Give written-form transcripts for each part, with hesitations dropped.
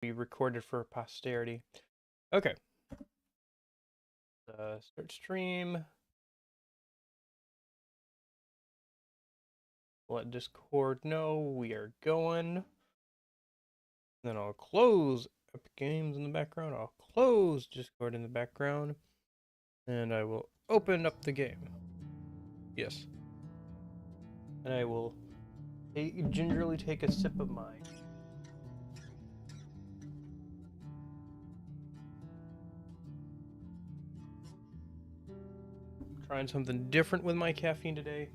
be recorded for posterity. Okay. Start stream. Let Discord know we are going. Then I'll close Epic Games in the background. I'll close Discord in the background. And I will open up the game. Yes. And I will gingerly take a sip of mine. Trying something different with my caffeine today.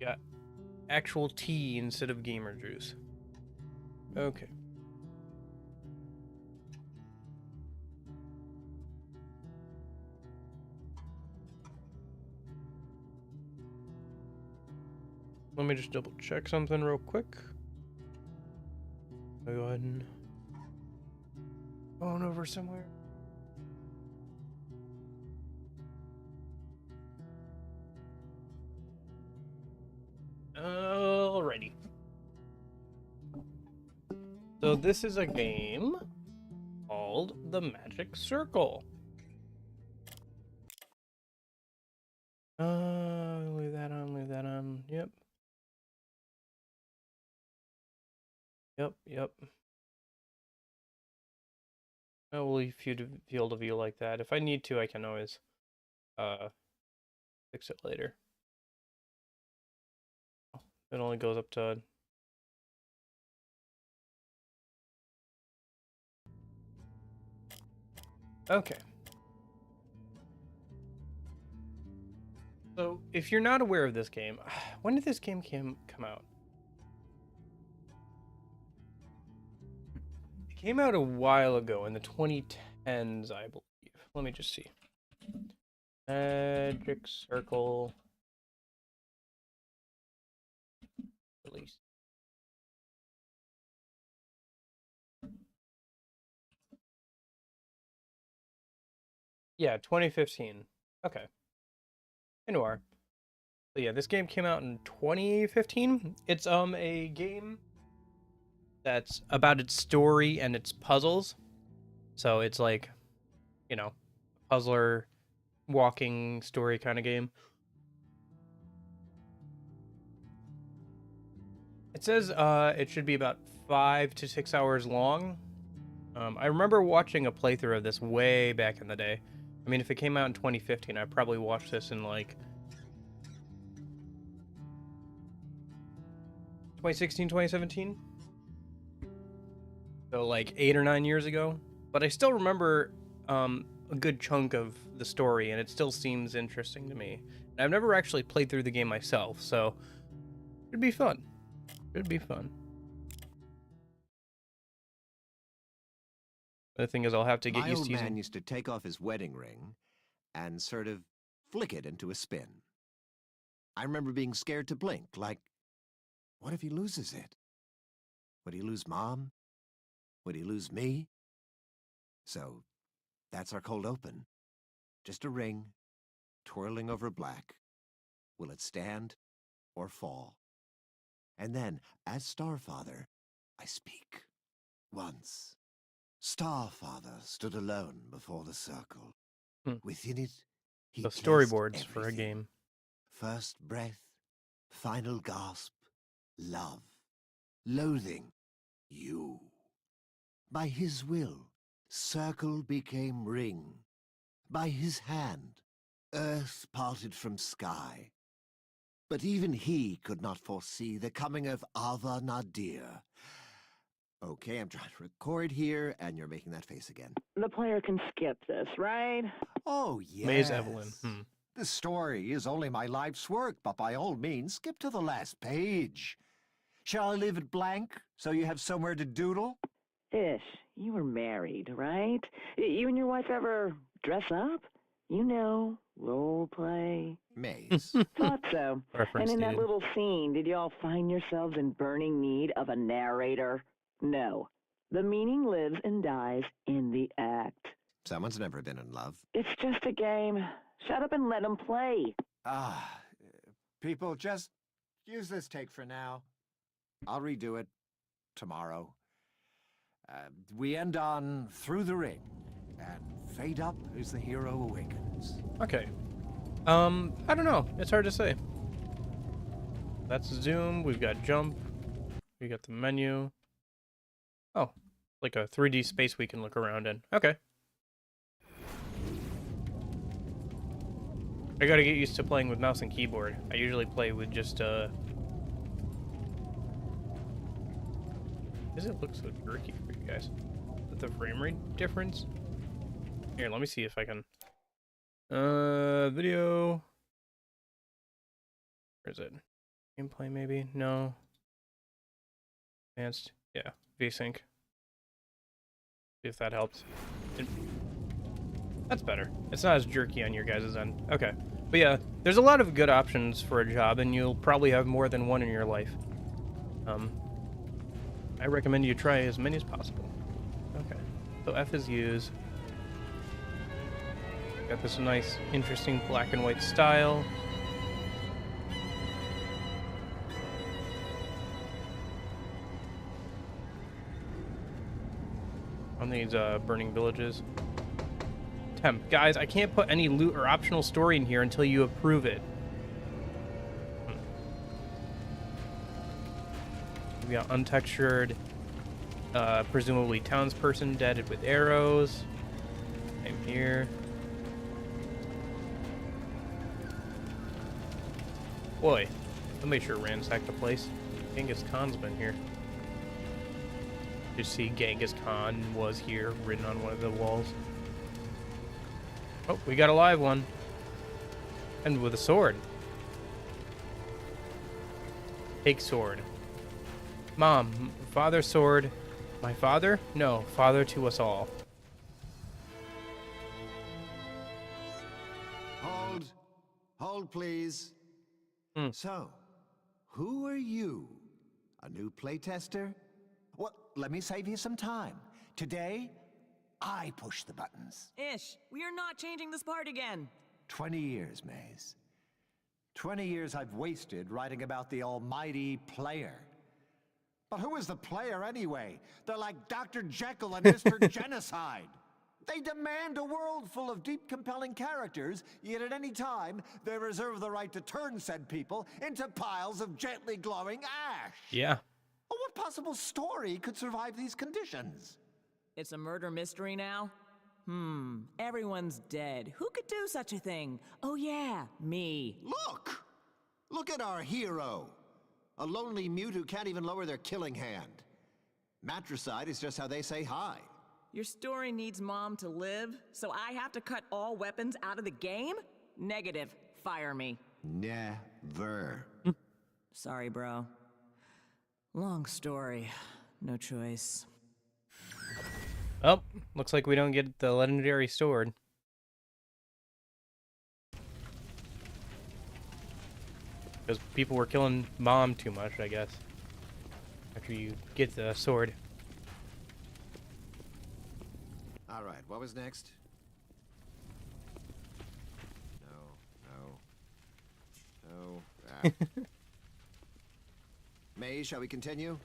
Got actual tea instead of gamer juice. Okay. Let me just double check something real quick. I'll go ahead and phone over somewhere. Alrighty. So this is a game called The Magic Circle. Leave that on, leave that on. Yep. Yep. I will leave field of view like that. If I need to, I can always fix it later. It only goes up to okay. So, if you're not aware of this game, when did this game come out? It came out a while ago in the 2010s, I believe. Let me just see. Magic Circle release. Yeah, 2015. Okay. Anyway. So yeah, this game came out in 2015. It's a game that's about its story and its puzzles. So it's like, you know, puzzler walking story kind of game. It says it should be about 5 to 6 hours long. I remember watching a playthrough of this way back in the day. I mean, if it came out in 2015, I probably watched this in like 2016, 2017. So like 8 or 9 years ago. But I still remember a good chunk of the story, and it still seems interesting to me. And I've never actually played through the game myself, so it'd be fun. It'd be fun. The thing is, I'll have to get My used old to using... man used to take off his wedding ring and sort of flick it into a spin. I remember being scared to blink, like, what if he loses it? Would he lose Mom? Would he lose me? So, that's our cold open. Just a ring, twirling over black. Will it stand or fall? And then, as Starfather, I speak. Once, Starfather stood alone before the circle. Within it, he the placed storyboards everything. for a game. First breath, final gasp, love, loathing, you. By his will, circle became ring. By his hand, earth parted from sky. But even he could not foresee the coming of Ava Nadir. Okay, I'm trying to record here, and you're making that face again. The player can skip this, right? Oh, yes. Maze Evelyn. The story is only my life's work, but by all means, skip to the last page. Shall I leave it blank, so you have somewhere to doodle? Ish, you were married, right? You and your wife ever dress up? You know, role play. Maze. Thought so. Reference And in that needed. little scene, did y'all find yourselves in burning need of a narrator? No. The meaning lives and dies in the act. Someone's never been in love. It's just a game. Shut up and let them play. People, just use this take for now. I'll redo it tomorrow. We end on Through the Ring, and fade up as the hero awakens. Okay. I don't know. It's hard to say. That's zoom. We've got jump. We got the menu. Oh, like a 3D space we can look around in. Okay. I gotta get used to playing with mouse and keyboard. I usually play with just, Does it look so jerky for you guys? With the frame rate difference? Here, let me see if I can... video... Where is it? Gameplay, maybe? No. Advanced? Yeah. VSync. See if that helps. That's better. It's not as jerky on your guys' end. Okay. But yeah, there's a lot of good options for a job, and you'll probably have more than one in your life. I recommend you try as many as possible. Okay. So F is use. Got this nice, interesting black and white style. On these burning villages. Temp. Guys, I can't put any loot or optional story in here until you approve it. We got untextured, presumably townsperson deaded with arrows. I'm here. Boy, somebody sure ransacked the place. Genghis Khan's been here. You see Genghis Khan was here, written on one of the walls. Oh, we got a live one. And with a sword. Take sword. Mom, father sword. My father? No, father to us all. Hold, please. So, who are you? A new playtester? Well, let me save you some time. Today, I push the buttons. Ish, we are not changing this part again. 20 years, Maze. 20 years I've wasted writing about the almighty player. But who is the player anyway? They're like Dr. Jekyll and Mr. Genocide. They demand a world full of deep, compelling characters, yet at any time, they reserve the right to turn said people into piles of gently glowing ash. Yeah. Well, what possible story could survive these conditions? It's a murder mystery now? Everyone's dead. Who could do such a thing? Oh yeah, me. Look! Look at our hero. A lonely mute who can't even lower their killing hand. Matricide is just how they say hi. Your story needs Mom to live, so I have to cut all weapons out of the game? Negative. Fire me. Never. Sorry, bro. Long story. No choice. Oh, looks like we don't get the legendary sword. Because people were killing Mom too much, I guess. After you get the sword. All right, what was next? No. May, shall we continue?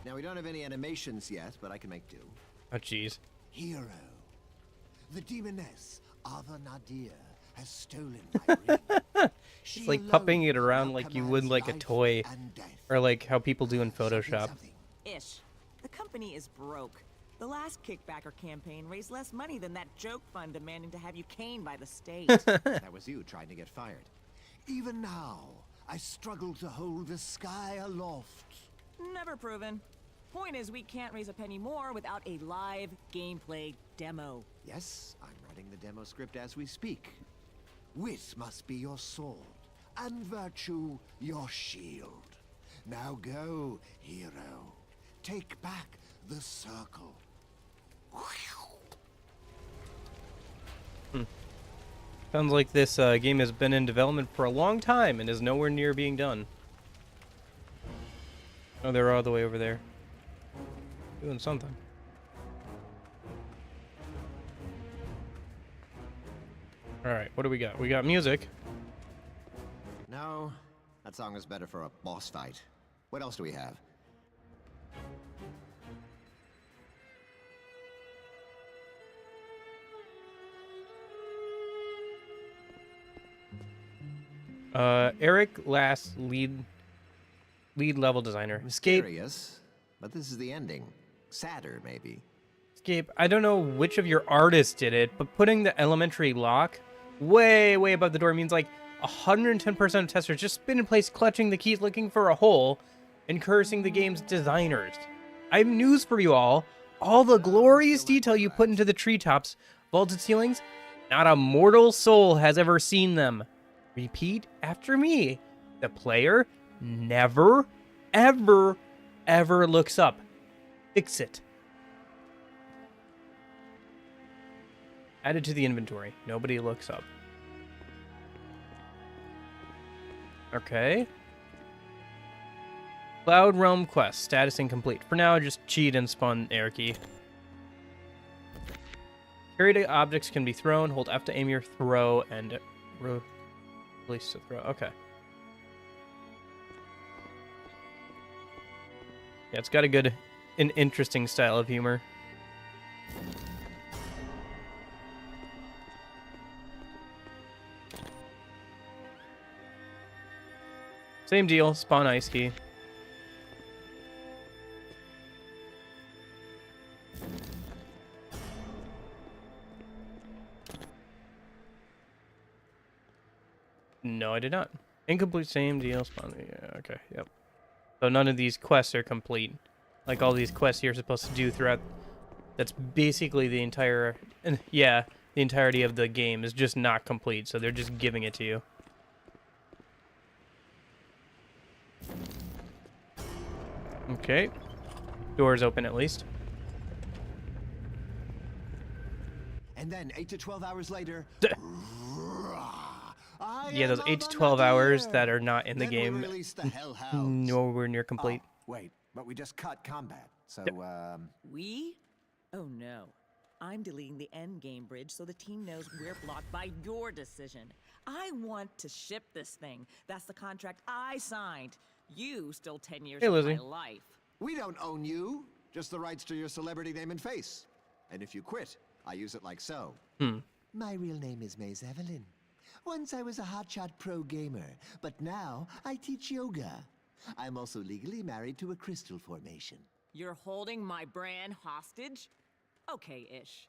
Now, we don't have any animations yet, but I can make do. Oh, jeez. Hero, the demoness Ava Nadir has stolen my ring. It's like pupping it around like you would like a toy. Or like how people do in Photoshop. Ish. The company is broke. The last Kickbacker campaign raised less money than that joke fund demanding to have you caned by the state. That was you trying to get fired. Even now, I struggle to hold the sky aloft. Never proven. Point is, we can't raise a penny more without a live gameplay demo. Yes, I'm writing the demo script as we speak. Wit must be your sword, and virtue your shield. Now go, hero. Take back the circle. Sounds like this game has been in development for a long time and is nowhere near being done. Oh, they're all the way over there. Doing something. Alright, what do we got? We got music. No, That song is better for a boss fight. What else do we have? Eric Lass, lead level designer. Escape. Mysterious, but this is the ending. Sadder, maybe. Escape. I don't know which of your artists did it, but putting the elementary lock way above the door means like 110% of testers just spin in place, clutching the keys, looking for a hole, and cursing the game's designers. I have news for you all. All the glorious detail you put into the treetops, vaulted ceilings, not a mortal soul has ever seen them. Repeat after me. The player never, ever looks up. Fix it. Added to the inventory. Nobody looks up. Okay. Cloud Realm quest. Status incomplete. For now, just cheat and spawn air key. Carried objects can be thrown. Hold F to aim your throw and release to throw. Okay. Yeah, it's got an interesting style of humor. Same deal, spawn ice key. No, I did not. Incomplete, same deal, spawn. Yeah, okay, yep. So none of these quests are complete. Like all these quests you're supposed to do throughout. That's basically the entire, yeah, the entirety of the game is just not complete. So they're just giving it to you. Okay. Doors open at least. And then 8 to 12 hours later... Yeah, those 8 to 12 hours that are not in the game. The Nowhere near complete. Oh, wait, but we just cut combat. So, We? Oh no. I'm deleting the endgame bridge so the team knows we're blocked by your decision. I want to ship this thing. That's the contract I signed. You stole 10 years of my life. We don't own you. Just the rights to your celebrity name and face. And if you quit, I use it like so. My real name is Maze Evelyn. Once I was a hotshot pro gamer, but now I teach yoga. I'm also legally married to a crystal formation. You're holding my brand hostage? Okay-ish.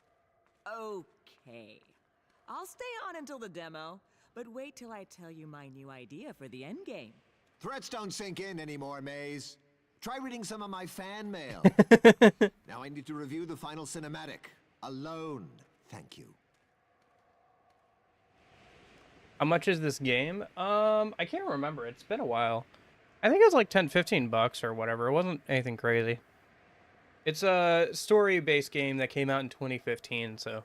Okay. I'll stay on until the demo, but wait till I tell you my new idea for the endgame. Threats don't sink in anymore, Maze. Try reading some of my fan mail. Now I need to review the final cinematic. Alone. Thank you. How much is this game? I can't remember. It's been a while. I think it was like 10, 15 bucks or whatever. It wasn't anything crazy. It's a story-based game that came out in 2015, so...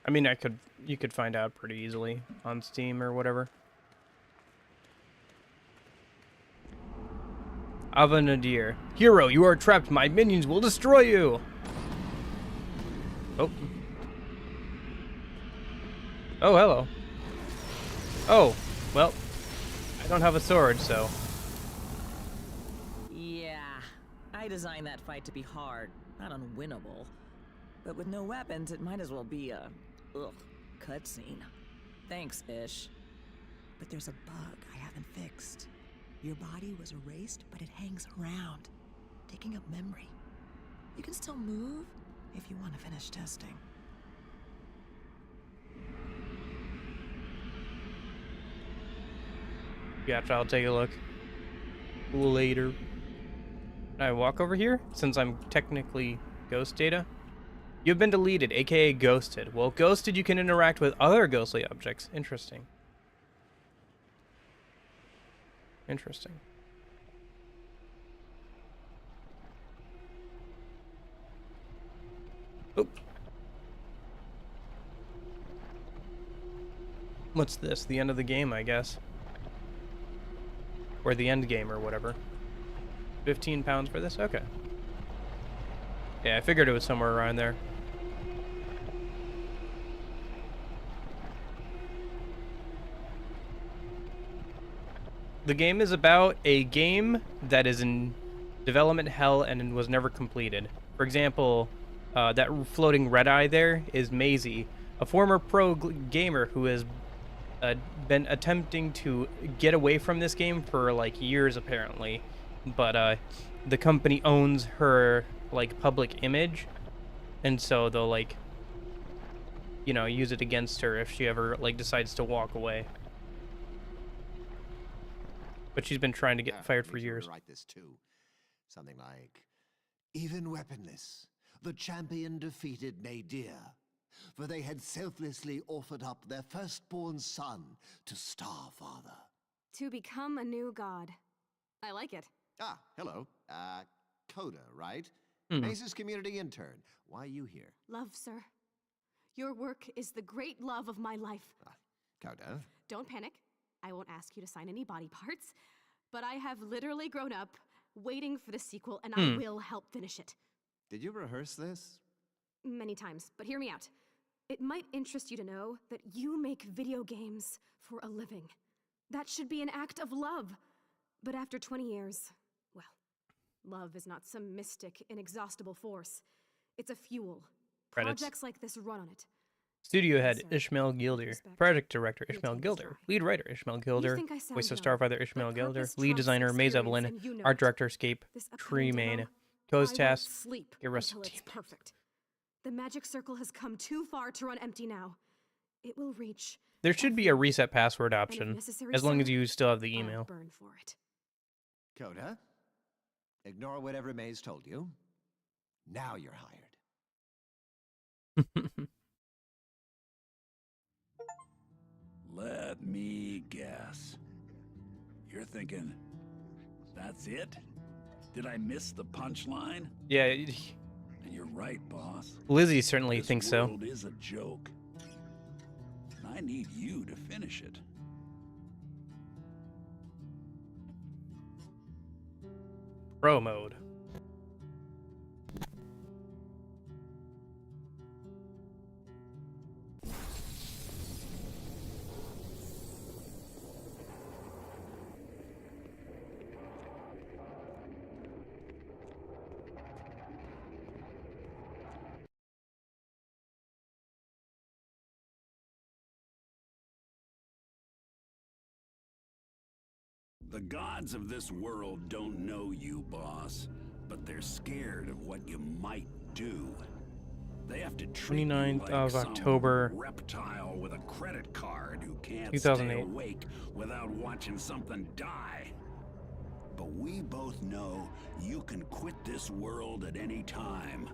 I mean, you could find out pretty easily on Steam or whatever. Avanadir. Hero, you are trapped. My minions will destroy you. Oh. Oh, hello. Oh, well, I don't have a sword, so... Yeah, I designed that fight to be hard, not unwinnable. But with no weapons, it might as well be a, cutscene. Thanks, Ish. But there's a bug I haven't fixed. Your body was erased, but it hangs around, taking up memory. You can still move if you want to finish testing. Gotcha, I'll take a look later. Can I walk over here, since I'm technically ghost data? You've been deleted, aka ghosted. Well, ghosted, you can interact with other ghostly objects. Interesting. Interesting. Oh. What's this? The end of the game, I guess. Or the end game or whatever. 15 pounds for this? Okay. Yeah, I figured it was somewhere around there. The game is about a game that is in development hell and was never completed. For example, that floating red eye there is Maisie, a former pro gamer who has been attempting to get away from this game for like years apparently, but the company owns her like public image, and so they'll like, you know, use it against her if she ever like decides to walk away. But she's been trying to get fired for years. Write this too. Something like, even weaponless, the champion defeated Nadir, for they had selflessly offered up their firstborn son to Starfather. To become a new god. I like it. Ah, hello. Coda, right? Hmm. Maze's community intern. Why are you here? Love, sir. Your work is the great love of my life. Coda? Don't panic. I won't ask you to sign any body parts, but I have literally grown up waiting for the sequel, and I will help finish it. Did you rehearse this? Many times, but hear me out. It might interest you to know that you make video games for a living. That should be an act of love. But after 20 years, well, love is not some mystic, inexhaustible force. It's a fuel. Credits. Projects like this run on it. Studio head Sir, Ishmael Gilder, respect. project director You'll Ishmael take this Gilder, try. lead writer Ishmael Gilder, think I sound voice of young, Starfather but Ishmael Gilder, purpose lead trumps designer Maze experience, Evelyn, and you know art it. director Escape, This upcoming Tremaine, demo, Co's I won't task, sleep get rest until of it's team. perfect. The magic circle has come too far to run empty now. It will reach. There should be a reset password and if option, necessary, as long as sir, you still have the I'll email. burn for it. Coda? Ignore whatever Maze told you. Now you're hired. Let me guess. You're thinking, that's it? Did I miss the punchline? Yeah, And you're right, boss. Lizzie certainly This thinks so. world is a joke. And I need you to finish it. Pro mode. The gods of this world don't know you, boss, but they're scared of what you might do. They have to treat you 29th like of some October, reptile with a credit card who can't 2008. stay awake without watching something die. But we both know you can quit this world at any time.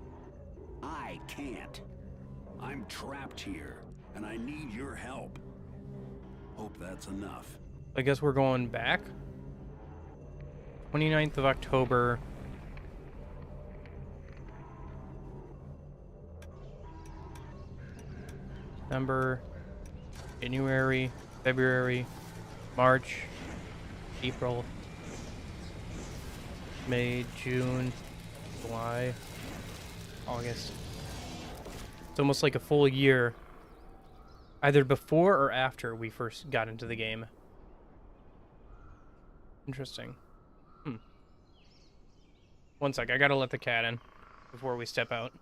I can't. I'm trapped here, and I need your help. Hope that's enough. I guess we're going back. 29th of October. December, January, February, March, April, May, June, July, August. It's almost like a full year, either before or after we first got into the game. Interesting. One sec, I gotta let the cat in before we step out.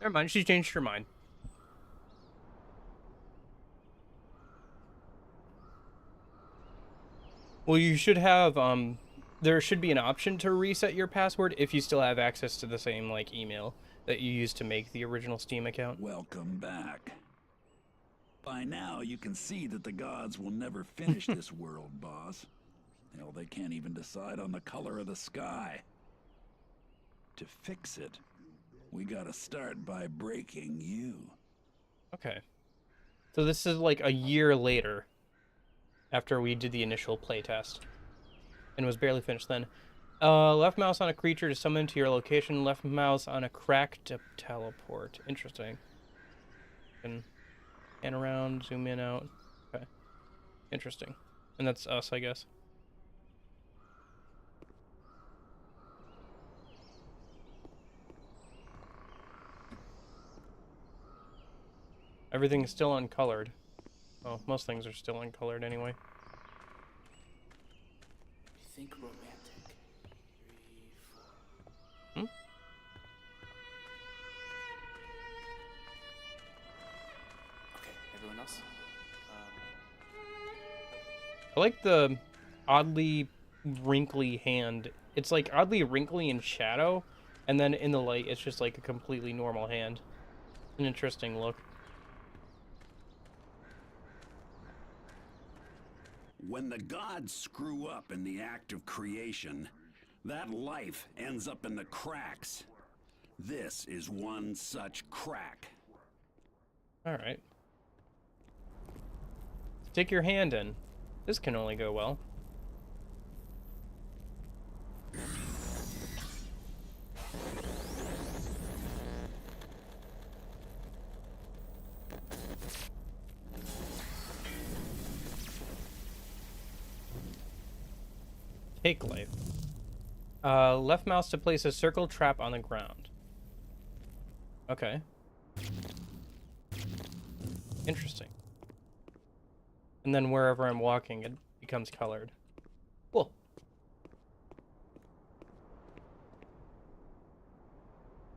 Never mind, she changed her mind. Well, you should have, there should be an option to reset your password if you still have access to the same, like, email that you used to make the original Steam account. Welcome back. By now, you can see that the gods will never finish this world, boss. Hell, they can't even decide on the color of the sky. To fix it, we gotta start by breaking you. Okay. So this is like a year later after we did the initial playtest. And it was barely finished then. Left mouse on a creature to summon to your location. Left mouse on a crack to teleport. Interesting. And around, zoom in, out. Okay. Interesting. And that's us, I guess. Everything is still uncolored. Well, most things are still uncolored anyway. Think romantic. 3, 4. Hmm? Okay, everyone else? I like the oddly wrinkly hand. It's like oddly wrinkly in shadow, and then in the light, it's just like a completely normal hand. An interesting look. When the gods screw up in the act of creation, that life ends up in the cracks. This is one such crack. Alright. Stick your hand in. This can only go well. Take life. Left mouse to place a circle trap on the ground. Okay. Interesting. And then wherever I'm walking, it becomes colored. Cool.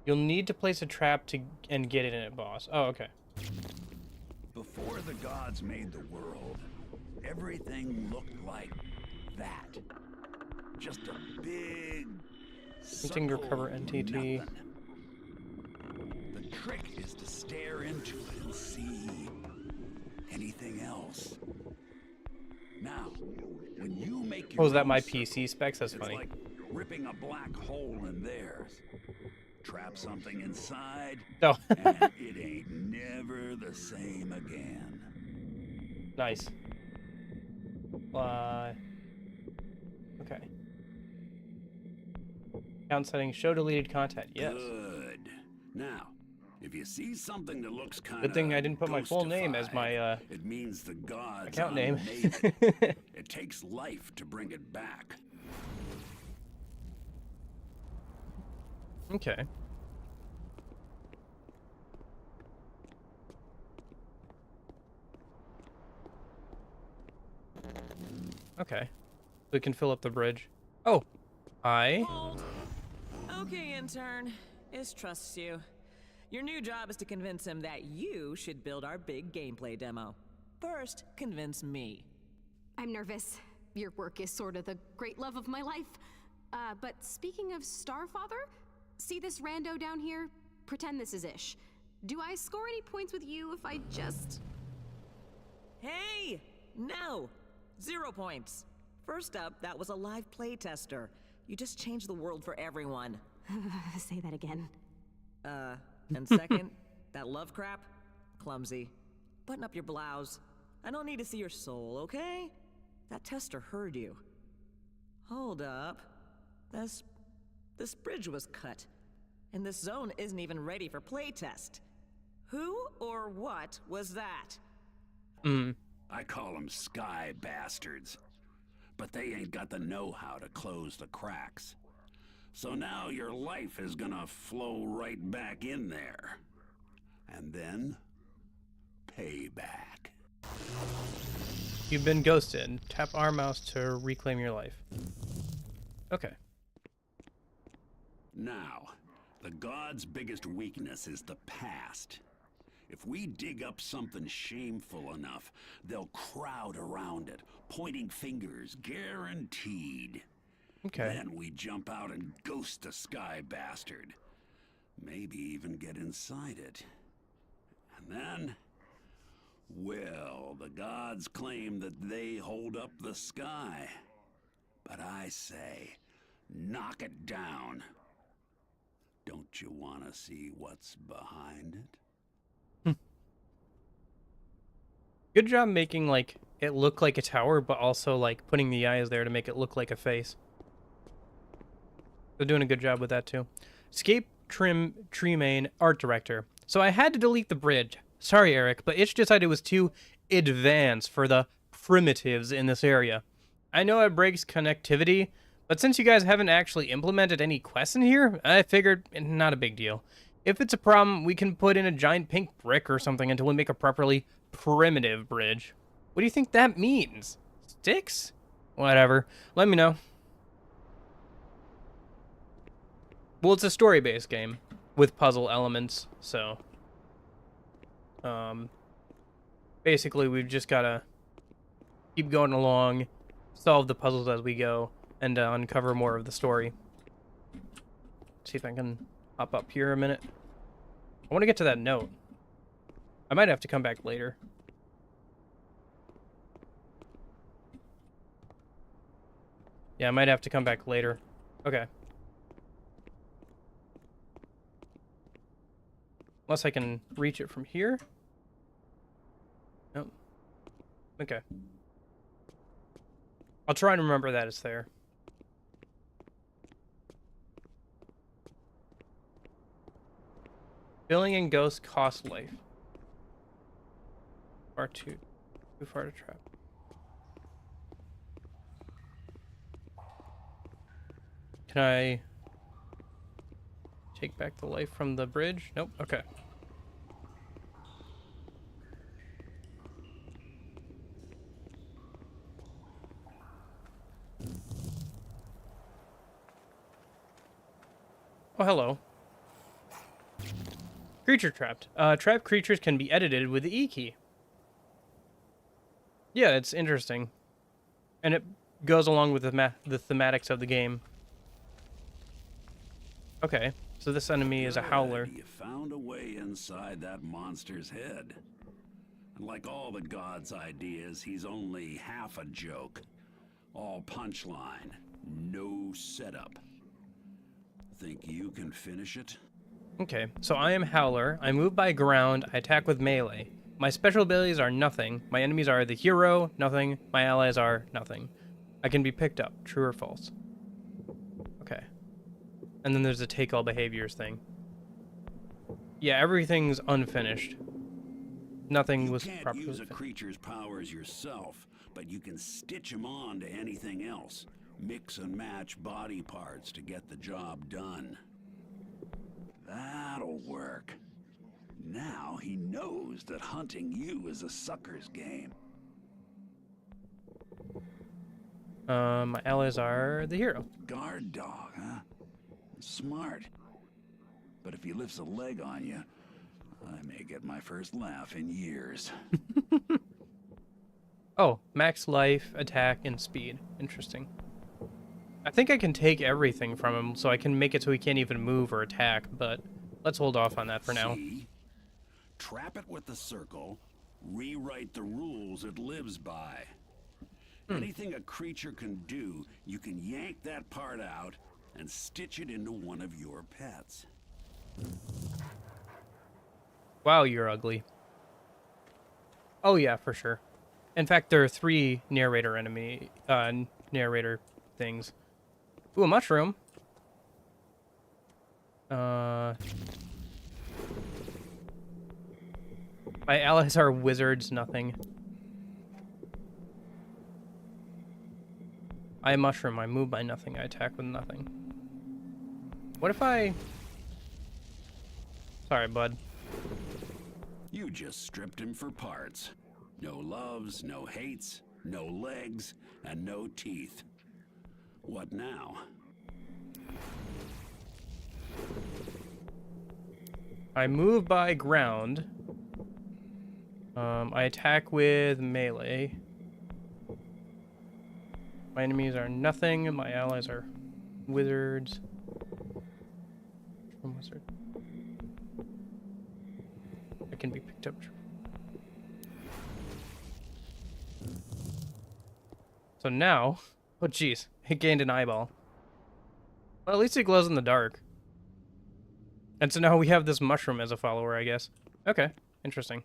You'll need to place a trap and get it in it, boss. Oh, okay. Before the gods made the world, everything looked like that. Just a big Painting to recover NTT. nothing. The trick is to stare into it and see anything else. Now, when you make your Oh, is that own my circle, PC specs? That's it's funny. like ripping a black hole in theirs. Trap something inside, Oh, and it ain't never the same again. nice. Okay. Count settings. Show deleted content. Yes. Good. Now, if you see something that looks kind Good thing I didn't put my full name as my it means the gods account name. made it. It takes life to bring it back. Okay. Okay. We can fill up the bridge. Oh. Hi. Hold. Okay, intern. Ish trusts you. Your new job is to convince him that you should build our big gameplay demo. First, convince me. I'm nervous. Your work is sort of the great love of my life. But speaking of Starfather, see this rando down here? Pretend this is Ish. Do I score any points with you if I just... Hey! No! 0 points. First up, that was a live playtester. You just changed the world for everyone. Say that again. And second, that love crap? Clumsy. Button up your blouse. I don't need to see your soul, okay? That tester heard you. Hold up. This bridge was cut. And this zone isn't even ready for playtest. Who or what was that? I call them sky bastards. But they ain't got the know-how to close the cracks. So now your life is gonna flow right back in there. And then, payback. You've been ghosted. Tap R mouse to reclaim your life. Okay. Now, the gods' biggest weakness is the past. If we dig up something shameful enough, they'll crowd around it, pointing fingers, guaranteed. Okay. Then we jump out and ghost the sky bastard. Maybe even get inside it. And then Well, the gods claim that they hold up the sky. But I say, knock it down. Don't you want to see what's behind it? Good job making, like, it look like a tower, but also, like, putting the eyes there to make it look like a face. They're doing a good job with that, too. Escape Trim Tremaine, art director. So I had to delete the bridge. Sorry, Eric, but Itch decided it was too advanced for the primitives in this area. I know it breaks connectivity, but since you guys haven't actually implemented any quests in here, I figured not a big deal. If it's a problem, we can put in a giant pink brick or something until we make a properly primitive bridge. What do you think that means? Sticks? Whatever. Let me know. Well, it's a story-based game with puzzle elements, so basically we've just gotta keep going along, solve the puzzles as we go, and uncover more of the story. See if I can hop up here a minute. I want to get to that note. I might have to come back later. Yeah, I might have to come back later. Okay. Unless I can reach it from here. Nope. Okay. I'll try and remember that it's there. Filling in ghosts cost life. Far too far to trap. Can I take back the life from the bridge? Nope. Okay. Oh, hello. Creature trapped. Trapped creatures can be edited with the E key. Yeah, it's interesting. And it goes along with the thematics of the game. Okay, so this enemy is a howler. You found a way inside that monster's head. And like all the gods' ideas, he's only half a joke. All punchline, no setup. Think you can finish it? Okay, so I am Howler. I move by ground. I attack with melee. My special abilities are nothing. My enemies are the hero, nothing. My allies are nothing. I can be picked up, true or false. Okay. And then there's the take all behaviors thing. Yeah, everything's unfinished. Nothing was properly You can't use a finished. creature's powers yourself, but you can stitch them on to anything else. Mix and match body parts to get the job done. That'll work. Now he knows that hunting you is a sucker's game. My allies are the hero. Guard dog, huh? Smart. But if he lifts a leg on you, I may get my first laugh in years. Oh, max life, attack, and speed. Interesting. I think I can take everything from him, so I can make it so he can't even move or attack, but let's hold off on that for now. See? Trap it with the circle, rewrite the rules it lives by. Anything a creature can do, you can yank that part out and stitch it into one of your pets. Wow, you're ugly. Oh yeah, for sure. In fact, there are 3 narrator things. Ooh, a mushroom. My allies are wizards, nothing. I mushroom, I move by nothing, I attack with nothing. What if I... Sorry, bud. You just stripped him for parts. No loves, no hates, no legs, and no teeth. What now? I move by ground. I attack with melee. My enemies are nothing. My allies are wizards. Wizard. I can be picked up. So now, oh jeez, it gained an eyeball. Well, at least it glows in the dark. And so now we have this mushroom as a follower, I guess. Okay, interesting.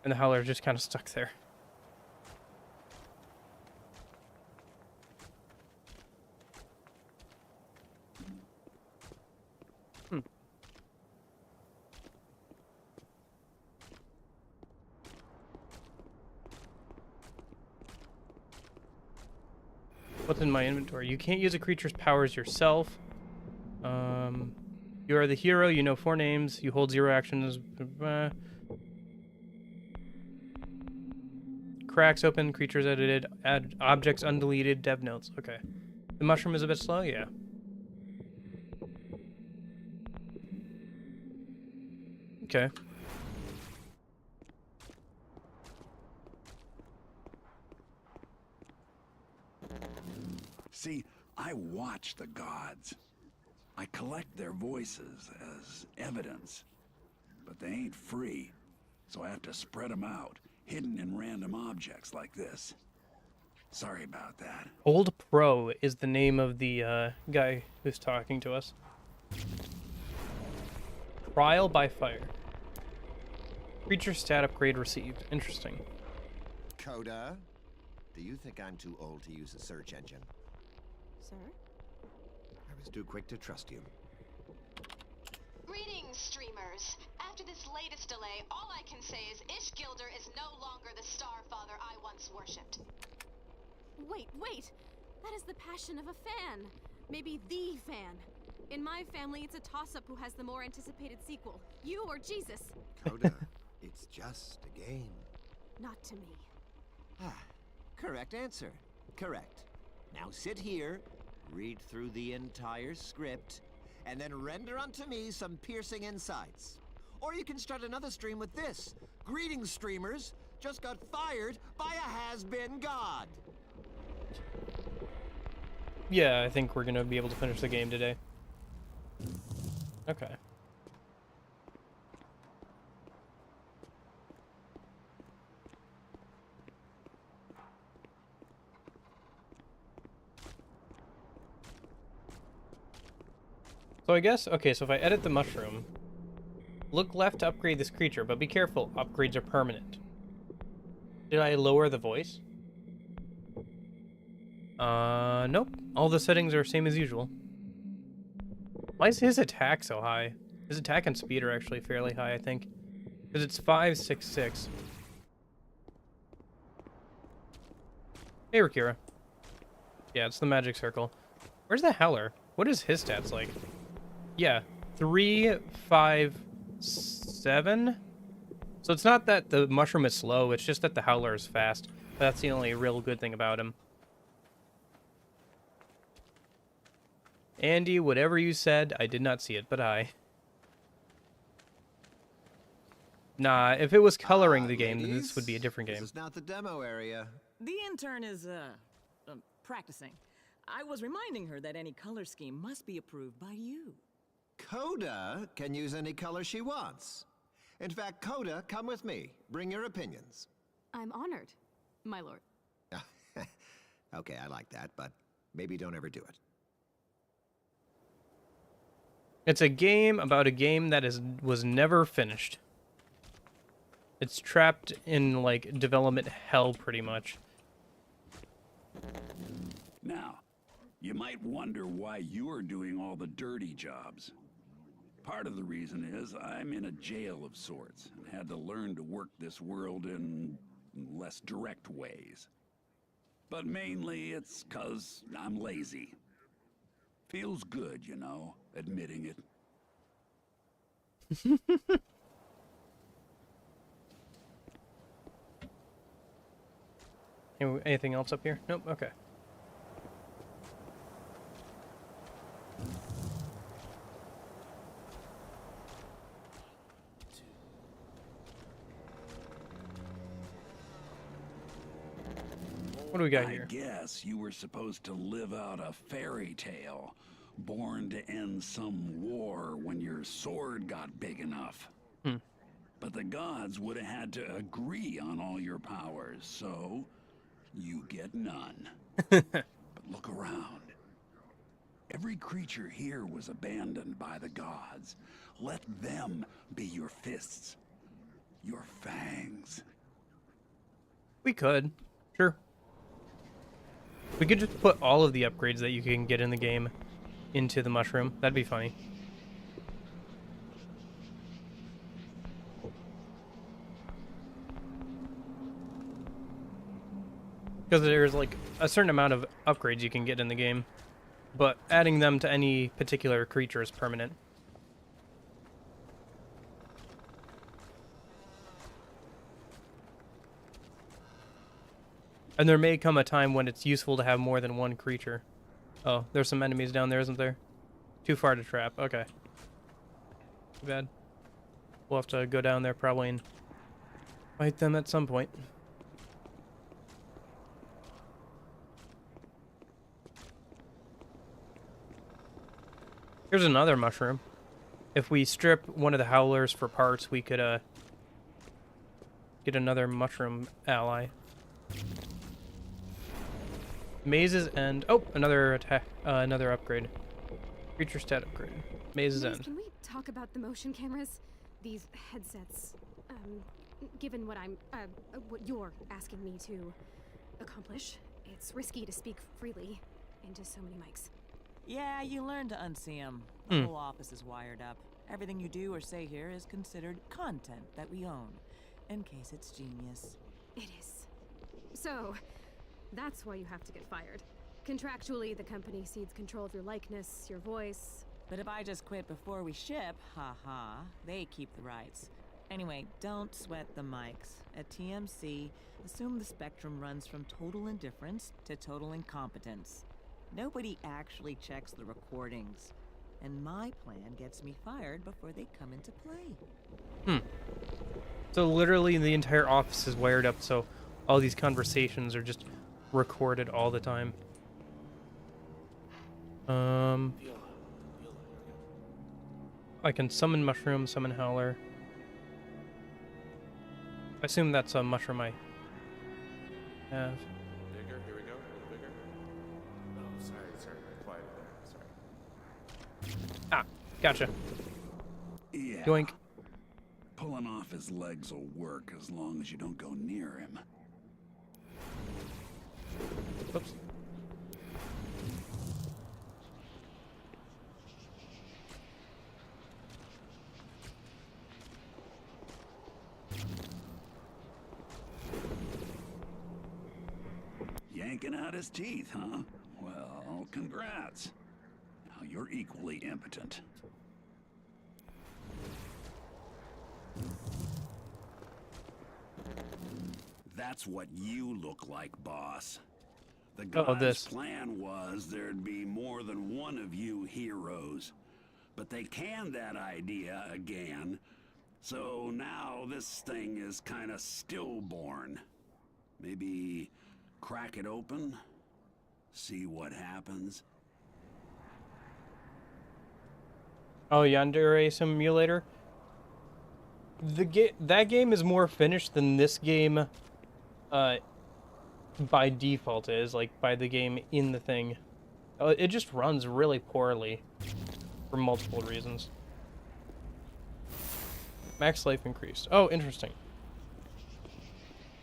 And the howler just kind of stuck there. What's in my inventory? You can't use a creature's powers yourself. You are the hero. You know 4 names. You hold 0 actions. Cracks open. Creatures edited. Add objects undeleted. Dev notes. Okay. The mushroom is a bit slow. Yeah. Okay. See, I watch the gods. I collect their voices as evidence. But they ain't free, so I have to spread them out, hidden in random objects like this. Sorry about that. Old Pro is the name of the guy who's talking to us. Trial by fire. Creature stat upgrade received. Interesting. Coda, do you think I'm too old to use a search engine? Sir? I was too quick to trust you. Greetings, streamers. After this latest delay, all I can say is Ishgilder is no longer the Starfather I once worshipped. Wait! That is the passion of a fan. Maybe the fan. In my family, it's a toss-up who has the more anticipated sequel. You or Jesus. Coda, it's just a game. Not to me. Ah, correct answer. Correct. Now sit here, read through the entire script, and then render unto me some piercing insights. Or you can start another stream with this. Greetings, streamers. Just got fired by a has-been god. Yeah, I think we're gonna be able to finish the game today. Okay. So I guess, okay, so if I edit the mushroom, look left to upgrade this creature, but be careful, upgrades are permanent. Did I lower the voice? Nope. All the settings are same as usual. Why is his attack so high? His attack and speed are actually fairly high, I think. Because it's 566. Hey, Rakira. Yeah, it's the magic circle. Where's the howler? What is his stats like? Yeah, 3, 5, 7. So it's not that the mushroom is slow, it's just that the howler is fast. That's the only real good thing about him. Andy, whatever you said, I did not see it, but I. Nah, if it was coloring the game, then this would be a different game. This is not the demo area. The intern is, practicing. I was reminding her that any color scheme must be approved by you. Coda can use any color she wants. In fact, Coda, come with me. Bring your opinions. I'm honored, my lord. Okay, I like that, but maybe don't ever do it. It's a game about a game that was never finished. It's trapped in, like, development hell, pretty much. Now, you might wonder why you're doing all the dirty jobs. Part of the reason is I'm in a jail of sorts and had to learn to work this world in less direct ways. But mainly it's 'cause I'm lazy. Feels good, you know, admitting it. Anything else up here? Nope, okay. What do we got here? I guess you were supposed to live out a fairy tale, born to end some war when your sword got big enough. Hmm. But the gods would have had to agree on all your powers, so you get none. But look around. Every creature here was abandoned by the gods. Let them be your fists, your fangs. We could. Sure. We could just put all of the upgrades that you can get in the game into the mushroom. That'd be funny. Because there's like a certain amount of upgrades you can get in the game, but adding them to any particular creature is permanent. And there may come a time when it's useful to have more than one creature. Oh, there's some enemies down there, isn't there? Too far to trap. Okay. Too bad. We'll have to go down there probably and fight them at some point. Here's another mushroom. If we strip one of the howlers for parts, we could get another mushroom ally. Maze's End. Oh, another attack. Another upgrade. Creature stat upgrade. Maze's Maze, End. can we talk about the motion cameras? These headsets. Given what what you're asking me to accomplish, it's risky to speak freely into so many mics. Yeah, you learn to unsee them. The whole office is wired up. Everything you do or say here is considered content that we own, in case it's genius. It is. So, that's why you have to get fired. Contractually, the company cedes control of your likeness, your voice. But if I just quit before we ship, haha, they keep the rights. Anyway, don't sweat the mics. At TMC, assume the spectrum runs from total indifference to total incompetence. Nobody actually checks the recordings. And my plan gets me fired before they come into play. So literally the entire office is wired up, so all these conversations are just recorded all the time. I can summon mushroom, summon howler. I assume that's a mushroom I have. Bigger, here we go, a little bigger. Oh, sorry, quiet there, sorry. Ah, gotcha. Yeah. Yoink. Pulling off his legs will work as long as you don't go near him. Whoops. Yanking out his teeth, huh? Well, congrats. Now you're equally impotent. That's what you look like, boss. The Uh-oh, guy's this. plan was there'd be more than one of you heroes. But they canned that idea again. So now this thing is kind of stillborn. Maybe crack it open? See what happens? Oh, Yandere Simulator. That game is more finished than this game by default is, like by the game in the thing. It just runs really poorly for multiple reasons. Max life increased. Oh, interesting.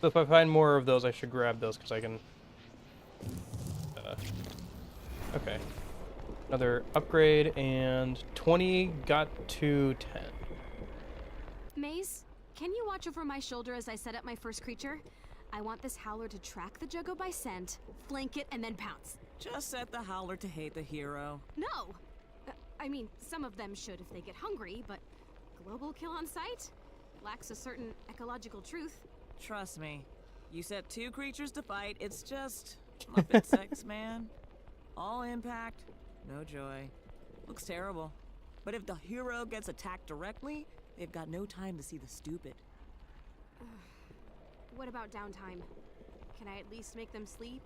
So if I find more of those, I should grab those because I can... okay. Another upgrade, and 20 got to 10. Maze, can you watch over my shoulder as I set up my first creature? I want this howler to track the Juggo by scent, flank it, and then pounce. Just set the howler to hate the hero. No! I mean, some of them should if they get hungry, but global kill on sight lacks a certain ecological truth. Trust me. You set 2 creatures to fight, it's just Muppet sex, man. All impact, no joy. Looks terrible. But if the hero gets attacked directly, they've got no time to see the stupid. What about downtime? Can I at least make them sleep?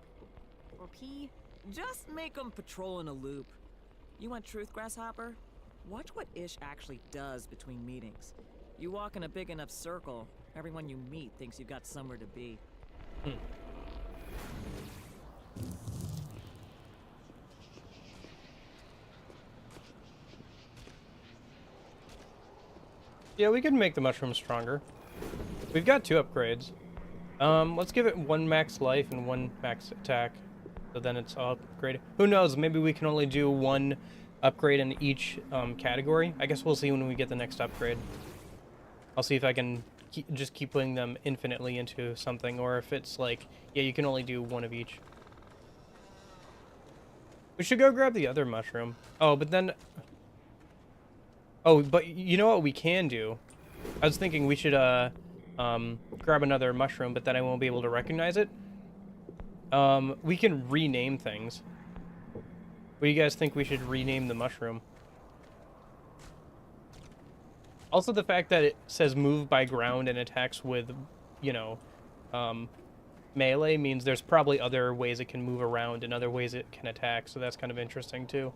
Or pee? Just make them patrol in a loop. You want truth, Grasshopper? Watch what Ish actually does between meetings. You walk in a big enough circle, everyone you meet thinks you've got somewhere to be. Yeah, we can make the mushroom stronger. We've got 2 upgrades. Let's give it 1 max life and 1 max attack. So then it's all upgraded. Who knows? Maybe we can only do 1 upgrade in each category. I guess we'll see when we get the next upgrade. I'll see if I can just keep putting them infinitely into something, or if it's like, yeah, you can only do 1 of each. We should go grab the other mushroom. Oh, but then... Oh, but you know what we can do? I was thinking we should grab another mushroom, but then I won't be able to recognize it. We can rename things. What do you guys think we should rename the mushroom? Also, the fact that it says move by ground and attacks with, you know, melee means there's probably other ways it can move around and other ways it can attack, so that's kind of interesting too.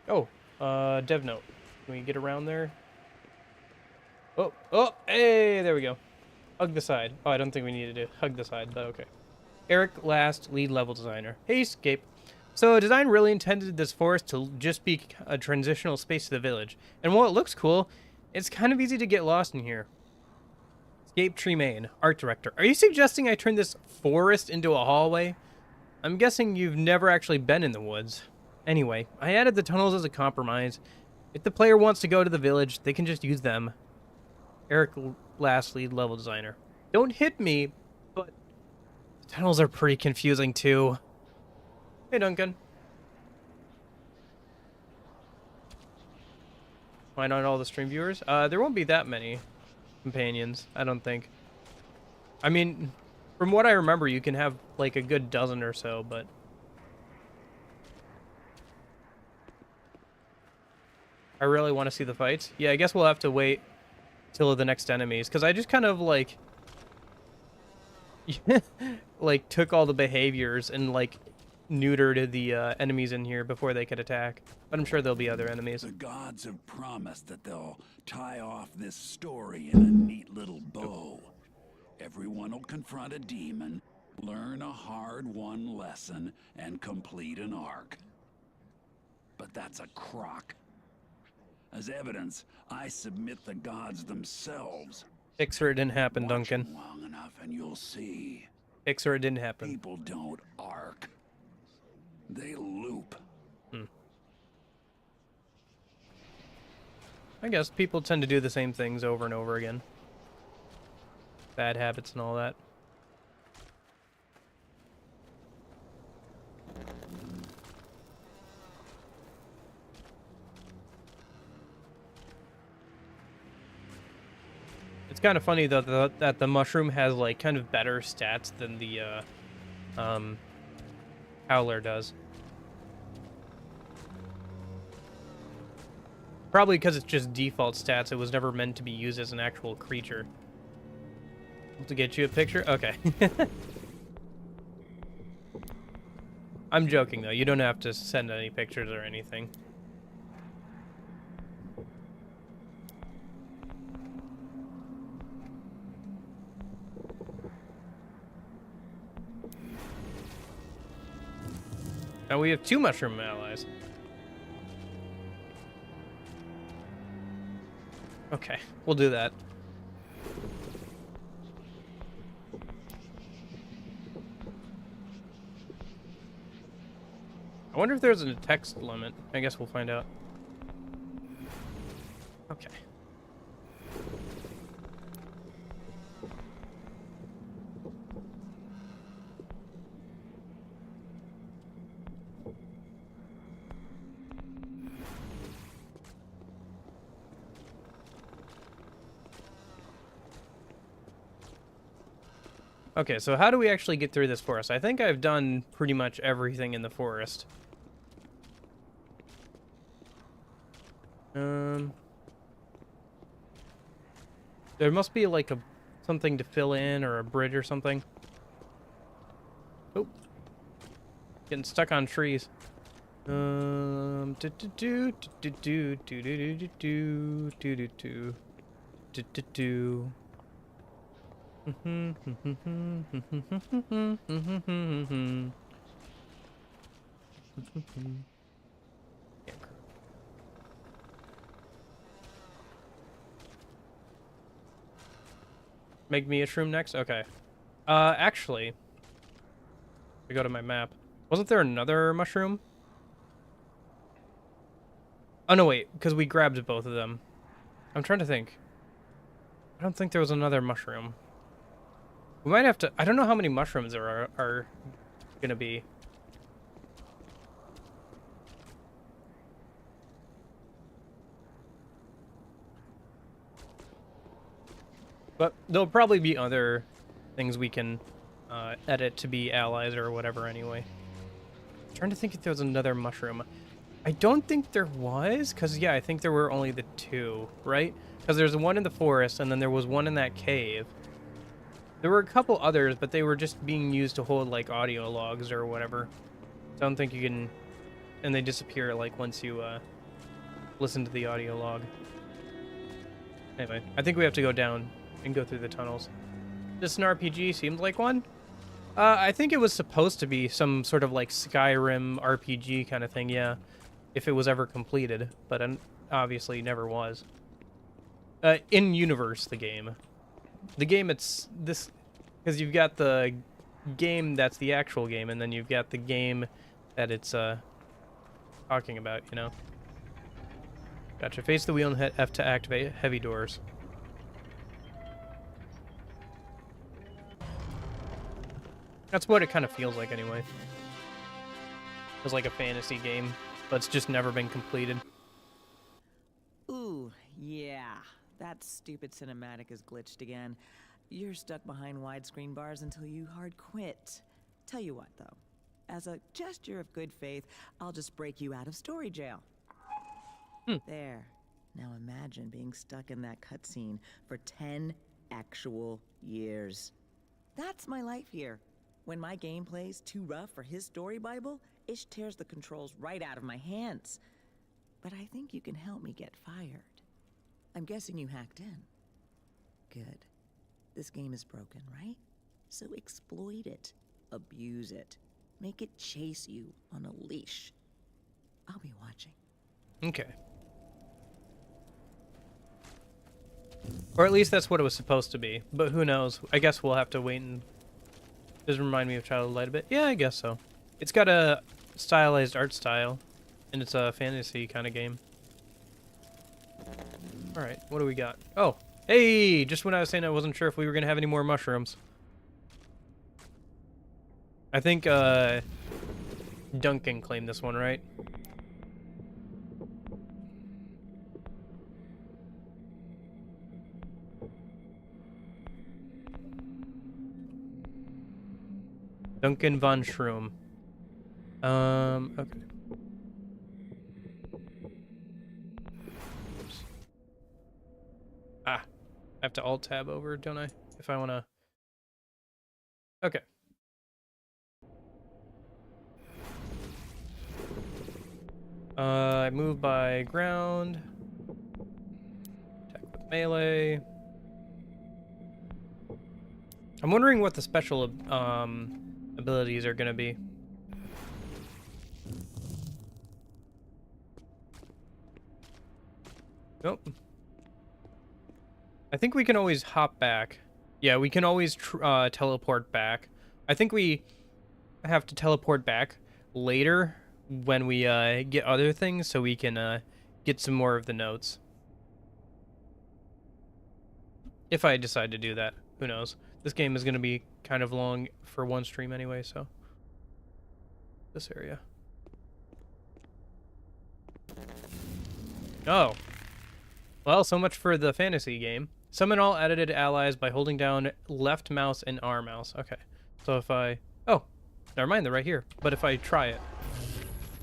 Oh, dev note. Can we get around there? Oh, hey, there we go. Hug the side. Oh, I don't think we needed to hug the side, but okay. Eric Last, lead level designer. Hey, Scape. So, design really intended this forest to just be a transitional space to the village. And while it looks cool, it's kind of easy to get lost in here. Scape Tremaine, art director. Are you suggesting I turn this forest into a hallway? I'm guessing you've never actually been in the woods. Anyway, I added the tunnels as a compromise. If the player wants to go to the village, they can just use them. Eric Last, lead level designer. Don't hit me, but the tunnels are pretty confusing too. Hey, Duncan. Why not all the stream viewers? There won't be that many companions, I don't think. I mean, from what I remember, you can have like a good dozen or so, but... I really want to see the fights. Yeah, I guess we'll have to wait till the next enemies, because I just kind of like like took all the behaviors and like neutered the enemies in here before they could attack. But I'm sure there'll be other enemies. The gods have promised that they'll tie off this story in a neat little bow. Everyone will confront a demon, learn a hard-won lesson, and complete an arc. But that's a crock. As evidence, I submit the gods themselves. Pixar, it didn't happen, Watch Duncan. them long enough and you'll see. Pixar, it didn't happen. People don't arc. They loop. I guess people tend to do the same things over and over again. Bad habits and all that. It's kind of funny though that the mushroom has like kind of better stats than the Howler does. Probably because it's just default stats. It was never meant to be used as an actual creature. To get you a picture? Okay. I'm joking though. You don't have to send any pictures or anything. Now we have 2 mushroom allies. Okay, we'll do that. I wonder if there's a text limit. I guess we'll find out. Okay. Okay, so how do we actually get through this forest? I think I've done pretty much everything in the forest. There must be like something to fill in or a bridge or something. Oh. Getting stuck on trees. Do do do do do do do do do do do do do do do. Make me a shroom next? Okay. Actually, I go to my map. Wasn't there another mushroom? Oh, no, wait, because we grabbed both of them. I'm trying to think. I don't think there was another mushroom. We might have to... I don't know how many mushrooms there are going to be. But there'll probably be other things we can edit to be allies or whatever anyway. I'm trying to think if there was another mushroom. I don't think there was, because, yeah, I think there were only the two, right? Because there's one in the forest, and then there was one in that cave. There were a couple others, but they were just being used to hold, like, audio logs or whatever. So I don't think you can... And they disappear, like, once you listen to the audio log. Anyway, I think we have to go down and go through the tunnels. This an RPG seemed like one? I think it was supposed to be some sort of, like, Skyrim RPG kind of thing, yeah. If it was ever completed, but obviously never was. In-universe, the game. The game, it's this... Because you've got the game that's the actual game, and then you've got the game that it's talking about, you know? Gotcha. Face the wheel and hit F to activate heavy doors. That's what it kind of feels like, anyway. Feels like a fantasy game, but it's just never been completed. Ooh, yeah. That stupid cinematic is glitched again. You're stuck behind widescreen bars until you hard quit. Tell you what, though. As a gesture of good faith, I'll just break you out of story jail. There. Now imagine being stuck in that cutscene for 10 actual years. That's my life here. When my game plays too rough for his story Bible, Ish tears the controls right out of my hands. But I think you can help me get fired. I'm guessing you hacked in. Good. This game is broken, right? So exploit it. Abuse it. Make it chase you on a leash. I'll be watching. Okay. Or at least that's what it was supposed to be. But who knows? I guess we'll have to wait and... Does it remind me of Child of Light a bit? Yeah, I guess so. It's got a stylized art style. And it's a fantasy kind of game. Alright, what do we got? Oh, hey! Just when I was saying I wasn't sure if we were going to have any more mushrooms. I think, Duncan claimed this one, right? Duncan von Shroom. Okay. Oops. Ah, I have to Alt-Tab over, don't I? If I want to... Okay. I move by ground. Attack with melee. I'm wondering what the special abilities are gonna be. Nope. I think we can always hop back. Yeah, we can always teleport back. I think we have to teleport back later when we get other things so we can get some more of the notes. If I decide to do that, who knows? This game is going to be kind of long for one stream anyway, so... This area. Oh. Well, so much for the fantasy game. Summon all edited allies by holding down left mouse and R mouse. Okay. So if I... Oh, never mind, they're right here. But if I try it...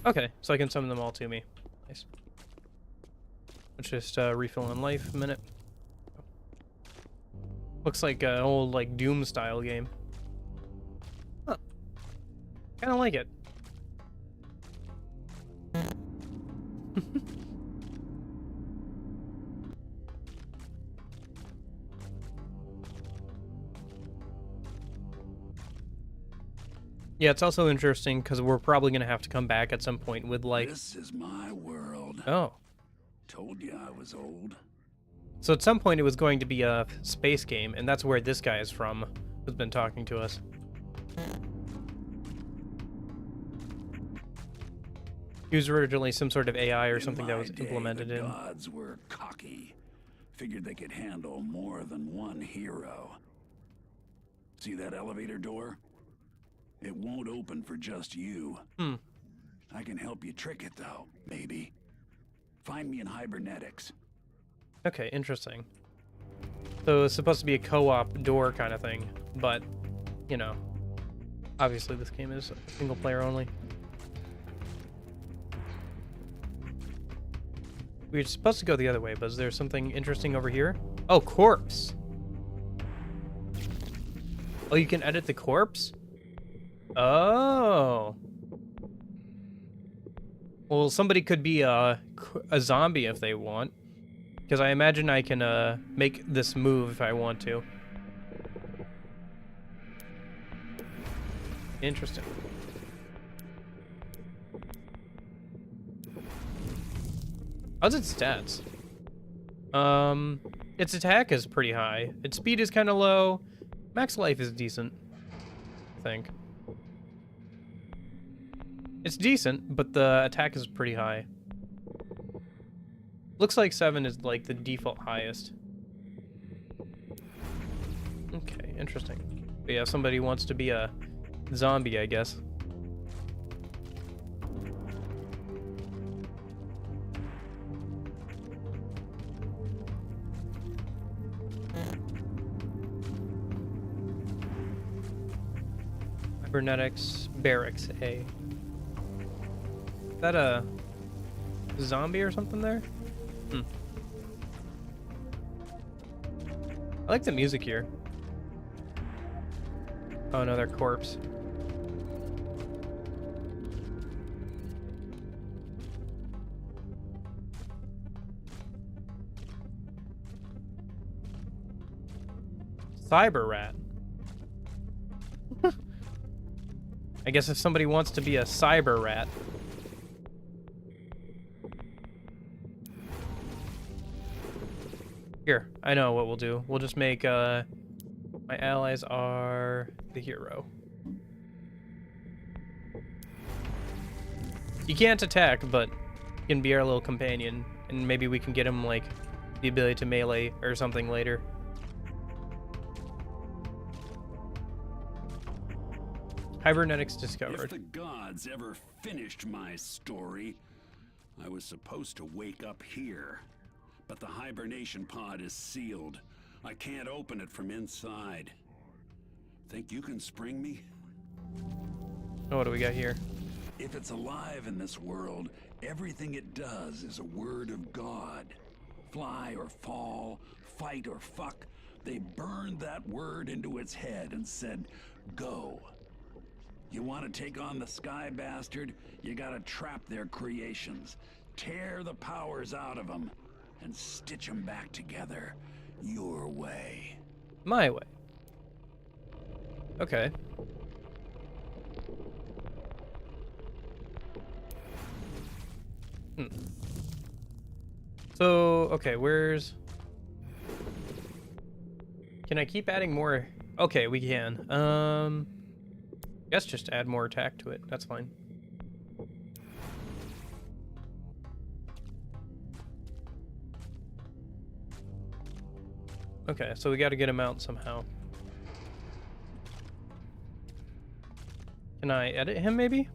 Okay, so I can summon them all to me. Nice. Let's just refill in life a minute. Looks like an old, like, Doom-style game. Huh. Kinda like it. Yeah, it's also interesting because we're probably gonna have to come back at some point with like. This is my world. Oh. Told you I was old. So at some point it was going to be a space game, and that's where this guy is from, who's been talking to us. He was originally some sort of AI or something that was implemented the in. Gods were cocky. Figured they could handle more than one hero. See that elevator door? It won't open for just you. I can help you trick it though, maybe. Find me in Hibernetics. Okay, interesting. So it's supposed to be a co-op door kind of thing, but, you know, obviously this game is single player only. We were supposed to go the other way, but is there something interesting over here? Oh, corpse! Oh, you can edit the corpse? Oh. Well, somebody could be a zombie if they want. Because I imagine I can make this move if I want to. Interesting. How's its stats? Its attack is pretty high. Its speed is kind of low. Max life is decent, I think. It's decent, but the attack is pretty high. Looks like 7 is like the default highest. Okay, interesting. But yeah, somebody wants to be a zombie, I guess. Cybernetics Barracks A. Is that a zombie or something there? I like the music here. Oh, another corpse. Cyber rat. I guess if somebody wants to be a cyber rat. Here, I know what we'll do. We'll just make, my allies are the hero. You can't attack, but he can be our little companion, and maybe we can get him, like, the ability to melee or something later. Hibernetics discovered. If the gods ever finished my story, I was supposed to wake up here. But the hibernation pod is sealed. I can't open it from inside. Think you can spring me? Oh, what do we got here? If it's alive in this world, everything it does is a word of God. Fly or fall, fight or fuck, they burned that word into its head and said, go. You want to take on the Sky Bastard? You gotta trap their creations. Tear the powers out of them. And stitch them back together your way. My way. Okay. So, okay, where's... Can I keep adding more? Okay, we can. Guess just add more attack to it. That's fine. Okay, so we got to get him out somehow. Can I edit him, maybe?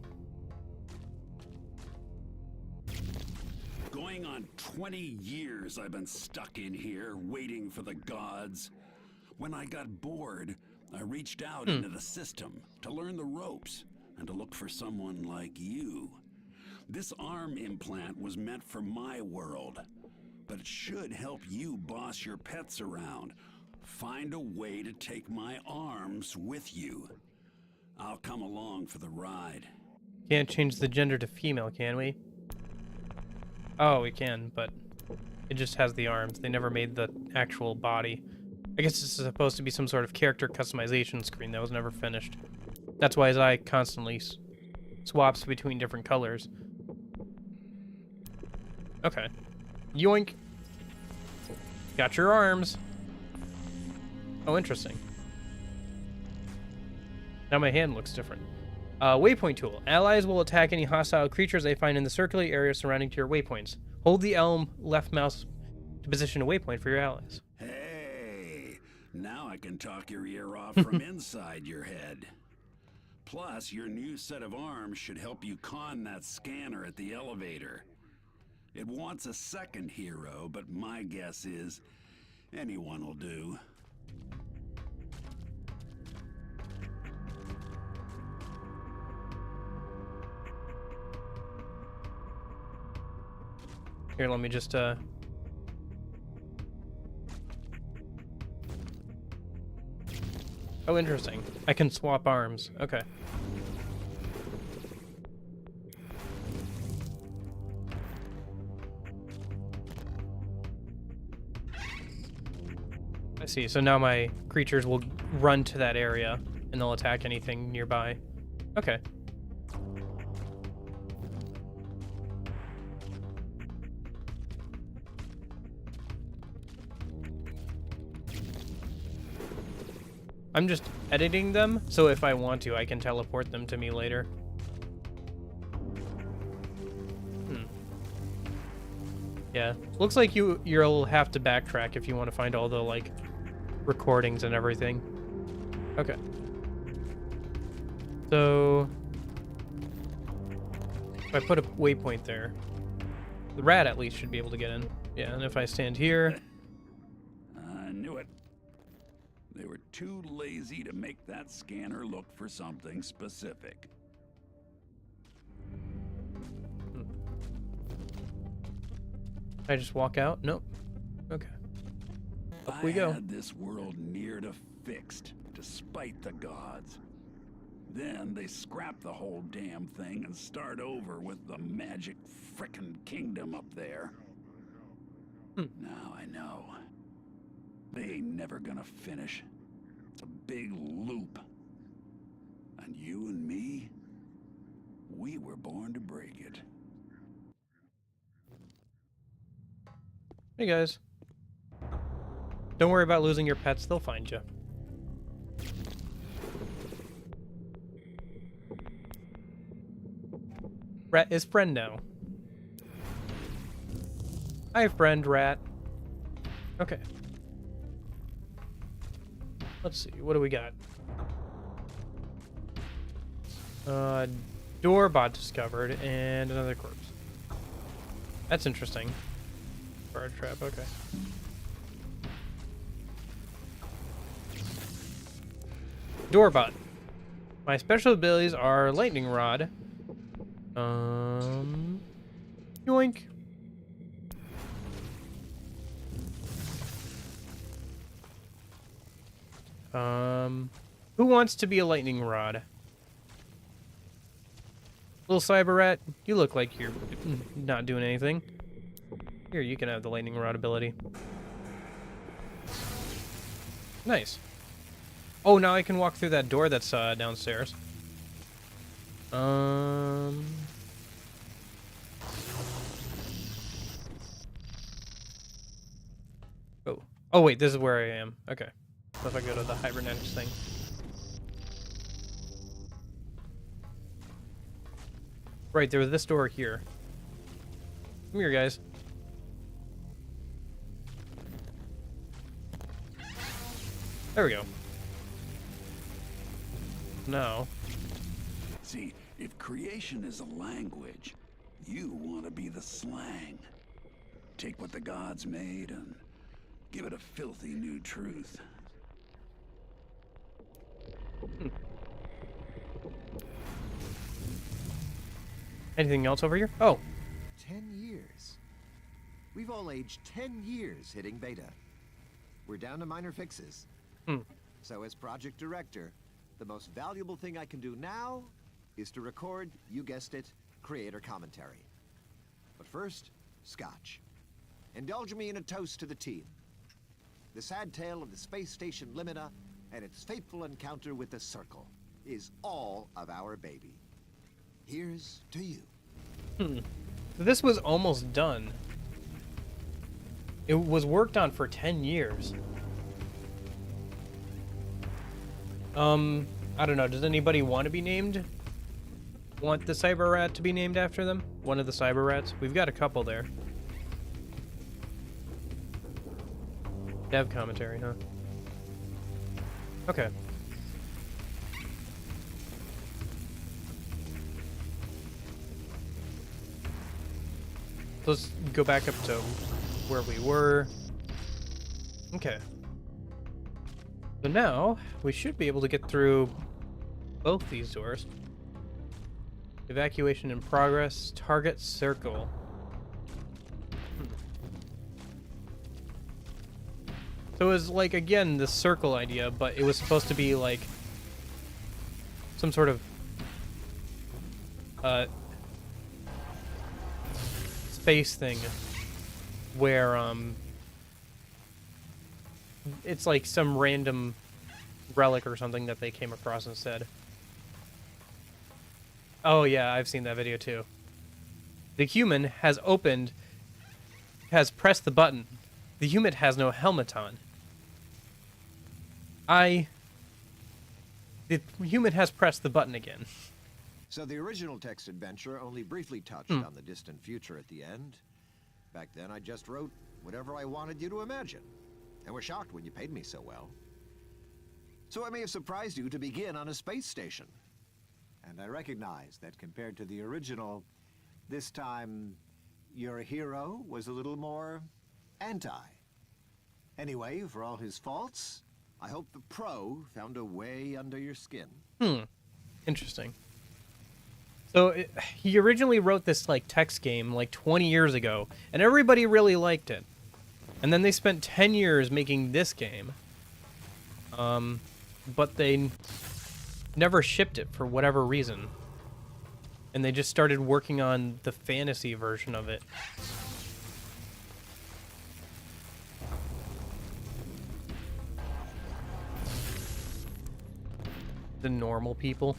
Going on 20 years I've been stuck in here, waiting for the gods. When I got bored, I reached out into the system to learn the ropes and to look for someone like you. This arm implant was meant for my world. But it should help you boss your pets around. Find a way to take my arms with you. I'll come along for the ride. Can't change the gender to female, can we? Oh, we can, but it just has the arms. They never made the actual body. I guess this is supposed to be some sort of character customization screen that was never finished. That's why his eye constantly swaps between different colors. Okay. Yoink. Got your arms. Oh, interesting. Now my hand looks different. Waypoint tool. Allies will attack any hostile creatures they find in the circular area surrounding to your waypoints. Hold the Elm left mouse to position a waypoint for your allies. Hey, now I can talk your ear off from inside your head. Plus, your new set of arms should help you con that scanner at the elevator. It wants a second hero, but my guess is anyone will do. Here, let me just, Oh, interesting. I can swap arms. Okay. I see. So now my creatures will run to that area, and they'll attack anything nearby. Okay. I'm just editing them, so if I want to, I can teleport them to me later. Yeah, looks like you'll have to backtrack if you want to find all the, like, recordings and everything. Okay. So, if I put a waypoint there, the rat at least should be able to get in. Yeah, and if I stand here... I knew it. They were too lazy to make that scanner look for something specific. I just walk out? Nope. Okay. Up we go. I had this world near to fixed, despite the gods. Then they scrap the whole damn thing and start over with the magic frickin' kingdom up there. Now I know. They ain't never gonna finish. It's a big loop. And you and me, we were born to break it. Hey guys. Don't worry about losing your pets, they'll find you. Rat is friend now. Hi friend, rat. Okay. Let's see, what do we got? Door bot discovered and another corpse. That's interesting. Bird trap, okay. Doorbot. My special abilities are lightning rod. Yoink. Who wants to be a lightning rod? Little cyber rat, you look like you're not doing anything. Here, you can have the lightning rod ability. Nice. Oh, now I can walk through that door that's downstairs. Oh. Oh, wait, this is where I am. Okay. So if I go to the hibernetics thing. Right, there was this door here. Come here, guys. There we go. Now. See, if creation is a language, you want to be the slang. Take what the gods made and give it a filthy new truth. Anything else over here? Oh. 10 years. We've all aged 10 years hitting beta. We're down to minor fixes. So as project director, the most valuable thing I can do now is to record, you guessed it, creator commentary. But first, Scotch. Indulge me in a toast to the team. The sad tale of the space station Limita and its fateful encounter with the Circle is all of our baby. Here's to you. So this was almost done. It was worked on for 10 years. I don't know. Does anybody want to be named? Want the Cyber Rat to be named after them? One of the Cyber Rats? We've got a couple there. Dev commentary, huh? Okay. Let's go back up to where we were. Okay. So now, we should be able to get through both these doors. Evacuation in progress. Target circle. So it was like, again, the circle idea, but it was supposed to be like some sort of space thing where it's like some random relic or something that they came across instead. Oh yeah, I've seen that video too. The human has pressed the button. The human has no helmet on. The human has pressed the button again. So the original text adventure only briefly touched on the distant future at the end. Back then I just wrote whatever I wanted you to imagine, and was shocked when you paid me so well. So it may have surprised you to begin on a space station. And I recognize that compared to the original, this time your hero was a little more anti. Anyway, for all his faults, I hope the pro found a way under your skin. Interesting. So he originally wrote this like text game like 20 years ago, and everybody really liked it. And then they spent 10 years making this game. But they never shipped it for whatever reason. And they just started working on the fantasy version of it. The normal people.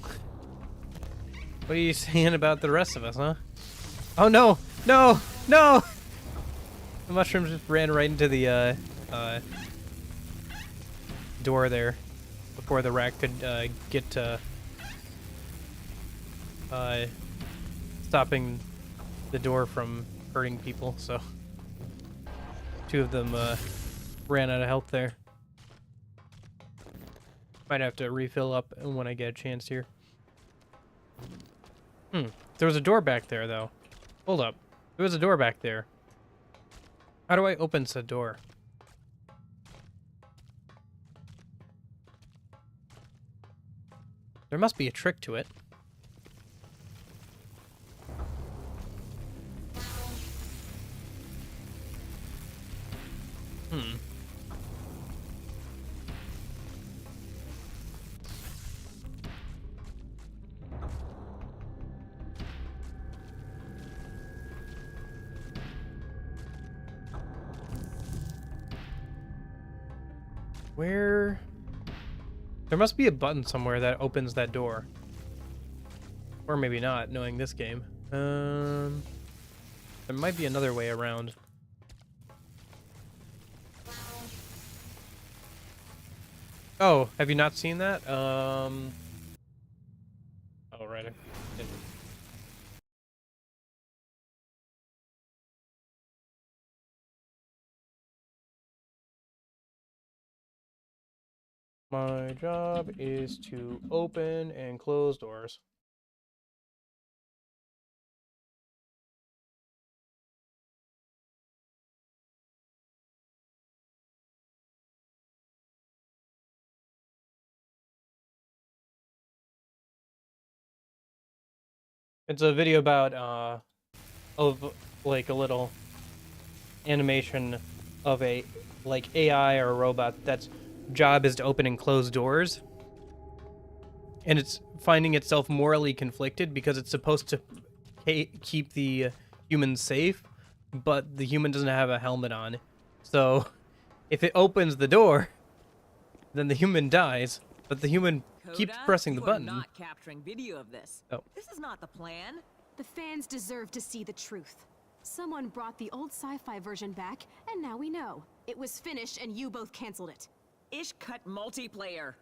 What are you saying about the rest of us, huh? Oh no! No! No! The mushrooms just ran right into the door there before the rat could get to stopping the door from hurting people, so two of them ran out of health there. Might have to refill up when I get a chance here. There was a door back there, though. Hold up. There was a door back there. How do I open said door? There must be a trick to it. Where? There must be a button somewhere that opens that door. Or maybe not, knowing this game. There might be another way around. Oh, have you not seen that? Oh, right. My job is to open and close doors. It's a video about of like a little animation of a like AI or a robot that's job is to open and close doors, and it's finding itself morally conflicted because it's supposed to keep the humans safe, but the human doesn't have a helmet on. So if it opens the door, then the human dies, but the human keeps Coda, pressing the you button. Are not capturing video of this. Oh. This is not the plan. The fans deserve to see the truth. Someone brought the old sci-fi version back, and now we know. It was finished and you both canceled it. Ish cut multiplayer.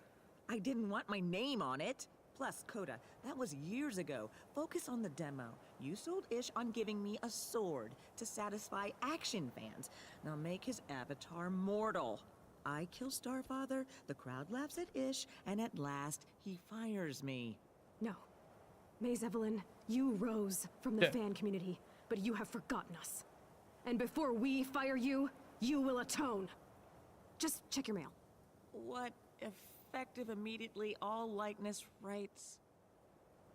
I didn't want my name on it. Plus, Coda, that was years ago. Focus on the demo. You sold Ish on giving me a sword to satisfy action fans. Now make his avatar mortal. I kill Starfather, the crowd laughs at Ish, and at last, he fires me. No. Maze Evelyn, you rose from the Yeah. fan community, but you have forgotten us. And before we fire you, you will atone. Just check your mail. What effective immediately all likeness rights?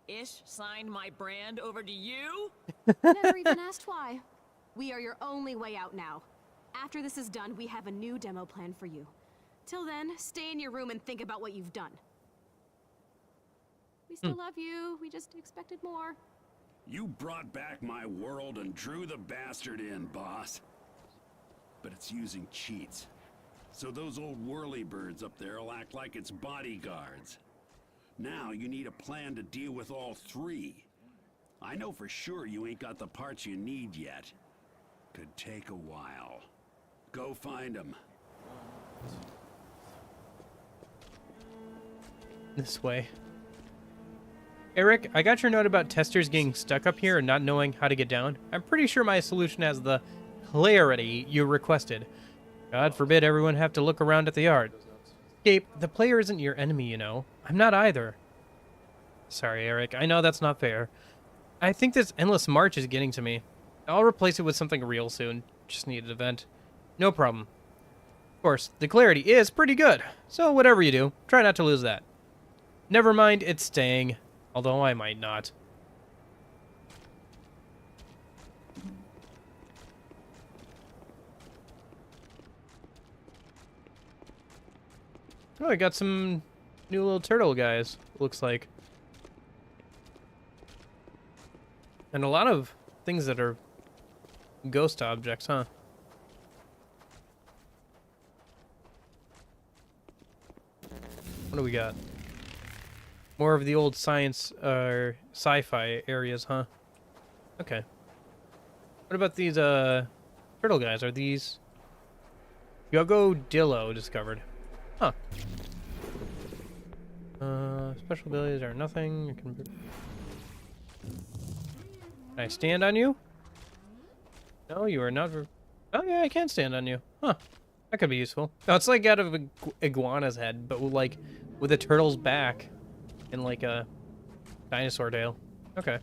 Ish signed my brand over to you? Never even asked why. We are your only way out now. After this is done, we have a new demo plan for you. Till then, stay in your room and think about what you've done. We still love you. We just expected more. You brought back my world and drew the bastard in, boss. But it's using cheats. So those old whirlybirds up there will act like it's bodyguards. Now you need a plan to deal with all three. I know for sure you ain't got the parts you need yet. Could take a while. Go find them. This way. Eric, I got your note about testers getting stuck up here and not knowing how to get down. I'm pretty sure my solution has the clarity you requested. God forbid everyone have to look around at the yard. Escape, the player isn't your enemy, you know. I'm not either. Sorry, Eric. I know that's not fair. I think this endless march is getting to me. I'll replace it with something real soon. Just need an event. No problem. Of course, the clarity is pretty good. So whatever you do, try not to lose that. Never mind, it's staying. Although I might not. Oh, I got some new little turtle guys, looks like. And a lot of things that are ghost objects, huh? What do we got? More of the old science or sci-fi areas, huh? Okay. What about these turtle guys? Are these Yogodillo discovered? Huh. Special abilities are nothing. Can I stand on you? No, you are not. Oh yeah, I can stand on you. Huh. That could be useful. Oh, it's like out of iguana's head, but like with a turtle's back and like a dinosaur tail. Okay.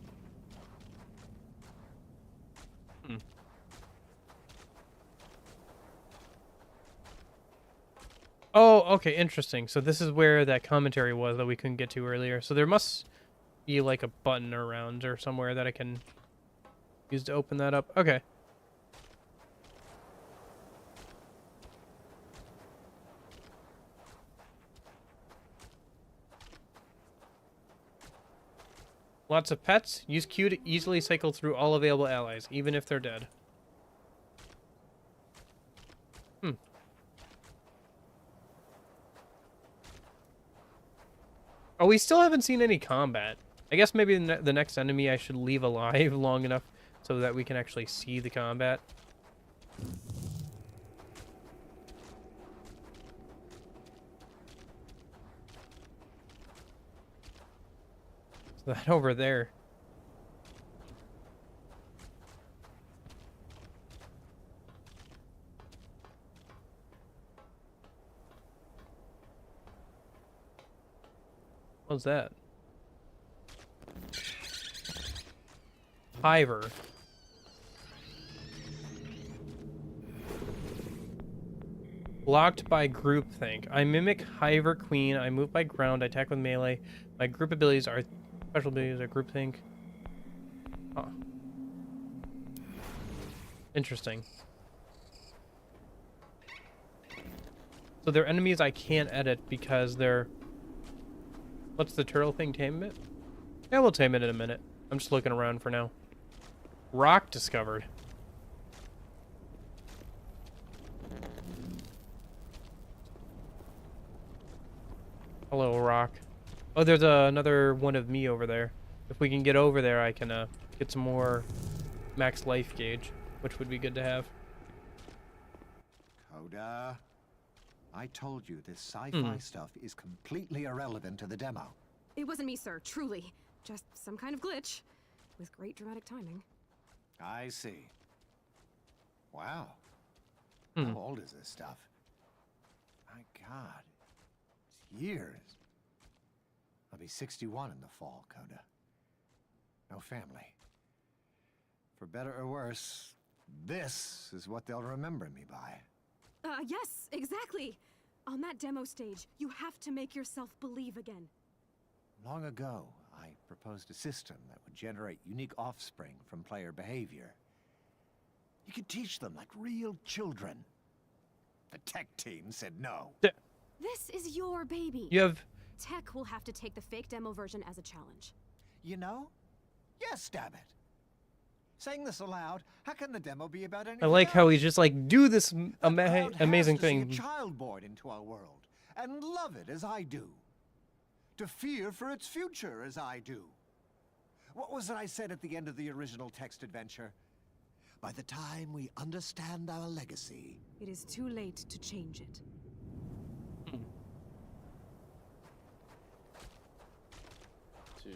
Oh, okay, interesting. So this is where that commentary was that we couldn't get to earlier. So there must be like a button around or somewhere that I can use to open that up. Okay. Lots of pets. Use Q to easily cycle through all available allies, even if they're dead. Oh, we still haven't seen any combat. I guess maybe the next enemy I should leave alive long enough so that we can actually see the combat. So that over there. What's that? Hiver. Blocked by groupthink. I mimic Hiver Queen. I move by ground. I attack with melee. My group abilities are special abilities are groupthink. Huh. Interesting. So they're enemies I can't edit because they're... What's the turtle thing? Tame it? Yeah, we'll tame it in a minute. I'm just looking around for now. Rock discovered. Hello, rock. Oh, there's another one of me over there. If we can get over there, I can get some more max life gauge, which would be good to have. Coda, I told you this sci-fi stuff is completely irrelevant to the demo. It wasn't me, sir, truly. Just some kind of glitch. With great dramatic timing. I see. Wow. How old is this stuff? My God. It's years. I'll be 61 in the fall, Coda. No family. For better or worse, this is what they'll remember me by. Yes, exactly. On that demo stage, you have to make yourself believe again. Long ago, I proposed a system that would generate unique offspring from player behavior. You could teach them like real children. The tech team said no. This is your baby. You have... Tech will have to take the fake demo version as a challenge. You know? Yes, damn it. Saying this aloud, how can the demo be about anything I like how else? he's just like, do this The crowd amazing has to see thing. a child born into our world and love it as I do. To fear for its future as I do. What was it I said at the end of the original text adventure? By the time we understand our legacy, It is too late to change it. Two, three.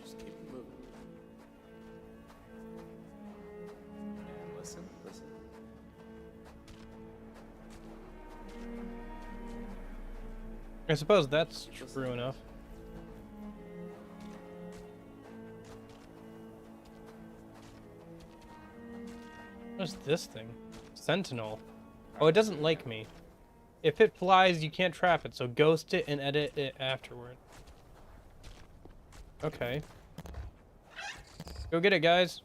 Just keep it moving. And listen, listen. I suppose that's true enough. What's this thing? Sentinel. Oh, it doesn't like me. If it flies, you can't trap it, so ghost it and edit it afterward. Okay. Go get it, guys.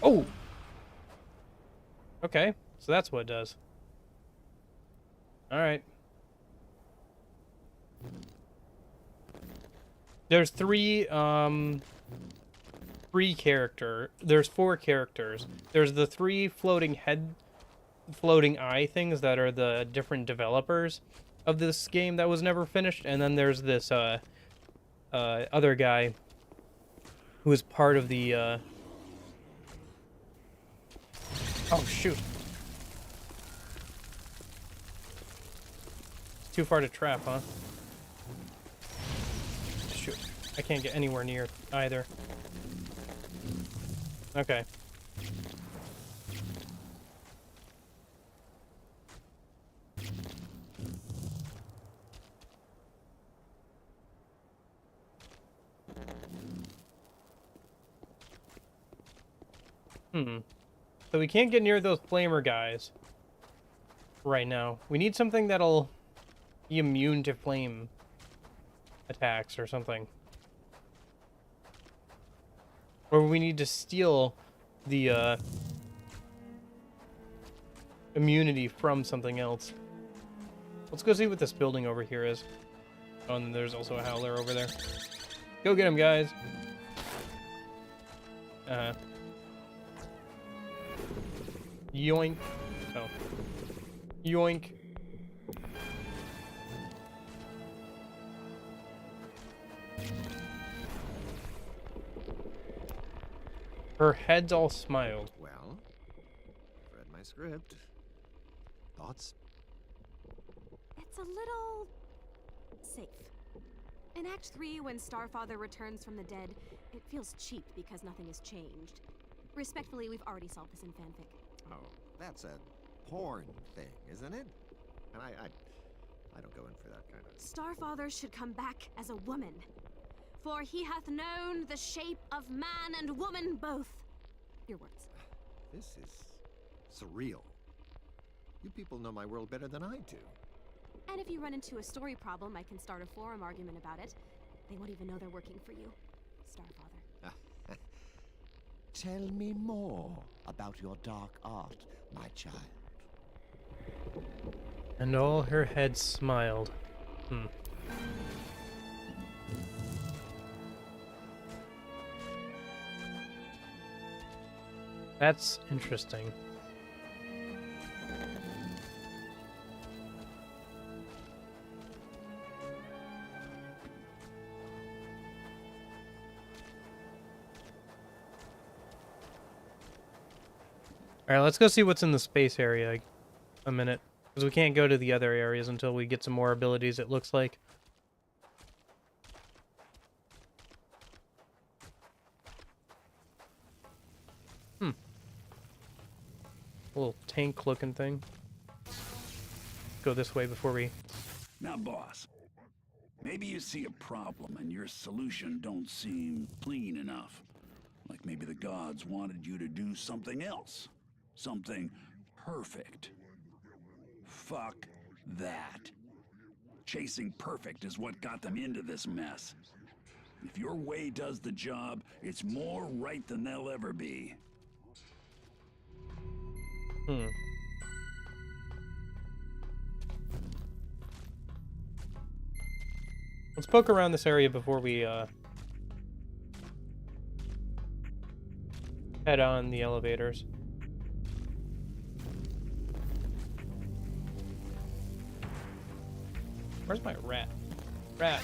Oh! Okay, so that's what it does. Alright. There's there's 4 characters. There's the 3 floating eye things that are the different developers of this game that was never finished, and then there's this other guy who is part of the oh shoot. It's too far to trap, huh? Shoot. I can't get anywhere near either. Okay. So we can't get near those flamer guys right now. We need something that'll be immune to flame attacks or something. Or we need to steal the immunity from something else. Let's go see what this building over here is. Oh, and there's also a howler over there. Go get him, guys. Yoink. Oh. Yoink. Her head's all smiled. well, read my script. Thoughts? It's a little... safe. In Act 3, when Starfather returns from the dead, it feels cheap because nothing has changed. Respectfully, we've already solved this in fanfic. Oh, that's a porn thing, isn't it? And I don't go in for that kind of... Starfather should come back as a woman. For he hath known the shape of man and woman both. Your words. This is surreal. You people know my world better than I do. And if you run into a story problem, I can start a forum argument about it. They won't even know they're working for you. Starfather. Tell me more about your dark art, my child. And all her head smiled. That's interesting. Alright, let's go see what's in the space area a minute. Because we can't go to the other areas until we get some more abilities, it looks like. Little tank looking thing. Go this way before we... Now, boss, maybe you see a problem and your solution don't seem clean enough. Like maybe the gods wanted you to do something else. Something perfect. Fuck that. Chasing perfect is what got them into this mess. If your way does the job, it's more right than they'll ever be. Let's poke around this area before we head on the elevators. Where's my rat? Rat.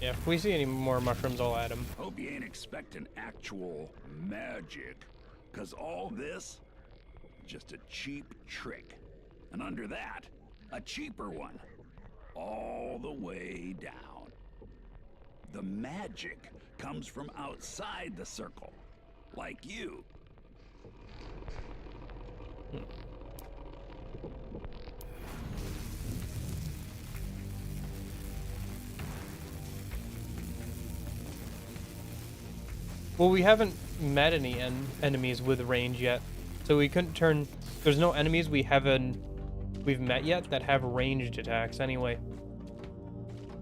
Yeah, if we see any more mushrooms, I'll add them. Hope you ain't expecting actual magic. 'Cause all this, just a cheap trick. And under that, a cheaper one. All the way down. The magic comes from outside the circle. Like you. Well, we haven't met any enemies with range yet, so we couldn't turn... There's no enemies we've met yet that have ranged attacks anyway.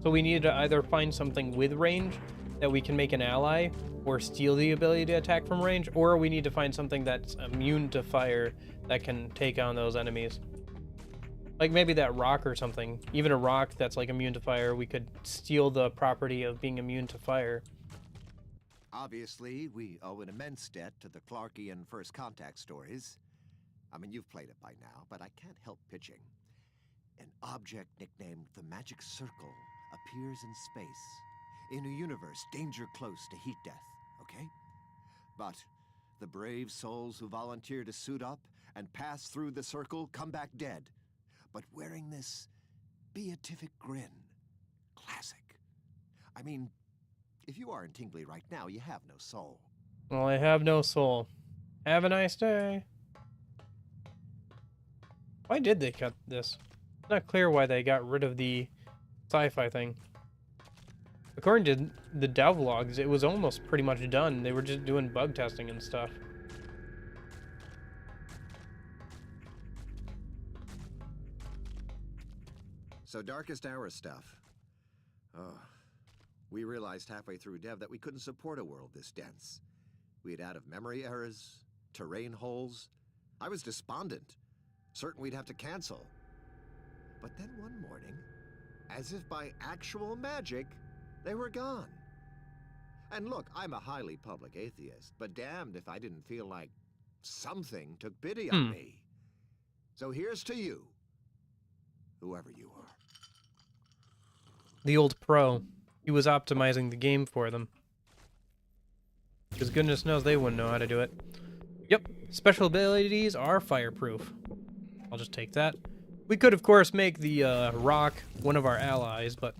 So we need to either find something with range that we can make an ally, or steal the ability to attack from range, or we need to find something that's immune to fire that can take on those enemies. Like maybe that rock or something. Even a rock that's like immune to fire, we could steal the property of being immune to fire. Obviously, we owe an immense debt to the Clarkian First Contact stories. I mean, you've played it by now, but I can't help pitching. An object nicknamed the Magic Circle appears in space, in a universe danger close to heat death, okay? But the brave souls who volunteer to suit up and pass through the circle come back dead, but wearing this beatific grin. Classic. I mean, if you aren't tingly right now, you have no soul. Well, I have no soul. Have a nice day. Why did they cut this? It's not clear why they got rid of the sci-fi thing. According to the devlogs, it was almost pretty much done. They were just doing bug testing and stuff. So Darkest Hour stuff. Oh. We realized halfway through dev that we couldn't support a world this dense. We had out-of-memory errors, terrain holes. I was despondent, certain we'd have to cancel. But then one morning, as if by actual magic, they were gone. And look, I'm a highly public atheist, but damned if I didn't feel like something took pity on me. So here's to you, whoever you are. The old pro. He was optimizing the game for them. Because goodness knows they wouldn't know how to do it. Yep, special abilities are fireproof. I'll just take that. We could, of course, make the rock one of our allies, but...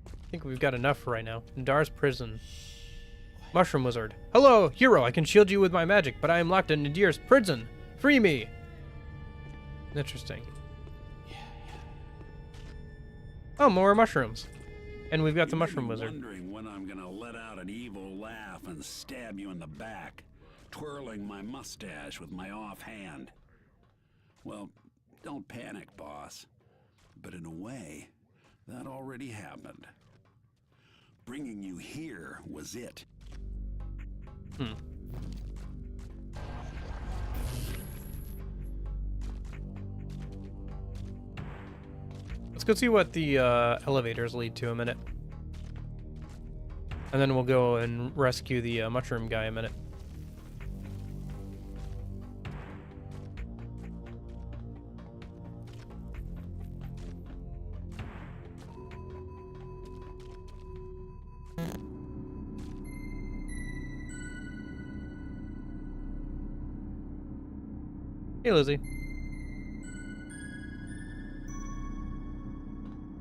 I think we've got enough for right now. Nadar's prison. Mushroom Wizard. Hello, hero, I can shield you with my magic, but I am locked in Nadir's prison. Free me! Interesting. Oh, more mushrooms. And we've got the Mushroom Wizard. Wondering when I'm gonna let out an evil laugh and stab you in the back, twirling my mustache with my offhand. Well, don't panic, boss. But in a way, that already happened. Bringing you here was it. Let's go see what the elevators lead to a minute. And then we'll go and rescue the mushroom guy in a minute. Hey, Lizzie.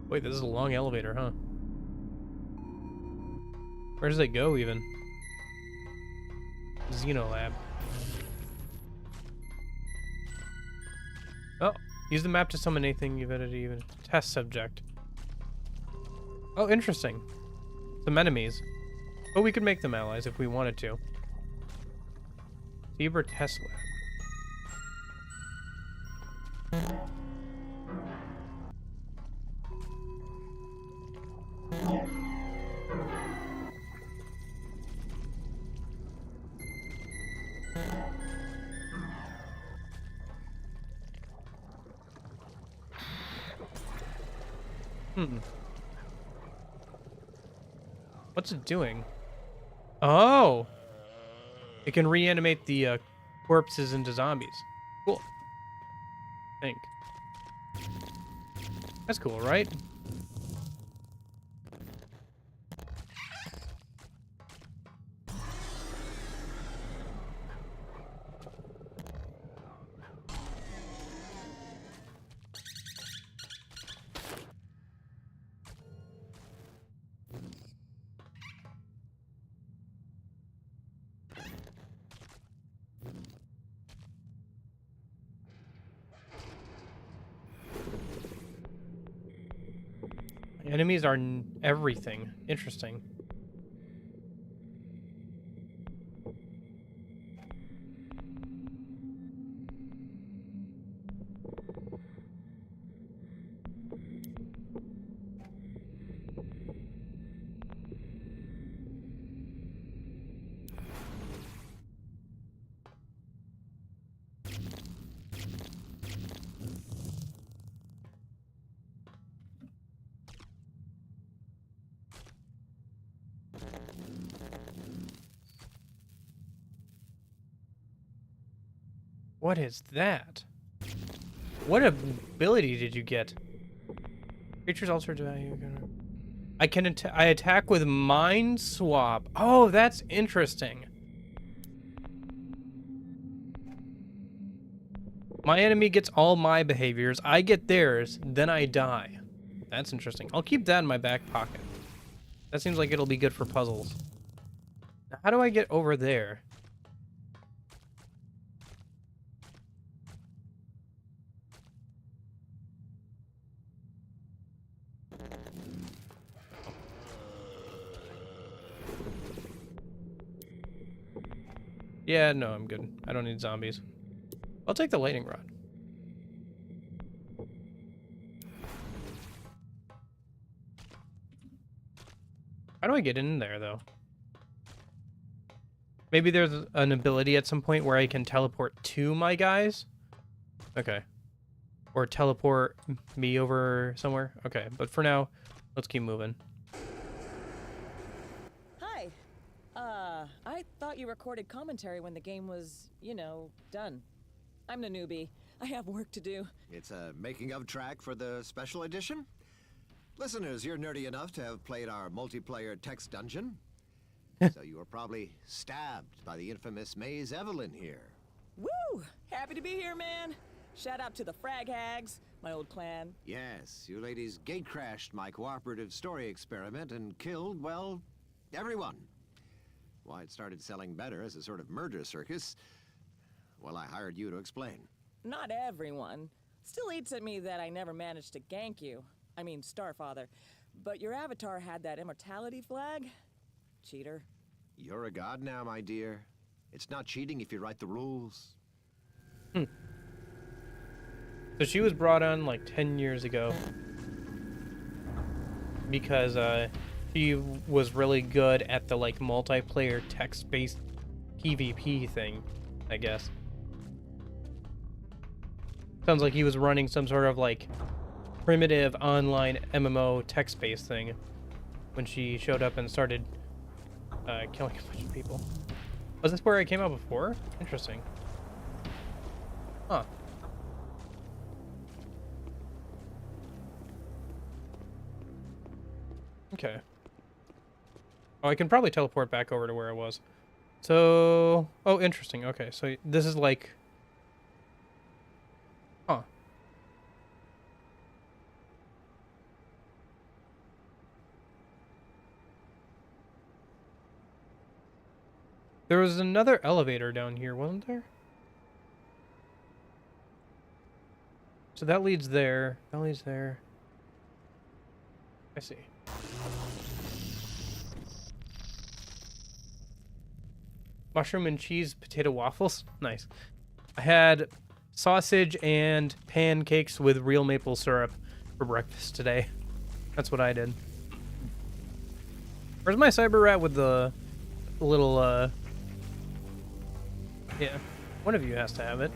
Wait, this is a long elevator, huh? Where does it go, even? Xenolab. Oh, use the map to summon anything you've edited, even test subject. Oh, interesting. Some enemies. Oh, we could make them allies if we wanted to. Zebra test lab. What's it doing? Oh! It can reanimate the corpses into zombies. Cool. I think. That's cool, right? Enemies are everything. Interesting. What is that? What ability did you get? Creatures altered value. I attack with Mind Swap. Oh, that's interesting. My enemy gets all my behaviors. I get theirs. Then I die. That's interesting. I'll keep that in my back pocket. That seems like it'll be good for puzzles. Now, how do I get over there? Yeah, no, I'm good. I don't need zombies. I'll take the lightning rod. How do I get in there, though? Maybe there's an ability at some point where I can teleport to my guys? Okay. Or teleport me over somewhere? Okay, but for now, let's keep moving. Hi. I thought you recorded commentary when the game was, you know, done. I'm the newbie. I have work to do. It's a making-of track for the special edition? Listeners, you're nerdy enough to have played our multiplayer text dungeon. So you were probably stabbed by the infamous Maze Evelyn here. Woo! Happy to be here, man. Shout out to the Frag Hags, my old clan. Yes, you ladies gate-crashed my cooperative story experiment and killed, well, everyone. Why it started selling better as a sort of murder circus, well, I hired you to explain. Not everyone. Still eats at me that I never managed to gank you. I mean, Starfather. But your avatar had that immortality flag? Cheater. You're a god now, my dear. It's not cheating if you write the rules. So she was brought on like 10 years ago because she was really good at the like multiplayer text-based PvP thing, I guess. Sounds like he was running some sort of like primitive online MMO text-based thing when she showed up and started killing a bunch of people. Was this where I came out before? Interesting. Huh. Okay. Oh, I can probably teleport back over to where I was. So... Oh, interesting. Okay, so this is like... Huh. There was another elevator down here, wasn't there? So that leads there. That leads there. I see. Mushroom and cheese potato waffles? Nice. I had sausage and pancakes with real maple syrup for breakfast today. That's what I did. Where's my cyber rat with the little, yeah. One of you has to have it.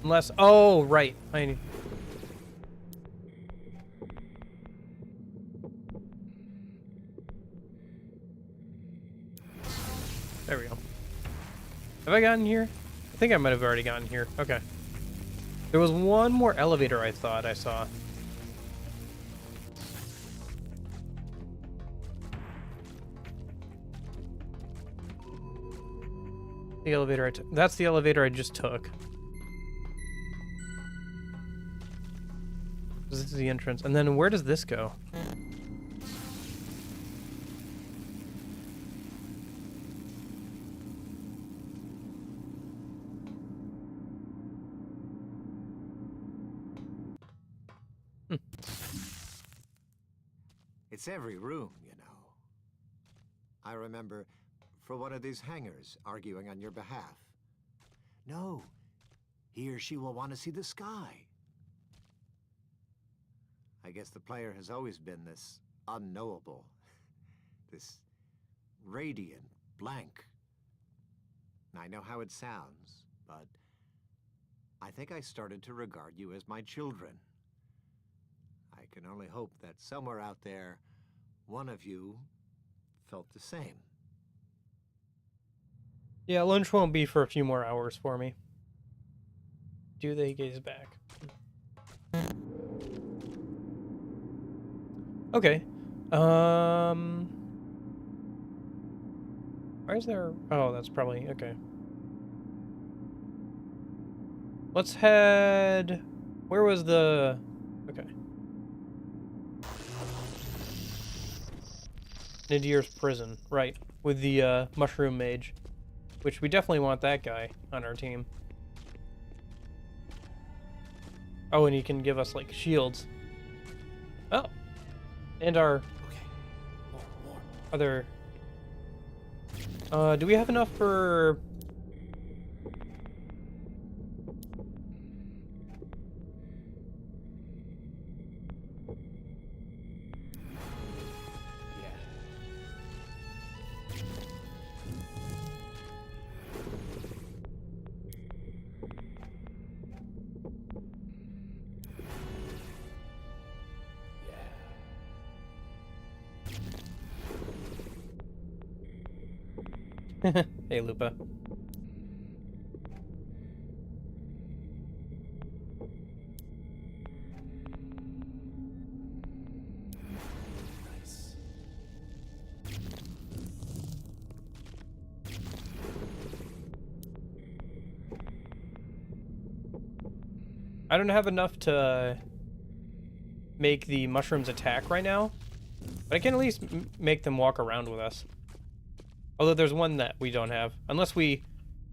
Unless... Oh, right. There we go. Have I gotten here? I think I might have already gotten here. Okay. There was one more elevator I thought I saw. The elevator I took. That's the elevator I just took. This is the entrance. And then where does this go? It's every room, you know. I remember for one of these hangers arguing on your behalf. No, he or she will want to see the sky. I guess the player has always been this unknowable, this radiant blank. I know how it sounds, but I think I started to regard you as my children. I can only hope that somewhere out there, one of you felt the same. Yeah, lunch won't be for a few more hours for me. Do they gaze back? Okay. Why is there... Oh, that's probably... Okay. Let's head... Where was the... Okay. Nidier's prison. Right. With the, mushroom mage. Which we definitely want that guy on our team. Oh, and he can give us, like, shields. Oh. And our other... do we have enough for... Hey, Lupa. Nice. I don't have enough to make the mushrooms attack right now, but I can at least make them walk around with us. Although there's one that we don't have. Unless we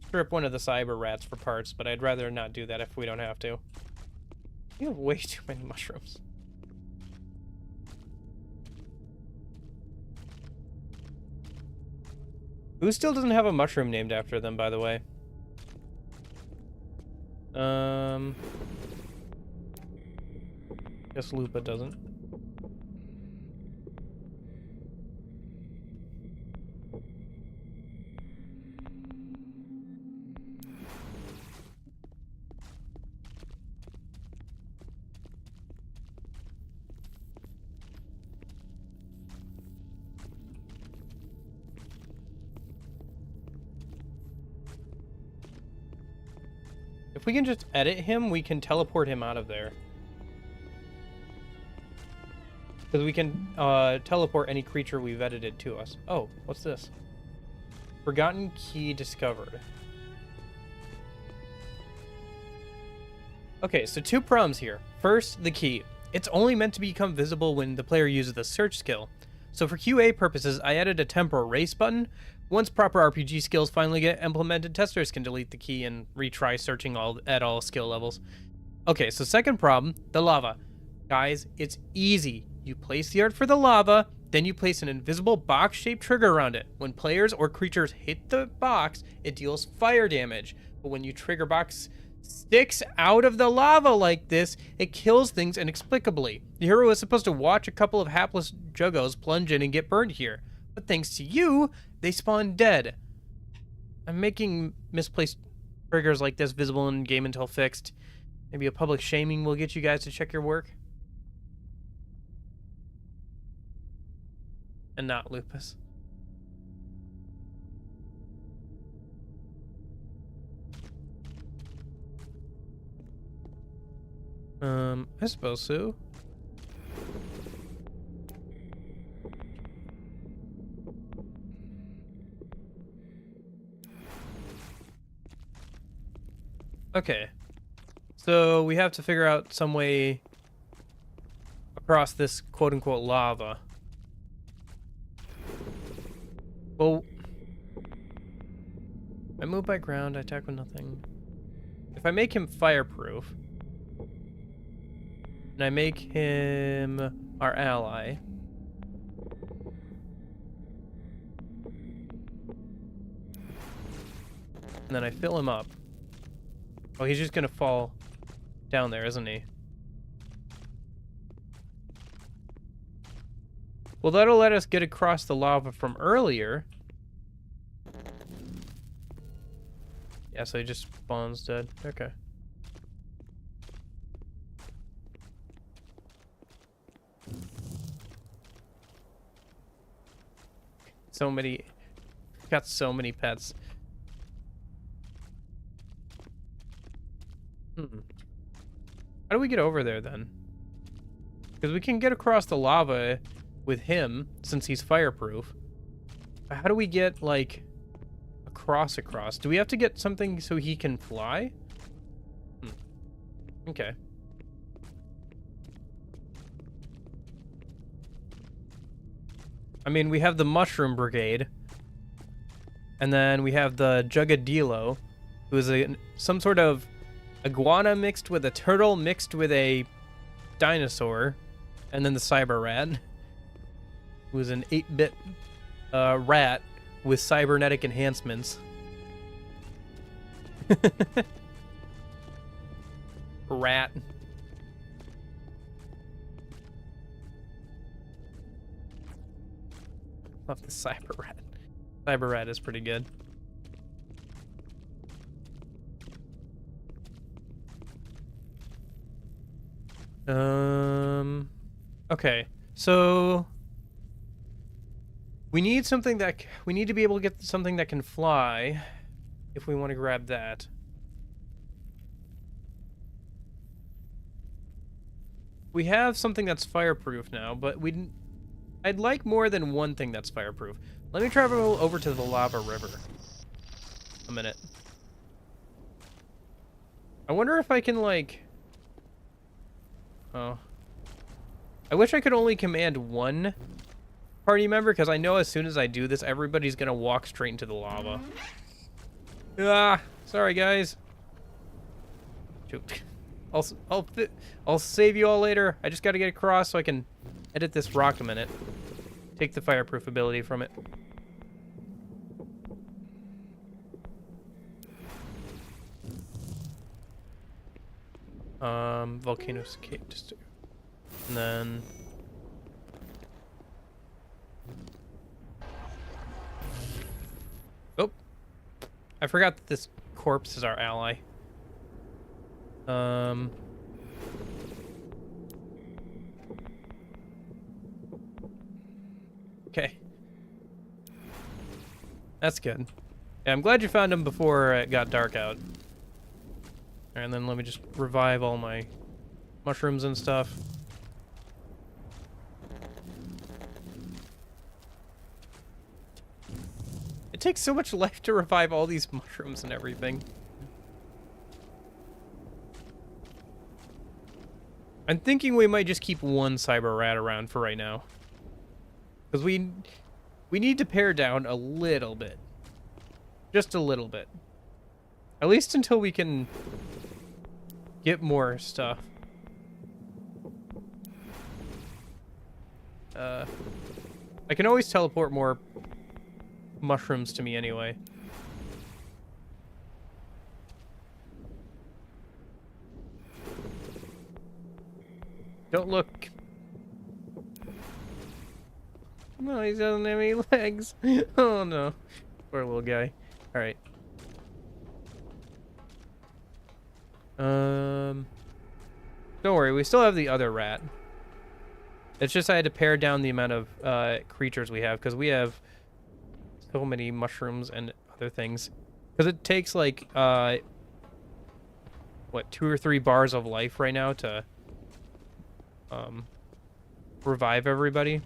strip one of the cyber rats for parts, but I'd rather not do that if we don't have to. You have way too many mushrooms. Who still doesn't have a mushroom named after them, by the way? Guess Lupa doesn't. If we can just edit him, we can teleport him out of there. Because we can teleport any creature we've edited to us. Oh, what's this? Forgotten key discovered. Okay, so 2 problems here. First, the key. It's only meant to become visible when the player uses the search skill. So for QA purposes, I added a temporal erase button. Once proper RPG skills finally get implemented, testers can delete the key and retry searching at all skill levels. Okay, so second problem, the lava. Guys, it's easy. You place the art for the lava, then you place an invisible box-shaped trigger around it. When players or creatures hit the box, it deals fire damage. But when you trigger box sticks out of the lava like this, it kills things inexplicably. The hero is supposed to watch a couple of hapless juggos plunge in and get burned here. But thanks to you, they spawn dead. I'm making misplaced triggers like this visible in game until fixed. Maybe a public shaming will get you guys to check your work. And not Lupus. I suppose so. Okay. So we have to figure out some way across this quote-unquote lava. Well, I move by ground, I attack with nothing. If I make him fireproof, and I make him our ally, and then I fill him up. Oh, he's just gonna fall down there, isn't he? Well, that'll let us get across the lava from earlier. Yeah, so he just spawns dead. Okay. So many... Got so many pets. How do we get over there, then? Because we can get across the lava with him, since he's fireproof. How do we get, like, across? Do we have to get something so he can fly? Okay. I mean, we have the Mushroom Brigade. And then we have the Jugadilo, who is some sort of iguana mixed with a turtle mixed with a dinosaur. And then the Cyber Rat, who is an 8-bit rat with cybernetic enhancements. Rat. Love the Cyber Rat. Cyber Rat is pretty good. Okay, so we need something that we need to be able to get something that can fly if we want to grab that. We have something that's fireproof now, but I'd like more than one thing that's fireproof. Let me travel over to the lava river. A minute. I wonder if I can, like... Oh. I wish I could only command one party member, because I know as soon as I do this, everybody's gonna walk straight into the lava. Ah! Sorry, guys. Shoot. I'll save you all later. I just gotta get across so I can edit this rock a minute. Take the fireproof ability from it. Volcanoes Cave just do. And then oh, I forgot that this corpse is our ally. Okay. That's good. Yeah, I'm glad you found him before it got dark out. And then let me just revive all my mushrooms and stuff. It takes so much life to revive all these mushrooms and everything. I'm thinking we might just keep one cyber rat around for right now. Because we need to pare down a little bit. Just a little bit. At least until we can get more stuff. I can always teleport more mushrooms to me anyway. Don't look. No, he doesn't have any legs. Oh no. Poor little guy. Alright. Don't worry, we still have the other rat. It's just I had to pare down the amount of creatures we have, because we have so many mushrooms and other things. Because it takes like, what, 2 or 3 bars of life right now to revive everybody.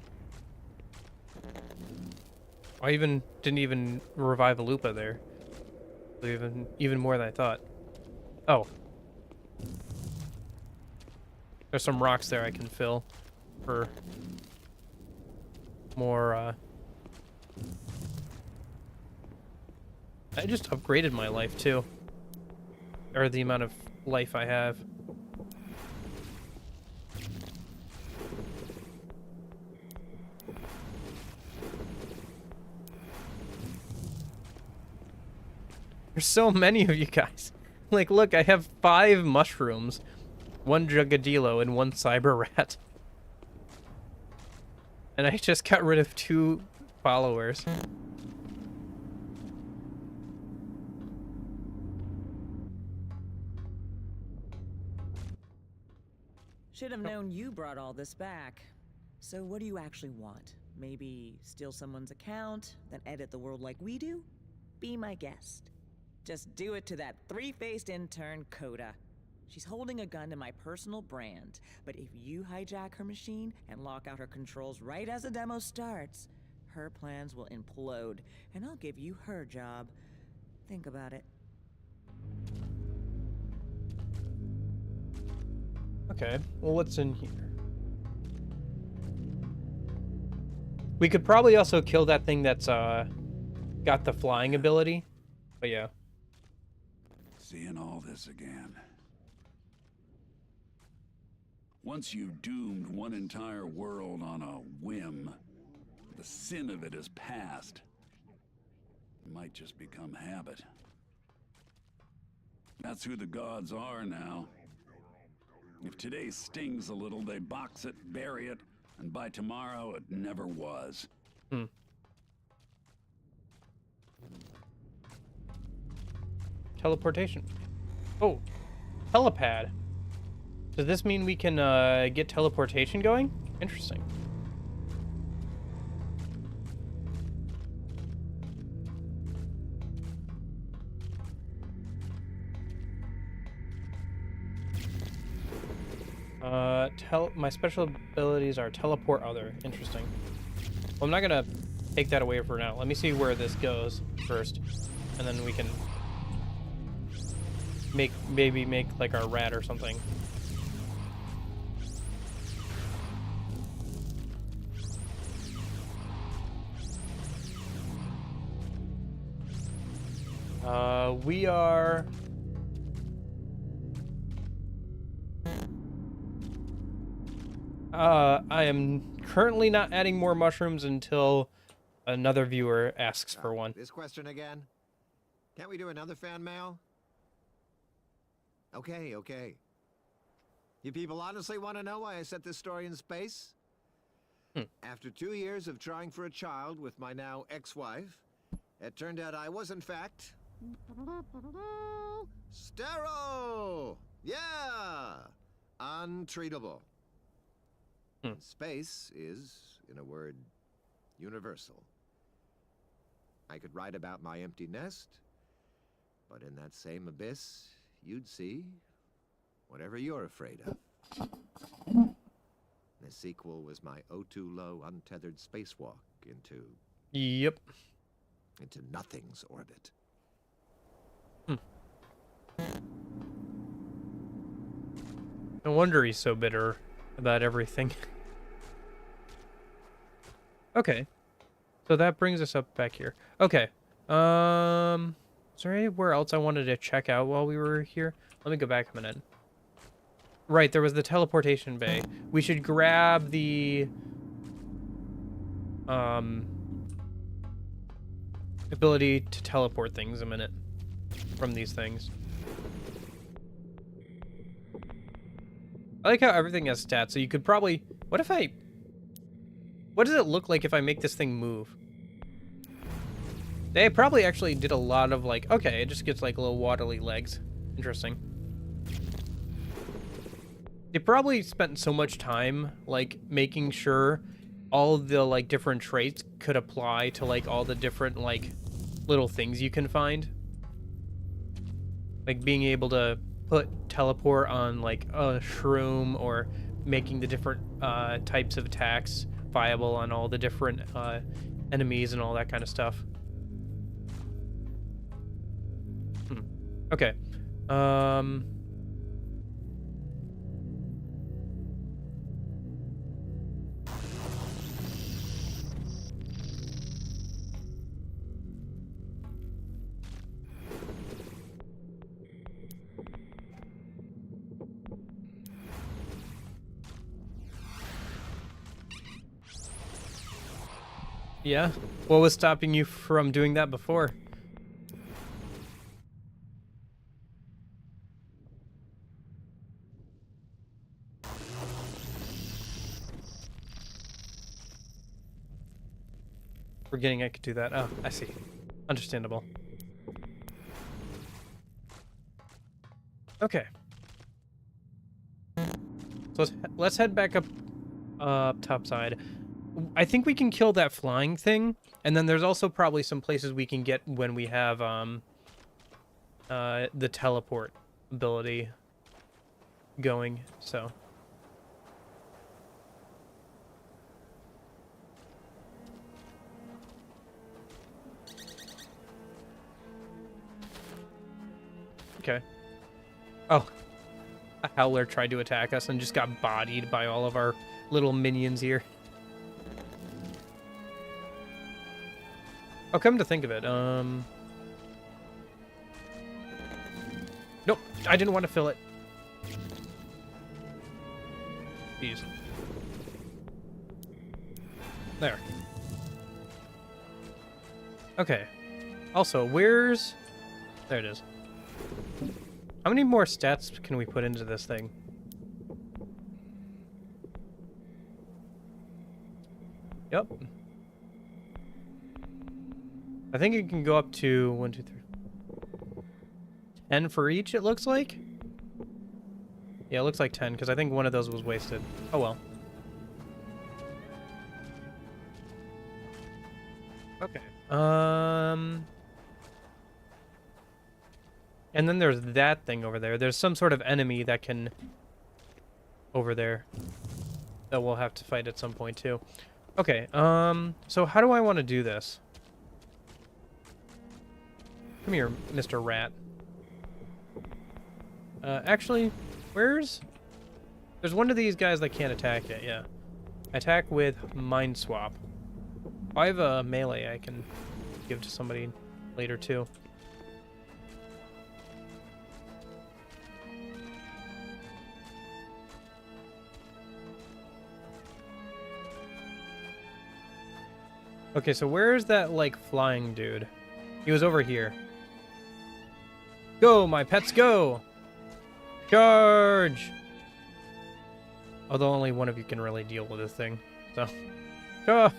I didn't even revive a Lupa there. Even more than I thought. Oh. There's some rocks there I can fill for more, I just upgraded my life, too. Or the amount of life I have. There's so many of you guys. Like, look, I have 5 mushrooms, 1 Jugadillo, and 1 Cyber Rat. And I just got rid of 2 followers. Should have known you brought all this back. So what do you actually want? Maybe steal someone's account, then edit the world like we do? Be my guest. Just do it to that 3-faced intern, Coda. She's holding a gun to my personal brand, but if you hijack her machine and lock out her controls right as the demo starts, her plans will implode, and I'll give you her job. Think about it. Okay, well, what's in here? We could probably also kill that thing that's got the flying ability, but yeah. Seeing all this again. Once you've doomed one entire world on a whim, the sin of it is past. It might just become habit. That's who the gods are now. If today stings a little, they box it, bury it, and by tomorrow it never was. Teleportation. Oh, helipad. Does this mean we can get teleportation going? Interesting. My special abilities are teleport other. Interesting. Well, I'm not gonna take that away for now. Let me see where this goes first, and then we can maybe make like our rat or something. We are... I am currently not adding more mushrooms until another viewer asks for one. This question again? Can't we do another fan mail? Okay, okay. You people honestly want to know why I set this story in space? After 2 years of trying for a child with my now ex-wife, it turned out I was in fact... sterile! Yeah! Untreatable. Space is, in a word, universal. I could write about my empty nest, but in that same abyss, you'd see whatever you're afraid of. The sequel was my O2 low untethered spacewalk Yep. into nothing's orbit. No wonder he's so bitter about everything. Okay. So that brings us up back here. Okay. Is there anywhere else I wanted to check out while we were here? Let me go back a minute. Right, there was the teleportation bay. We should grab the ability to teleport things a minute from these things. I like how everything has stats, so you could probably... What does it look like if I make this thing move? They probably actually did a lot of, like... Okay, it just gets, like, little watery legs. Interesting. They probably spent so much time, like, making sure all of the, like, different traits could apply to, like, all the different, like, little things you can find. Like, being able to put teleport on, like, a shroom, or making the different types of attacks viable on all the different enemies and all that kind of stuff. Okay. Yeah? What was stopping you from doing that before? Forgetting I could do that. Oh, I see. Understandable. Okay. So let's head back up top side. I think we can kill that flying thing, and then there's also probably some places we can get when we have the teleport ability going, so. Okay. Oh. A howler tried to attack us and just got bodied by all of our little minions here. Oh, come to think of it, nope, I didn't want to fill it. Jeez. There. Okay. Also, where's... There it is. How many more stats can we put into this thing? Yep. I think it can go up to 1, 2, 3, 10 for each, it looks like. Yeah, it looks like 10, because I think one of those was wasted. Oh well. Okay. And then there's that thing over there. There's some sort of enemy that can... over there. That we'll have to fight at some point, too. Okay, so how do I want to do this? Come here, Mr. Rat. Actually, where's... There's one of these guys that can't attack it, yeah. Attack with Mind Swap. I have a melee I can give to somebody later, too. Okay, so where's that, like, flying dude? He was over here. Go, my pets, go! Charge! Although only one of you can really deal with this thing, so... Charge!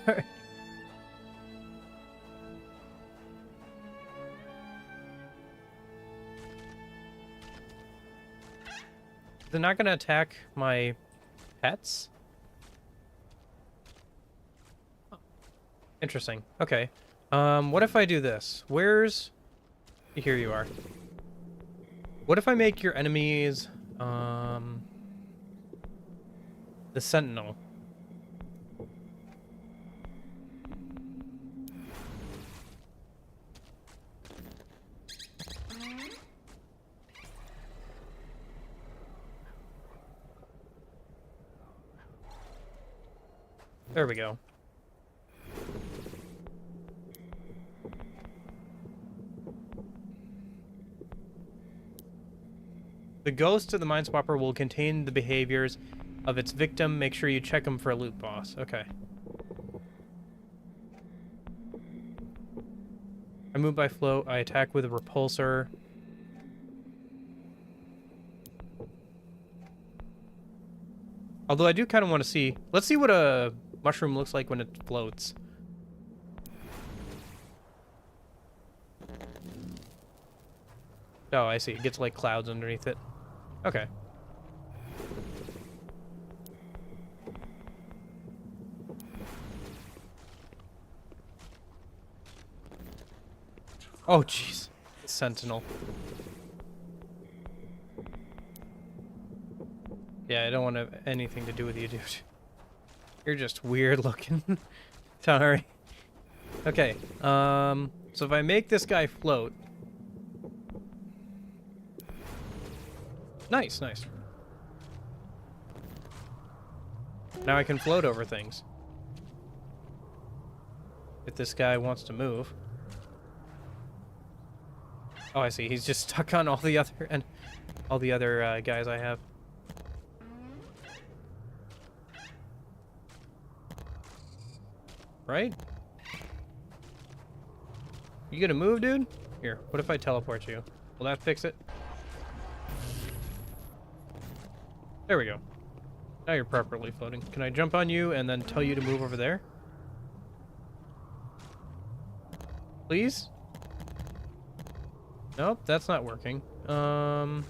They're not gonna attack my pets? Interesting. Okay. What if I do this? Where's... Here you are. What if I make your enemies, the Sentinel? There we go. The ghost of the Mineswapper will contain the behaviors of its victim. Make sure you check them for a loot boss. Okay. I move by float. I attack with a repulsor. Although I do kind of want to see... Let's see what a mushroom looks like when it floats. Oh, I see. It gets like clouds underneath it. Okay. Oh, jeez. Sentinel. Yeah, I don't want to have anything to do with you, dude. You're just weird looking. Sorry. Okay. So if I make this guy float... Nice, nice. Now I can float over things. If this guy wants to move. Oh, I see. He's just stuck on all the other guys I have. Right? You gonna move, dude? Here, what if I teleport you? Will that fix it? There we go. Now you're properly floating. Can I jump on you and then tell you to move over there? Please? Nope, that's not working. I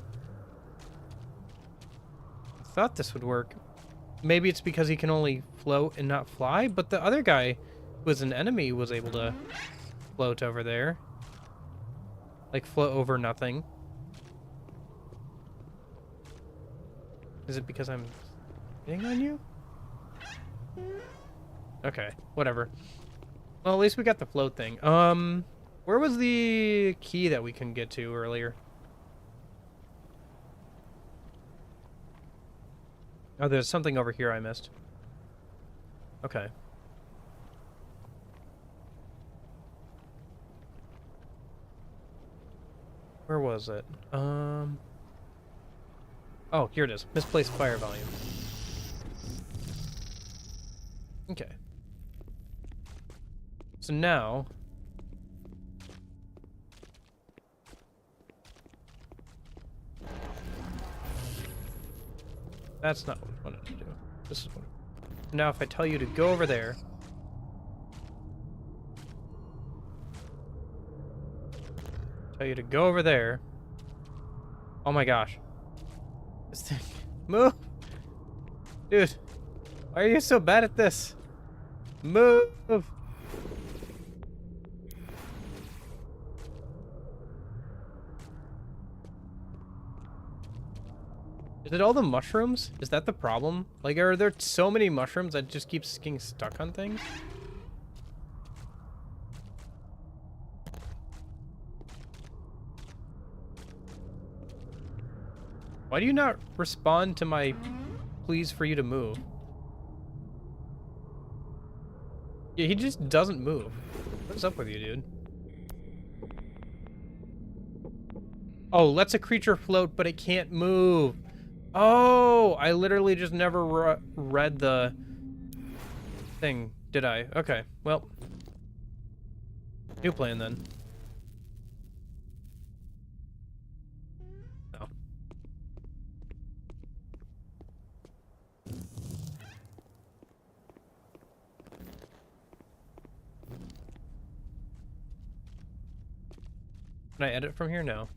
thought this would work. Maybe it's because he can only float and not fly, but the other guy who was an enemy was able to float over there. Like, float over nothing. Is it because I'm hitting on you? Okay, whatever. Well, at least we got the float thing. Where was the key that we couldn't get to earlier? Oh, there's something over here I missed. Okay. Where was it? Oh, here it is. Misplaced fire volume. Okay. So now... That's not what I wanted to do. This is what... Now if I tell you to go over there... Tell you to go over there... Oh my gosh. This thing... Move! Dude! Why are you so bad at this? Move! Is it all the mushrooms? Is that the problem? Like, are there so many mushrooms that just keeps getting stuck on things? Why do you not respond to my pleas for you to move? Yeah, he just doesn't move. What's up with you, dude? Oh, lets a creature float, but it can't move. Oh, I literally just never read the thing, did I? Okay, well. New plan, then. No. Can I edit from here? No.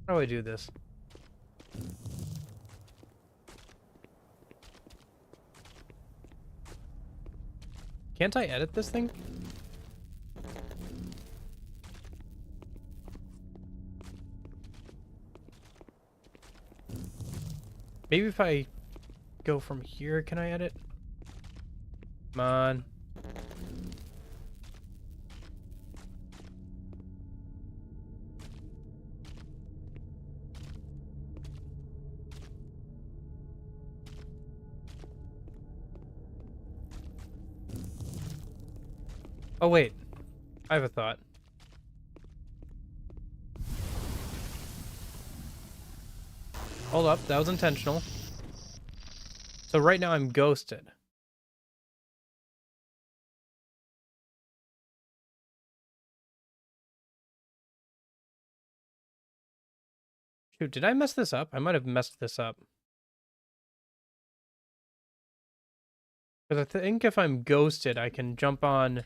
How do I do this? Can't I edit this thing? Maybe if I go from here, can I edit? Come on. Oh wait, I have a thought. Hold up, that was intentional. So right now I'm ghosted. Shoot, did I mess this up? I might have messed this up. Because I think if I'm ghosted, I can jump on...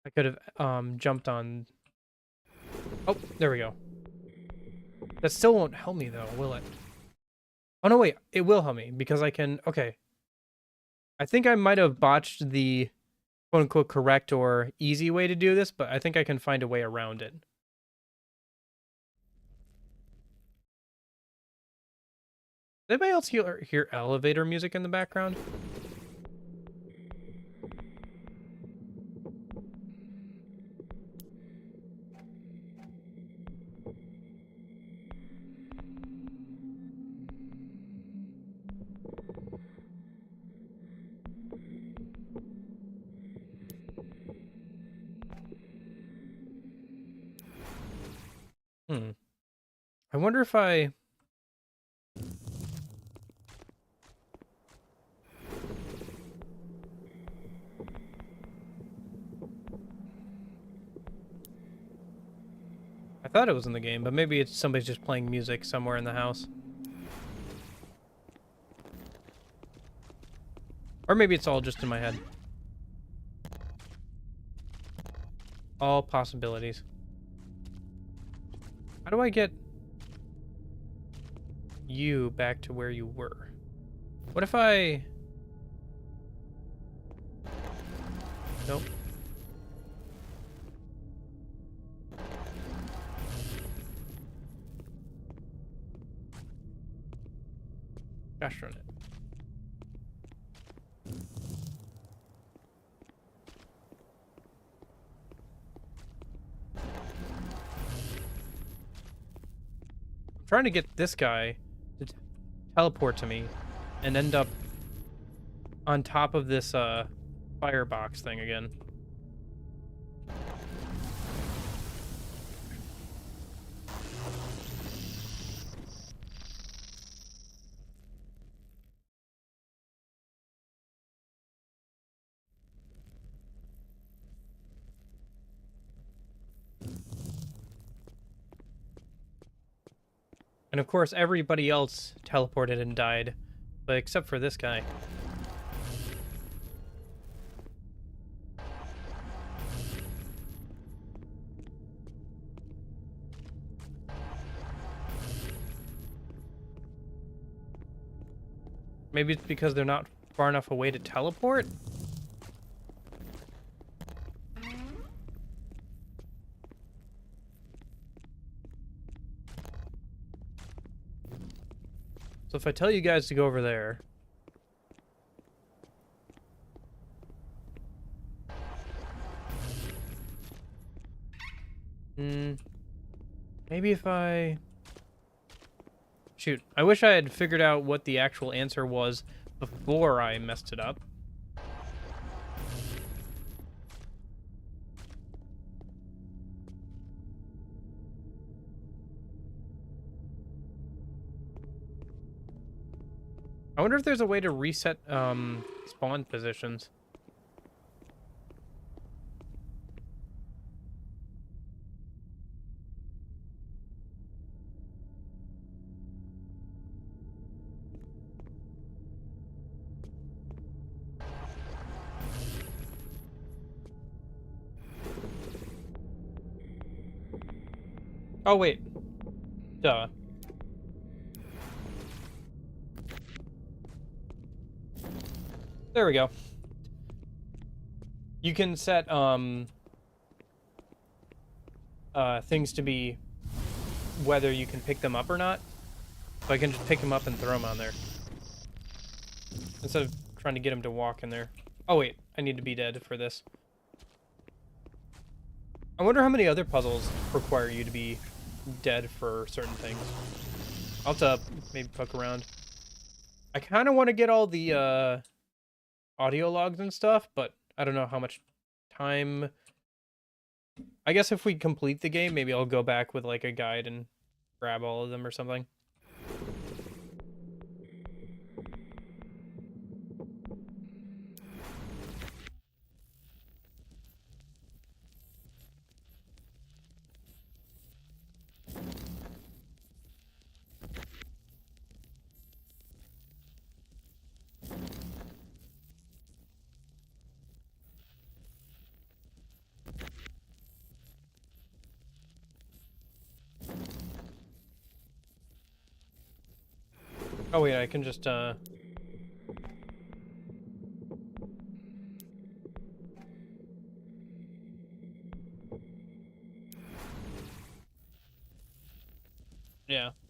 I could have jumped on... Oh, there we go. That still won't help me though, will it? Oh no, wait, it will help me because I can... Okay. I think I might have botched the quote-unquote correct or easy way to do this, but I think I can find a way around it. Does anybody else hear elevator music in the background? I wonder if I... I thought it was in the game, but maybe it's somebody's just playing music somewhere in the house. Or maybe it's all just in my head. All possibilities. How do I get you back to where you were? What if I... Nope. Gosh darn it. I'm trying to get this guy to teleport to me and end up on top of this firebox thing again. And of course, everybody else teleported and died, but except for this guy. Maybe it's because they're not far enough away to teleport? So if I tell you guys to go over there... Maybe if I... Shoot, I wish I had figured out what the actual answer was before I messed it up. I wonder if there's a way to reset spawn positions. Oh, wait. Duh. There we go. You can set, things to be whether you can pick them up or not. So I can just pick them up and throw them on there. Instead of trying to get him to walk in there. Oh, wait. I need to be dead for this. I wonder how many other puzzles require you to be dead for certain things. I'll have to maybe poke around. I kind of want to get all the audio logs and stuff, but I don't know how much time. I guess if we complete the game, maybe I'll go back with like a guide and grab all of them or something. Oh wait, I can just yeah,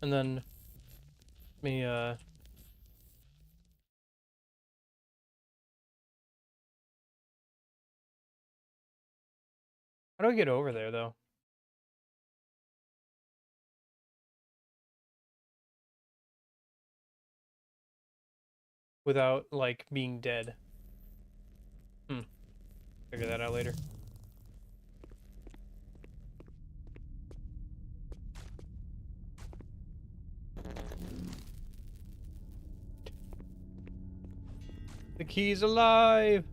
and then me how do I get over there though? Without like being dead. Figure that out later. The key's alive!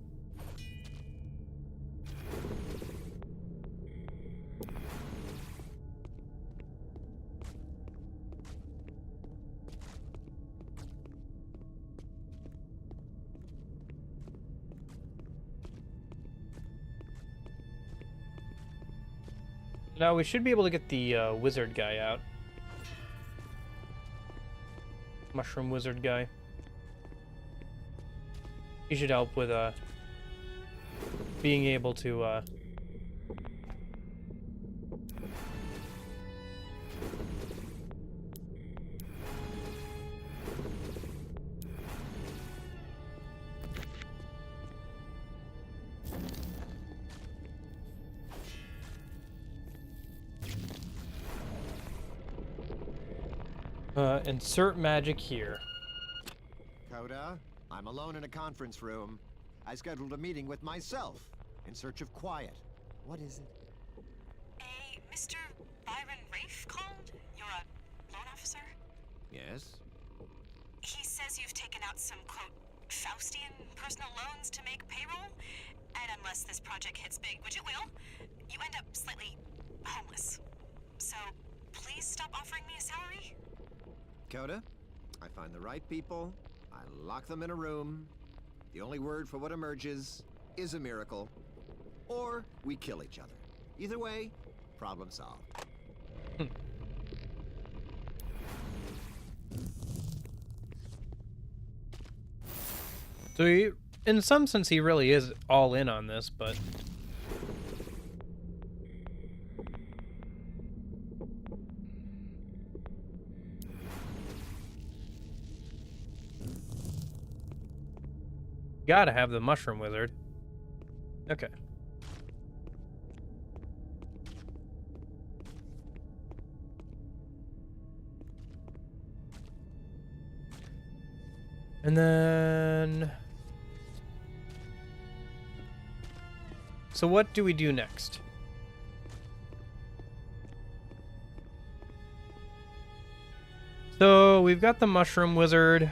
Now we should be able to get the wizard guy out. Mushroom wizard guy. He should help with being able to insert magic here. Coda, I'm alone in a conference room. I scheduled a meeting with myself in search of quiet. What is it? A Mr. Byron Rafe called? You're a loan officer? Yes? He says you've taken out some, quote, Faustian personal loans to make payroll? And unless this project hits big, which it will, you end up slightly homeless. So, please stop offering me a salary? Coda, I find the right people, I lock them in a room. The only word for what emerges is a miracle. Or we kill each other. Either way, problem solved. So he, in some sense, he really is all in on this, but gotta have the mushroom wizard. Okay. And then... So what do we do next? So we've got the mushroom wizard.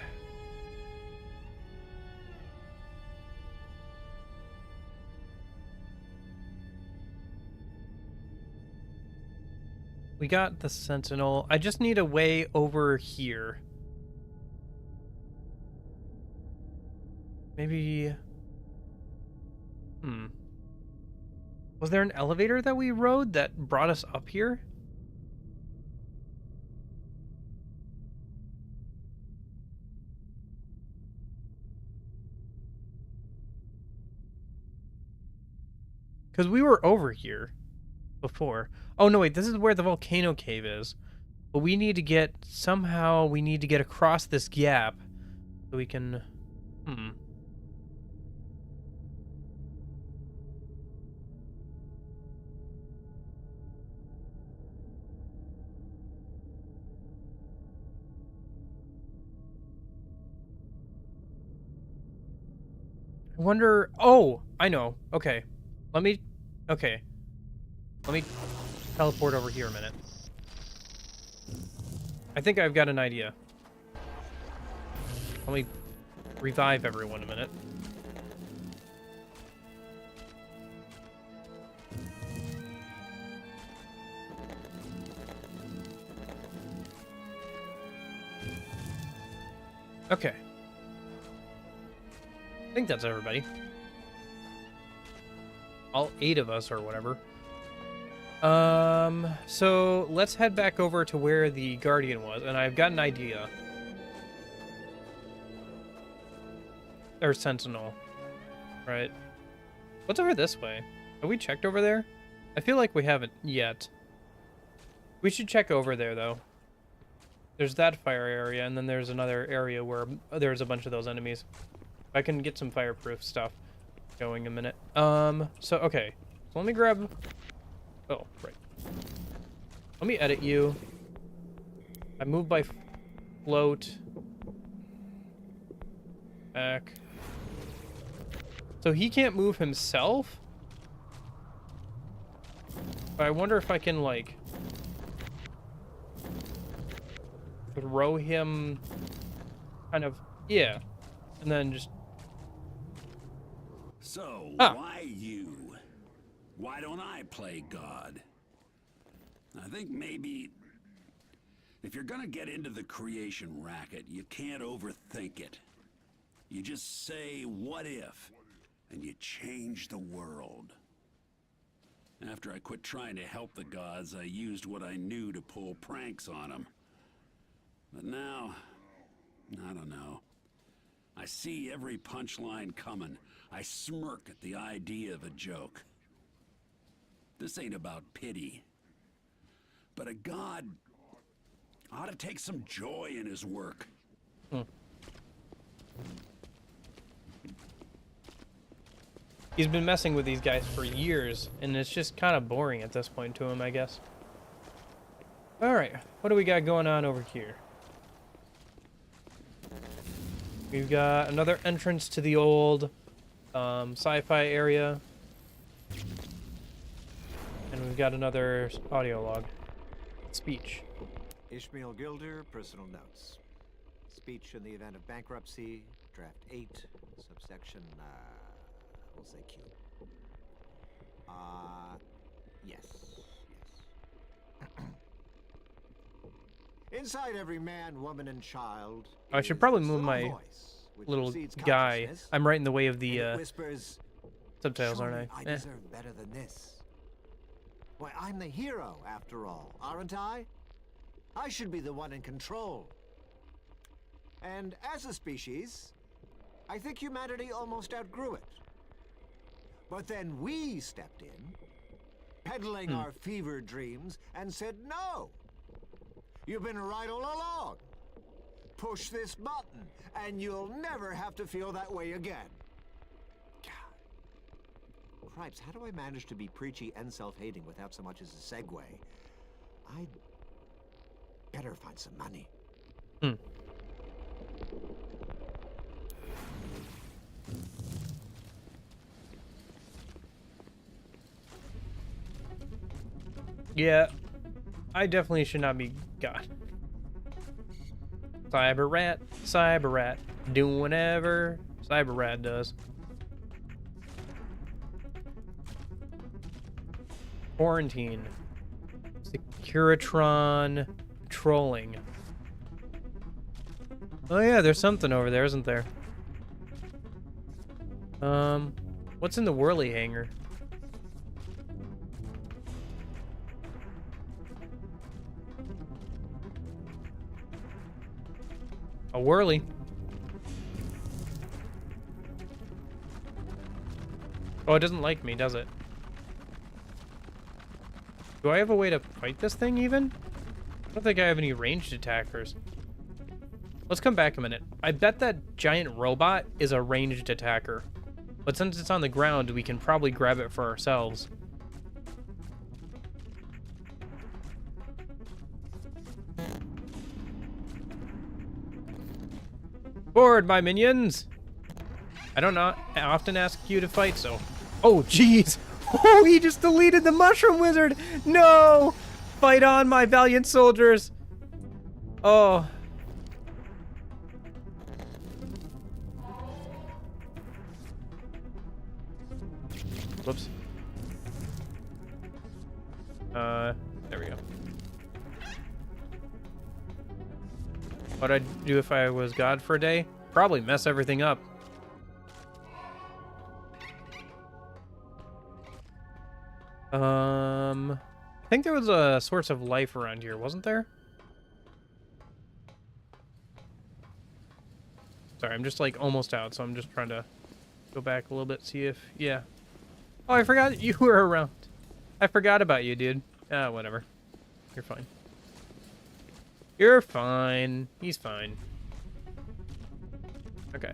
We got the sentinel. I just need a way over here. Maybe... Was there an elevator that we rode that brought us up here? Because we were over here before. Oh, no, wait. This is where the volcano cave is. But we need to get... Somehow we need to get across this gap. So we can... I wonder... Oh, I know. Okay. Let me teleport over here a minute. I think I've got an idea. Let me revive everyone a minute. Okay. I think that's everybody. All 8 of us or whatever. So let's head back over to where the Guardian was, and I've got an idea. Or Sentinel. Right. What's over this way? Have we checked over there? I feel like we haven't yet. We should check over there, though. There's that fire area, and then there's another area where there's a bunch of those enemies. I can get some fireproof stuff going in a minute. So, okay. So let me grab... Oh, right. Let me edit you. I move by float. Back. So he can't move himself? But I wonder if I can, like... throw him... kind of... Yeah. And then just... So, why you? Why don't I play God? I think maybe if you're gonna get into the creation racket, you can't overthink it. You just say, what if? And you change the world. After I quit trying to help the gods, I used what I knew to pull pranks on them. But now, I don't know. I see every punchline coming. I smirk at the idea of a joke. This ain't about pity. But a god ought to take some joy in his work. He's been messing with these guys for years, and it's just kind of boring at this point to him, I guess. Alright, what do we got going on over here? We've got another entrance to the old sci-fi area. And we've got another audio log. Speech. Ishmael Gilder, personal notes. Speech in the event of bankruptcy, draft 8, subsection, we'll say Q. Yes. Inside every man, woman, and child. I should probably move my little guy. I'm right in the way of the whispers, subtitles, aren't I deserve better than this. Why, I'm the hero, after all, aren't I? I should be the one in control. And as a species, I think humanity almost outgrew it. But then we stepped in, peddling our fever dreams, and said no. You've been right all along. Push this button, and you'll never have to feel that way again. Cripes, how do I manage to be preachy and self-hating without so much as a segue? I'd better find some money. Yeah, I definitely should not be God. Cyber rat, doing whatever Cyber Rat does. Quarantine. Securitron trolling. Oh yeah, there's something over there, isn't there? What's in the whirly hangar? A whirly. Oh, it doesn't like me, does it? Do I have a way to fight this thing even? I don't think I have any ranged attackers. Let's come back a minute. I bet that giant robot is a ranged attacker. But since it's on the ground, we can probably grab it for ourselves. Forward, my minions! I don't often ask you to fight, so... Oh, jeez! Oh, he just deleted the Mushroom Wizard! No! Fight on, my valiant soldiers! Oh. Whoops. There we go. What'd I do if I was God for a day? Probably mess everything up. I think there was a source of life around here, wasn't there? Sorry, I'm just like almost out, so I'm just trying to go back a little bit, see if, yeah. Oh, I forgot that you were around. I forgot about you, dude. Ah, whatever. You're fine. You're fine. He's fine. Okay.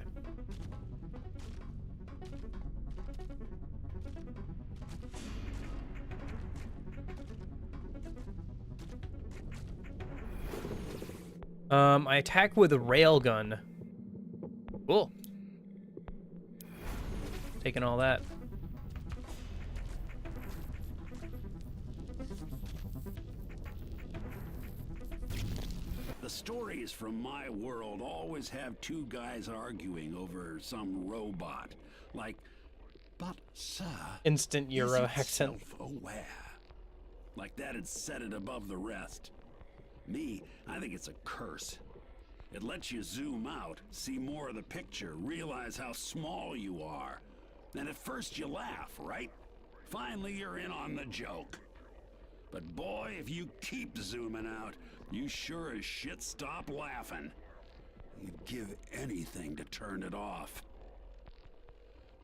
I attack with a railgun. Cool. Taking all that. The stories from my world always have two guys arguing over some robot. Like, but sir... Instant Euro is it accent. self-aware? Like that had set it above the rest. Me, I think it's a curse. It lets you zoom out, see more of the picture, realize how small you are. And at first you laugh, right? Finally you're in on the joke. But boy, if you keep zooming out, you sure as shit stop laughing. You'd give anything to turn it off.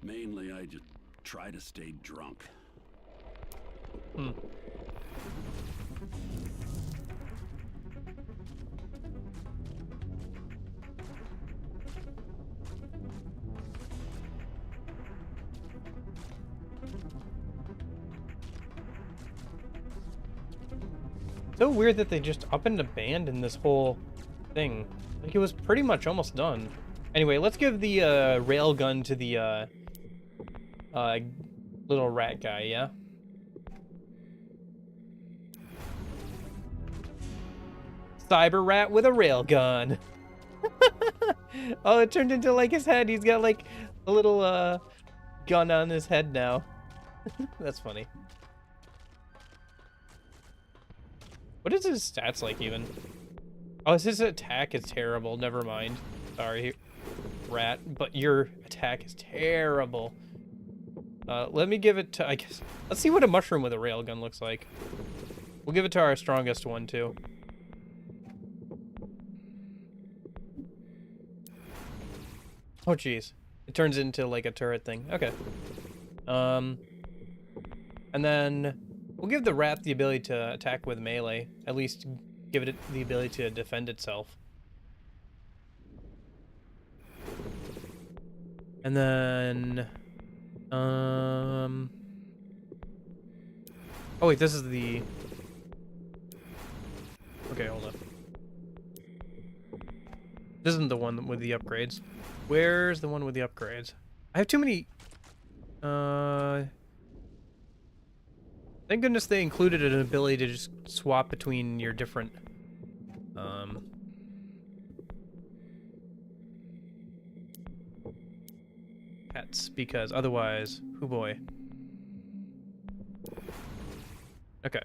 Mainly, I just try to stay drunk. So weird that they just up and abandoned this whole thing. Like, it was pretty much almost done. Anyway, let's give the railgun to the little rat guy, yeah? Cyber rat with a railgun. Oh, it turned into like his head. He's got like a little gun on his head now. That's funny. What is his stats like even? Oh, his attack is terrible. Never mind. Sorry, rat, but your attack is terrible. Let me give it to, I guess, let's see what a mushroom with a railgun looks like. We'll give it to our strongest one too. Oh jeez, it turns into like a turret thing. Okay. And then we'll give the rat the ability to attack with melee. At least give it the ability to defend itself. And then, oh wait, this is the, okay, hold up. This isn't the one with the upgrades. Where's the one with the upgrades? I have too many, thank goodness they included an ability to just swap between your different, pets, because otherwise, oh boy. Okay.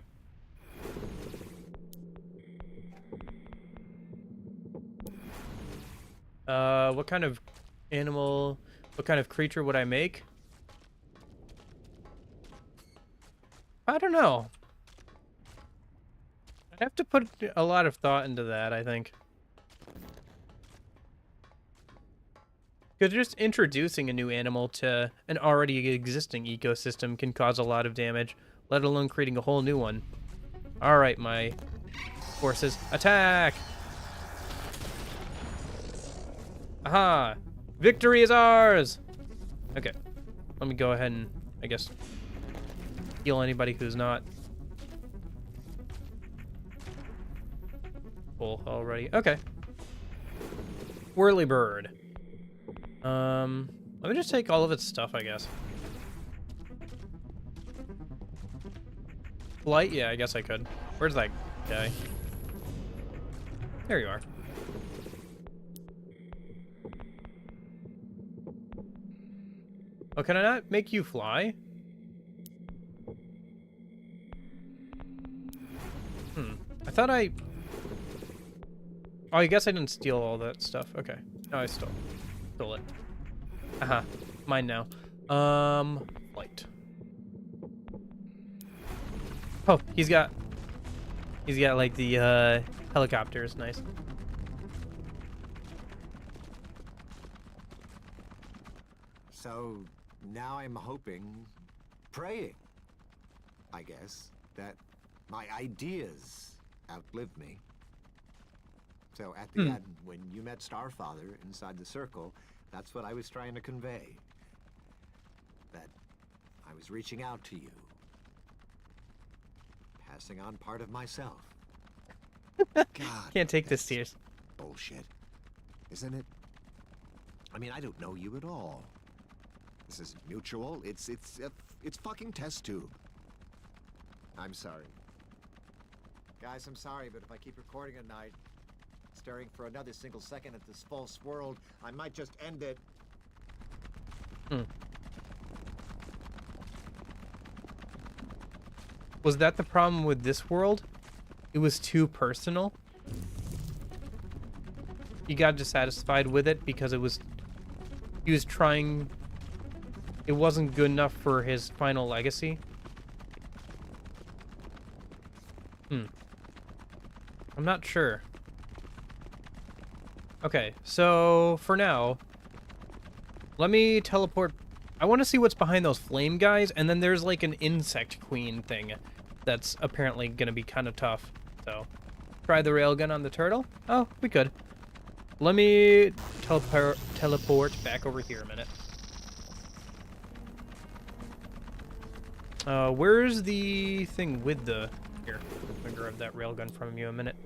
What kind of animal, what kind of creature would I make? I don't know. I'd have to put a lot of thought into that, I think. Because just introducing a new animal to an already existing ecosystem can cause a lot of damage, let alone creating a whole new one. All right, my forces, attack! Aha! Victory is ours! Okay, let me go ahead and, I guess, heal anybody who's not full already. Okay. Whirlybird. Let me just take all of its stuff, I guess. Flight? Yeah, I guess I could. Where's that guy? There you are. Oh, can I not make you fly? I thought I... Oh, I guess I didn't steal all that stuff. Okay. No, I stole it. Aha. Mine now. Flight. Oh, he's got like the helicopters. Nice. So now I'm hoping, praying, I guess, that my ideas outlive me. So at the end, when you met Starfather inside the circle, that's what I was trying to convey. That I was reaching out to you. Passing on part of myself. God, Can't take this serious. bullshit, isn't it? I mean, I don't know you at all. This isn't mutual. It's fucking test tube. I'm sorry. Guys, I'm sorry, but if I keep recording at night, staring for another single second at this false world, I might just end it. Was that the problem with this world? It was too personal? You got dissatisfied with it because he was trying... It wasn't good enough for his final legacy? I'm not sure. Okay, so for now, let me teleport. I want to see what's behind those flame guys, and then there's like an insect queen thing that's apparently going to be kind of tough. So, try the railgun on the turtle? Oh, we could. Let me teleport back over here a minute. Where's the thing with the... Here, I'm gonna grab that railgun from you a minute.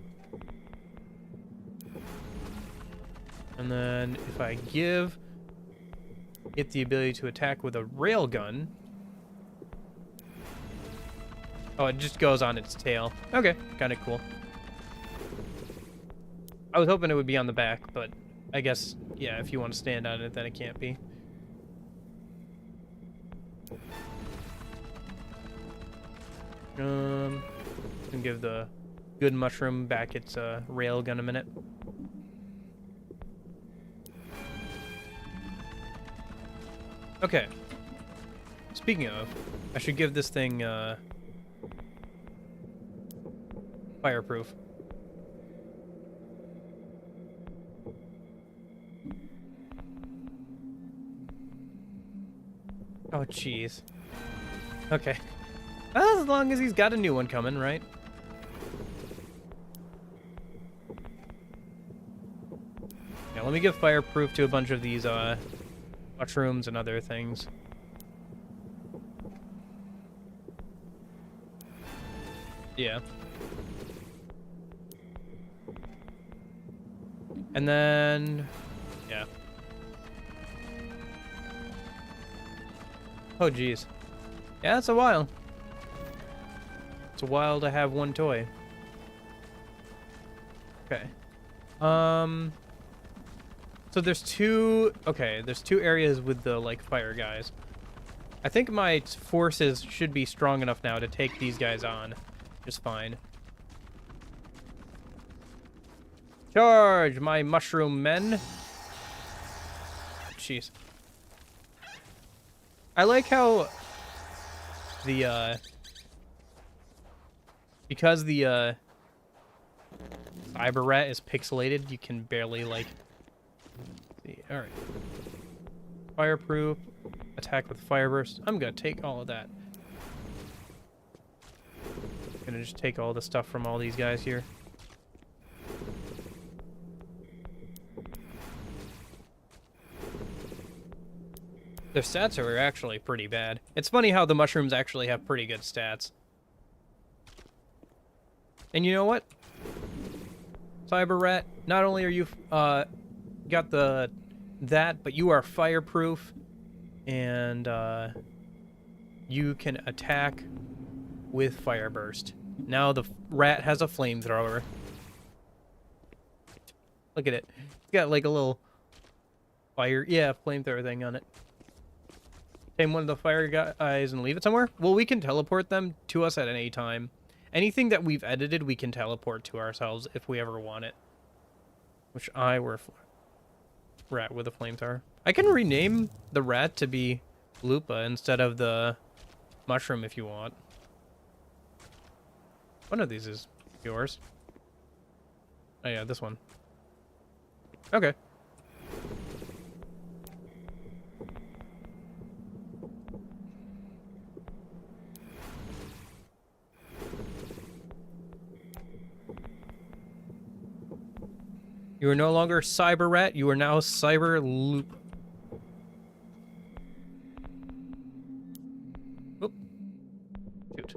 And then if I give it the ability to attack with a railgun... Oh, it just goes on its tail. Okay, kind of cool. I was hoping it would be on the back, but I guess, yeah, if you want to stand on it, then it can't be. And give the good mushroom back its railgun a minute. Okay. Speaking of, I should give this thing fireproof. Oh, jeez. Okay. Well, as long as he's got a new one coming, right? Yeah, let me give fireproof to a bunch of these mushrooms and other things. Yeah. And then... yeah. Oh, geez. Yeah, that's a while. It's a while to have one toy. Okay. So there's two... okay, there's two areas with the, like, fire guys. I think my forces should be strong enough now to take these guys on just fine. Charge, my mushroom men. Jeez. I like how the, because the, Cyber Rat is pixelated, you can barely, like, see. Alright. Fireproof, attack with fire burst. I'm gonna take all of that. Gonna just take all the stuff from all these guys here. Their stats are actually pretty bad. It's funny how the mushrooms actually have pretty good stats. And you know what? Cyber Rat, not only are you got that, but you are fireproof, and you can attack with Fire Burst. Now the rat has a flamethrower. Look at it. It's got like a little fire, yeah, flamethrower thing on it. Tame one of the fire guys and leave it somewhere? Well, we can teleport them to us at any time. Anything that we've edited, we can teleport to ourselves if we ever want it. Which I were rat with a flamethrower. I can rename the rat to be Lupa instead of the mushroom if you want. One of these is yours. Oh yeah, this one. Okay. You are no longer Cyber Rat, you are now Cyber Loop. Oop. Shoot.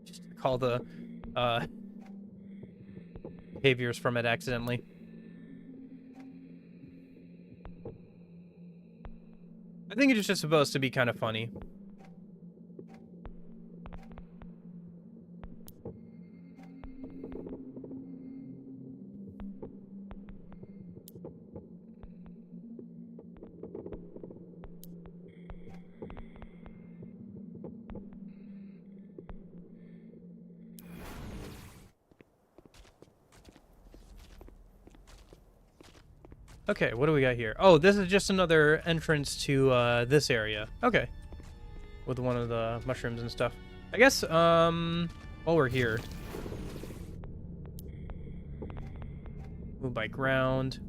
Just call the behaviors from it accidentally. I think it's just supposed to be kind of funny. Okay, what do we got here? Oh, this is just another entrance to this area. Okay. With one of the mushrooms and stuff. I guess, while we're here. Move by ground.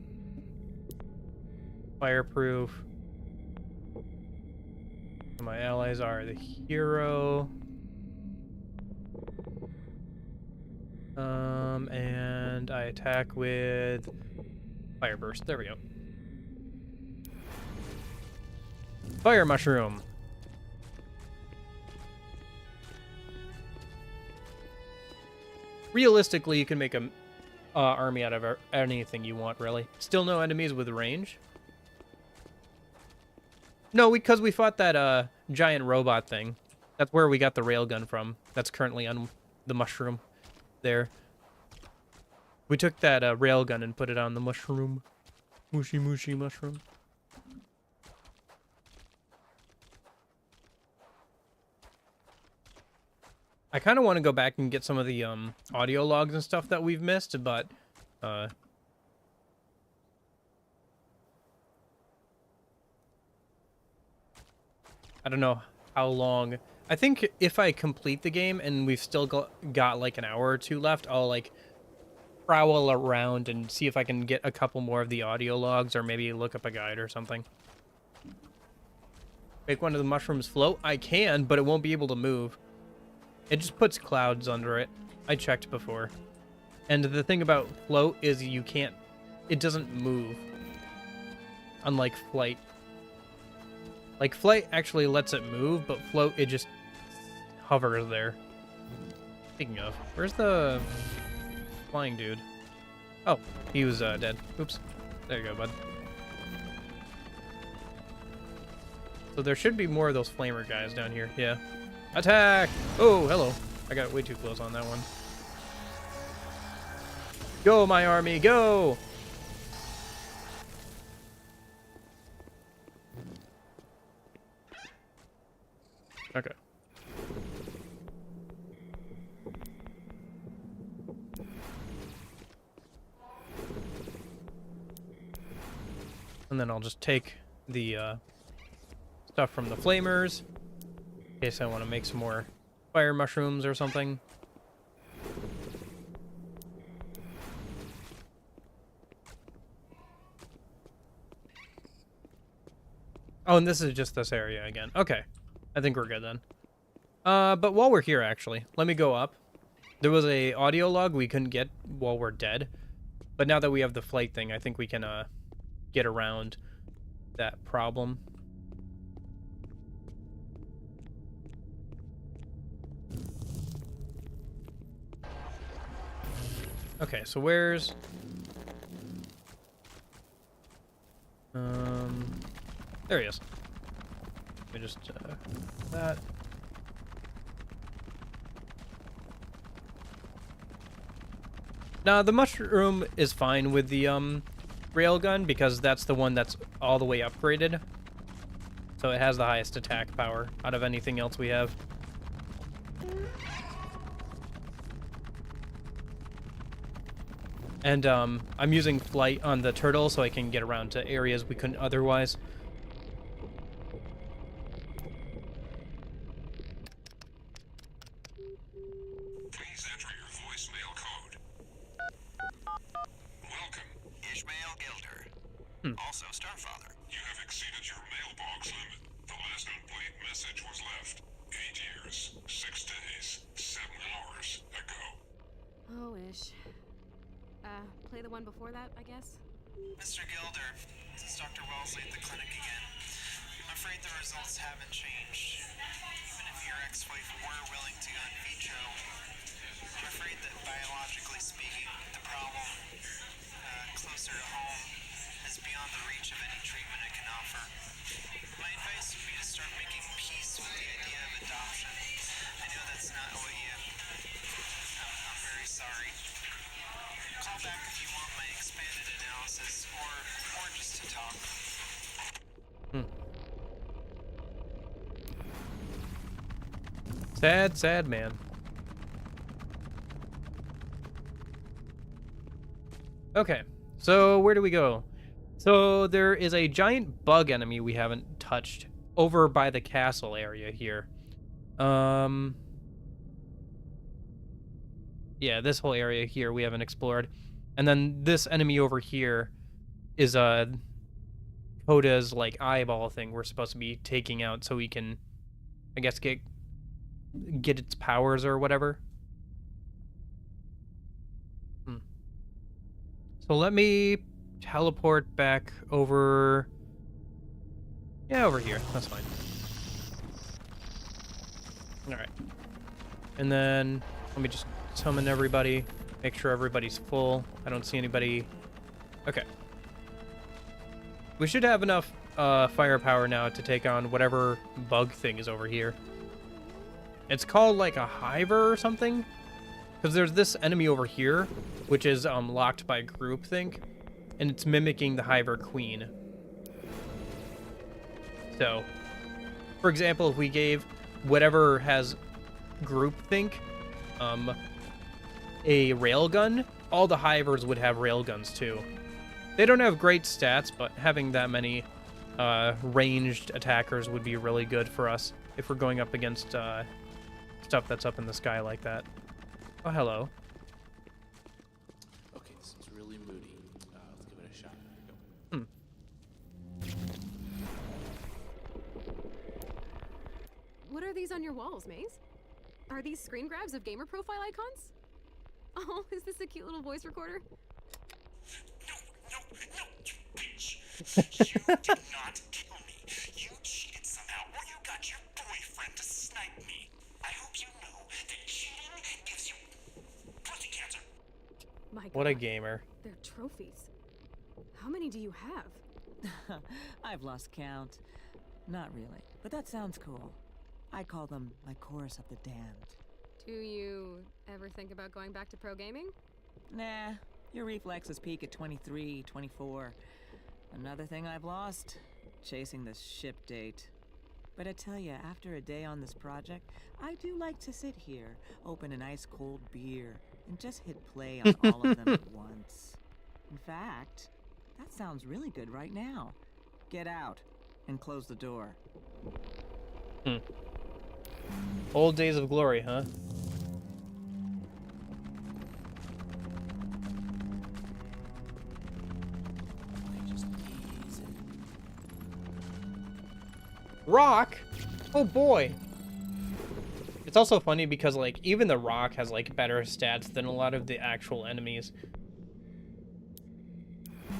Fireproof. My allies are the hero. And I attack with Fire Burst. There we go. Fire Mushroom. Realistically, you can make a army out of anything you want, really. Still no enemies with range? No, because we fought that giant robot thing. That's where we got the railgun from. That's currently on the mushroom there. We took that railgun and put it on the mushroom. Mushy mushy mushroom. I kind of want to go back and get some of the audio logs and stuff that we've missed, but I don't know how long. I think if I complete the game and we've still got like an hour or two left, I'll like prowl around and see if I can get a couple more of the audio logs, or maybe look up a guide or something. Make one of the mushrooms float? I can, but it won't be able to move. It just puts clouds under it. I checked before. And the thing about float is you can't... It doesn't move. Unlike flight. Like, flight actually lets it move, but float, it just hovers there. Speaking of, where's the flying dude? Oh, he was dead. Oops. There you go, bud. So there should be more of those flamer guys down here. Yeah. Attack! Oh, hello. I got way too close on that one. Go, my army, go! Okay. And then I'll just take the stuff from the flamers in case I want to make some more fire mushrooms or something. Oh, and this is just this area again. Okay. I think we're good then. But while we're here, actually, let me go up. There was a audio log we couldn't get while we're dead. But now that we have the flight thing, I think we can, get around that problem. Okay, so where's... There he is. Let me just, that. Now, the mushroom is fine with the, railgun, because that's the one that's all the way upgraded. So it has the highest attack power out of anything else we have. And, I'm using flight on the turtle so I can get around to areas we couldn't otherwise. Please enter your voicemail code. Welcome, Ishmael Gilder. Also Starfather. You have exceeded your mailbox limit. The last complete message was left 8 years, 6 days, 7 hours ago. Oh, Ish. Play the one before that, I guess? Mr. Gilder, this is Dr. Wellesley at the clinic again. I'm afraid the results haven't changed. Even if your ex-wife were willing to go in vitro, I'm afraid that biologically speaking, the problem, closer to home, is beyond the reach of any treatment it can offer. My advice would be to start making peace with the idea of adoption. I know that's not what you... I'm very sorry. Call back if you want my expanded analysis, or just to talk. Sad, sad man. Okay, so where do we go? So there is a giant bug enemy we haven't touched over by the castle area here. Yeah, this whole area here we haven't explored. And then this enemy over here is Coda's like eyeball thing we're supposed to be taking out so we can, I guess, get its powers or whatever. So let me teleport back over... Yeah, over here. That's fine. Alright. And then let me just summon everybody. Make sure everybody's full. I don't see anybody. Okay. We should have enough firepower now to take on whatever bug thing is over here. It's called like a Hiver or something. Because there's this enemy over here, which is locked by groupthink, and it's mimicking the Hiver Queen. So, for example, if we gave whatever has groupthink a railgun, all the Hivers would have railguns too. They don't have great stats, but having that many ranged attackers would be really good for us if we're going up against stuff that's up in the sky like that. Oh, hello. Okay, this is really moody. Let's give it a shot. Here we go. What are these on your walls, Maze? Are these screen grabs of gamer profile icons? Oh, is this a cute little voice recorder? No, you bitch. You did not kill me. You cheated somehow, or you got your boyfriend to snipe me. I hope you know that cheating gives you pussy cancer. My God. What a gamer. They're trophies. How many do you have? I've lost count. Not really, but that sounds cool. I call them my chorus of the damned. Do you ever think about going back to pro gaming? Nah, your reflexes peak at 23, 24. Another thing I've lost? Chasing this ship date. But I tell you, after a day on this project, I do like to sit here, open an ice-cold beer, and just hit play on all of them at once. In fact, that sounds really good right now. Get out and close the door. Old days of glory, huh? Okay, just easy. Rock? Oh boy. It's also funny because, like, even the Rock has, like, better stats than a lot of the actual enemies.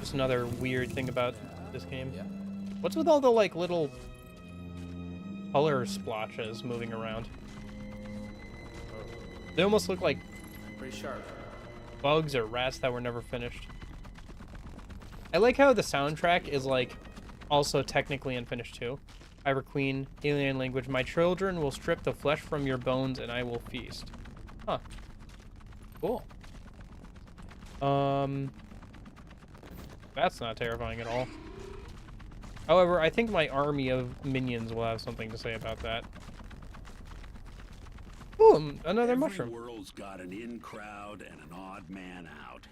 Just another weird thing about this game. Yeah. What's with all the, like, little color splotches moving around? They almost look like Pretty sharp. bugs or rats that were never finished. I like how the soundtrack is, like, also technically unfinished, too. Ivor Queen, alien language. My children will strip the flesh from your bones and I will feast. Huh. Cool. That's not terrifying at all. However, I think my army of minions will have something to say about that. Ooh, another mushroom. Every world's got an in crowd and an odd man out.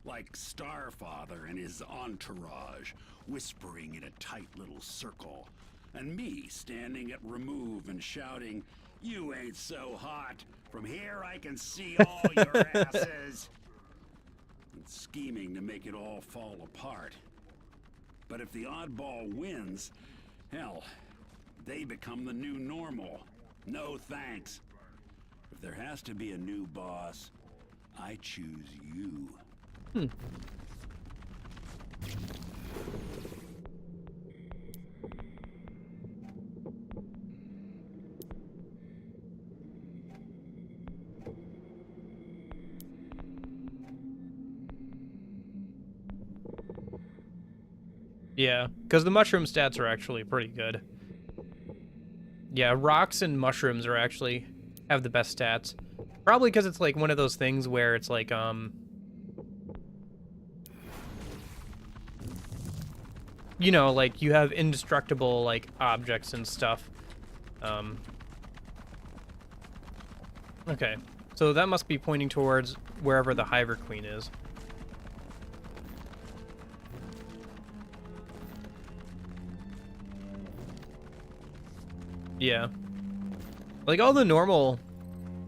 Like Starfather and his entourage, whispering in a tight little circle. And me standing at remove and shouting, "You ain't so hot. From here I can see all your asses." And scheming to make it all fall apart. But if the oddball wins, hell, they become the new normal. No thanks. If there has to be a new boss, I choose you. Yeah, because the mushroom stats are actually pretty good. Yeah, rocks and mushrooms are actually have the best stats. Probably because it's like one of those things where it's like, you know, like you have indestructible like objects and stuff. Okay, so that must be pointing towards wherever the Hiver Queen is. Yeah. Like all the normal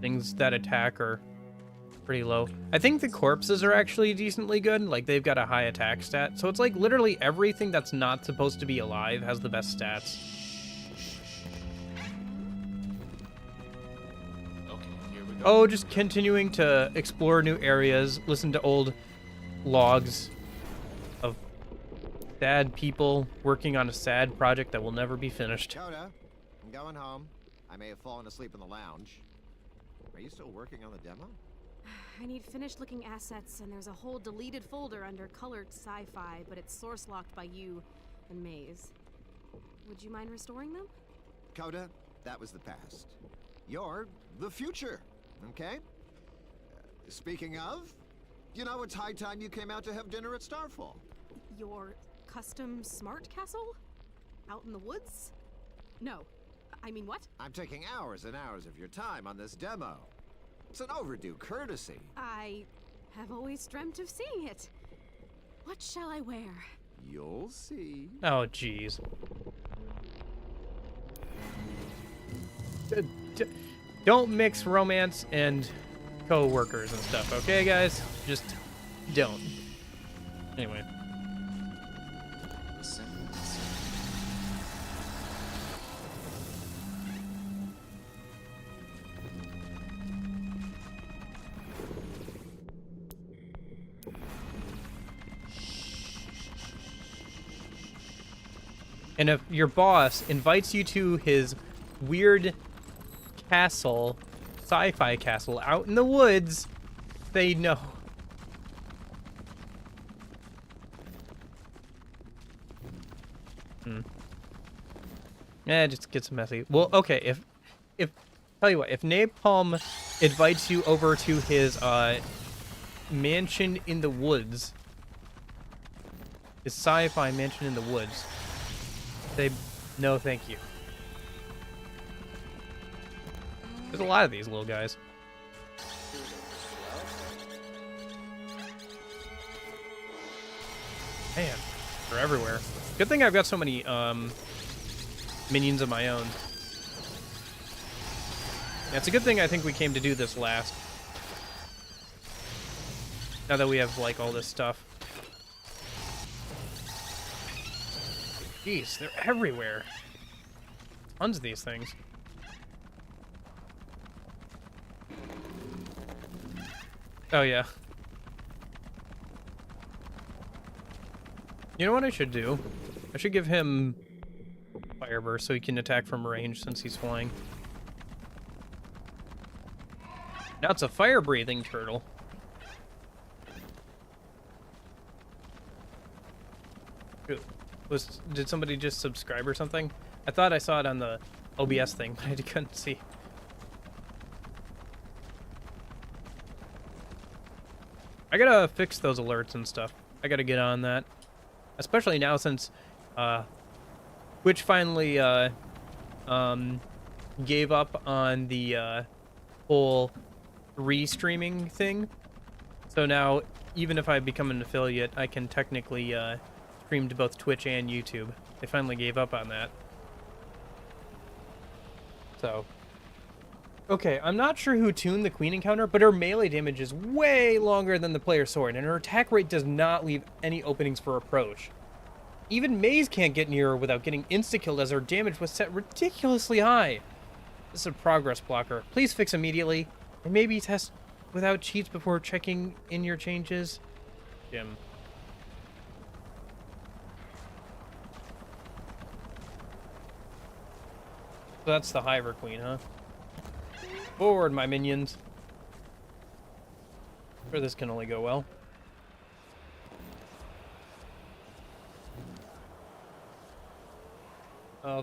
things that attack are pretty low. I think the corpses are actually decently good. Like they've got a high attack stat. So it's like literally everything that's not supposed to be alive has the best stats. Okay, here we go. Oh, just continuing to explore new areas, listen to old logs of sad people working on a sad project that will never be finished. Coda, I'm going home. I may have fallen asleep in the lounge. Are you still working on the demo? I need finished looking assets, and there's a whole deleted folder under colored sci-fi, but it's source locked by you and Maze. Would you mind restoring them? Coda, that was the past. You're the future, okay? Speaking of, you know, it's high time you came out to have dinner at Starfall. Your custom smart castle? Out in the woods? No. I mean, what? I'm taking hours and hours of your time on this demo. It's an overdue courtesy. I have always dreamt of seeing it. What shall I wear? You'll see. Oh, jeez. Don't mix romance and co-workers and stuff, okay, guys? Just don't. Anyway. Listen. And if your boss invites you to his weird castle, sci-fi castle, out in the woods, say no. Yeah, it just gets messy. Well, okay, if tell you what, if Napalm invites you over to his mansion in the woods, his sci-fi mansion in the woods, say no thank you. There's a lot of these little guys. Man, they're everywhere. Good thing I've got so many minions of my own. Yeah, it's a good thing I think we came to do this last. Now that we have like all this stuff. Jeez, they're everywhere. Tons of these things. Oh, yeah. You know what I should do? I should give him Fire Burst so he can attack from range since he's flying. Now it's a fire-breathing turtle. Did somebody just subscribe or something? I thought I saw it on the OBS thing, but I couldn't see. I gotta fix those alerts and stuff. I gotta get on that. Especially now since Twitch finally gave up on the whole restreaming thing. So now, even if I become an affiliate, I can technically stream to both Twitch and YouTube. They finally gave up on that. So, okay, I'm not sure who tuned the Queen encounter, but her melee damage is way longer than the player's sword, and her attack rate does not leave any openings for approach. Even Maze can't get near her without getting insta-killed as her damage was set ridiculously high. This is a progress blocker. Please fix immediately, and maybe test without cheats before checking in your changes. Jim. So that's the Hiver Queen, huh? Forward, my minions. Sure, this can only go well.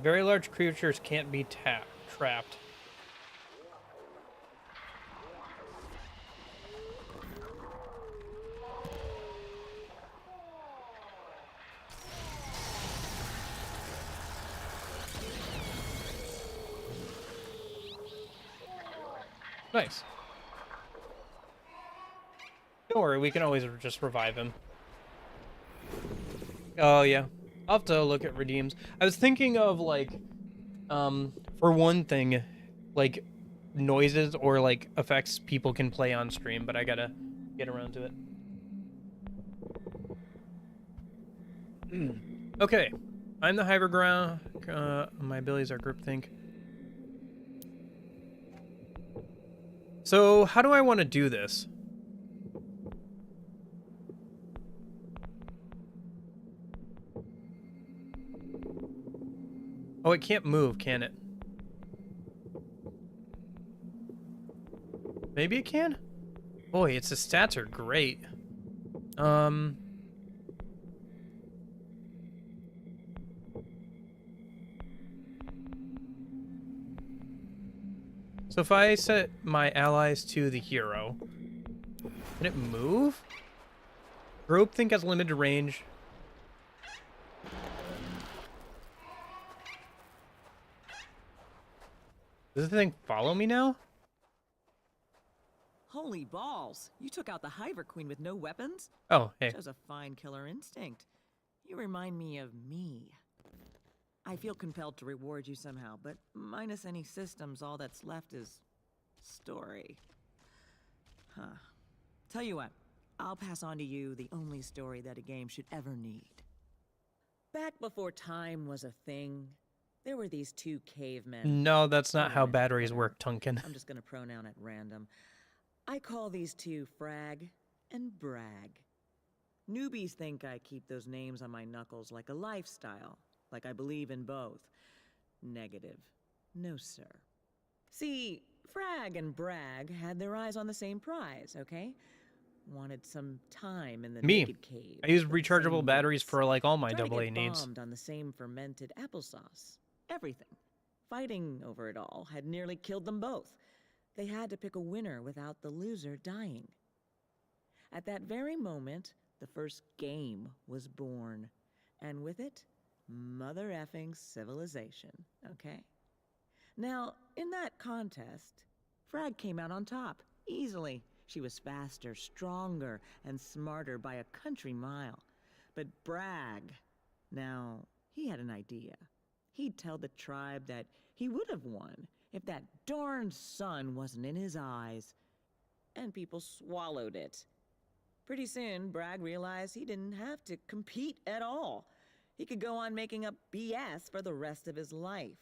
Very large creatures can't be trapped. Nice. Don't worry, we can always just revive him. Oh, yeah. I'll have to look at redeems. I was thinking of, like, for one thing, like, noises or, like, effects people can play on stream, but I gotta get around to it. Okay. I'm the Hyperground. My abilities are groupthink. So, how do I want to do this? Oh, it can't move, can it? Maybe it can? Boy, its stats are great. So if I set my allies to the hero, can it move? Groupthink has limited range. Does the thing follow me now? Holy balls! You took out the Hiver Queen with no weapons? Oh, hey. Shows a fine killer instinct. You remind me of me. I feel compelled to reward you somehow, but minus any systems, all that's left is story. Huh. Tell you what, I'll pass on to you the only story that a game should ever need. Back before time was a thing, there were these two cavemen. No, that's not how batteries work, Tunkin. I'm just gonna pronoun at random. I call these two Frag and Brag. Newbies think I keep those names on my knuckles like a lifestyle, like I believe in both. Negative. No, sir. See, Frag and Brag had their eyes on the same prize, okay? Wanted some time in the naked cave. I use rechargeable batteries for like all my AA needs. Bombed on the same fermented applesauce. Everything. Fighting over it all had nearly killed them both. They had to pick a winner without the loser dying. At that very moment, the first game was born. And with it, mother effing civilization, okay? Now, in that contest, Frag came out on top, easily. She was faster, stronger, and smarter by a country mile. But Brag, now, he had an idea. He'd tell the tribe that he would have won if that darn sun wasn't in his eyes. And people swallowed it. Pretty soon, Brag realized he didn't have to compete at all. He could go on making up BS for the rest of his life.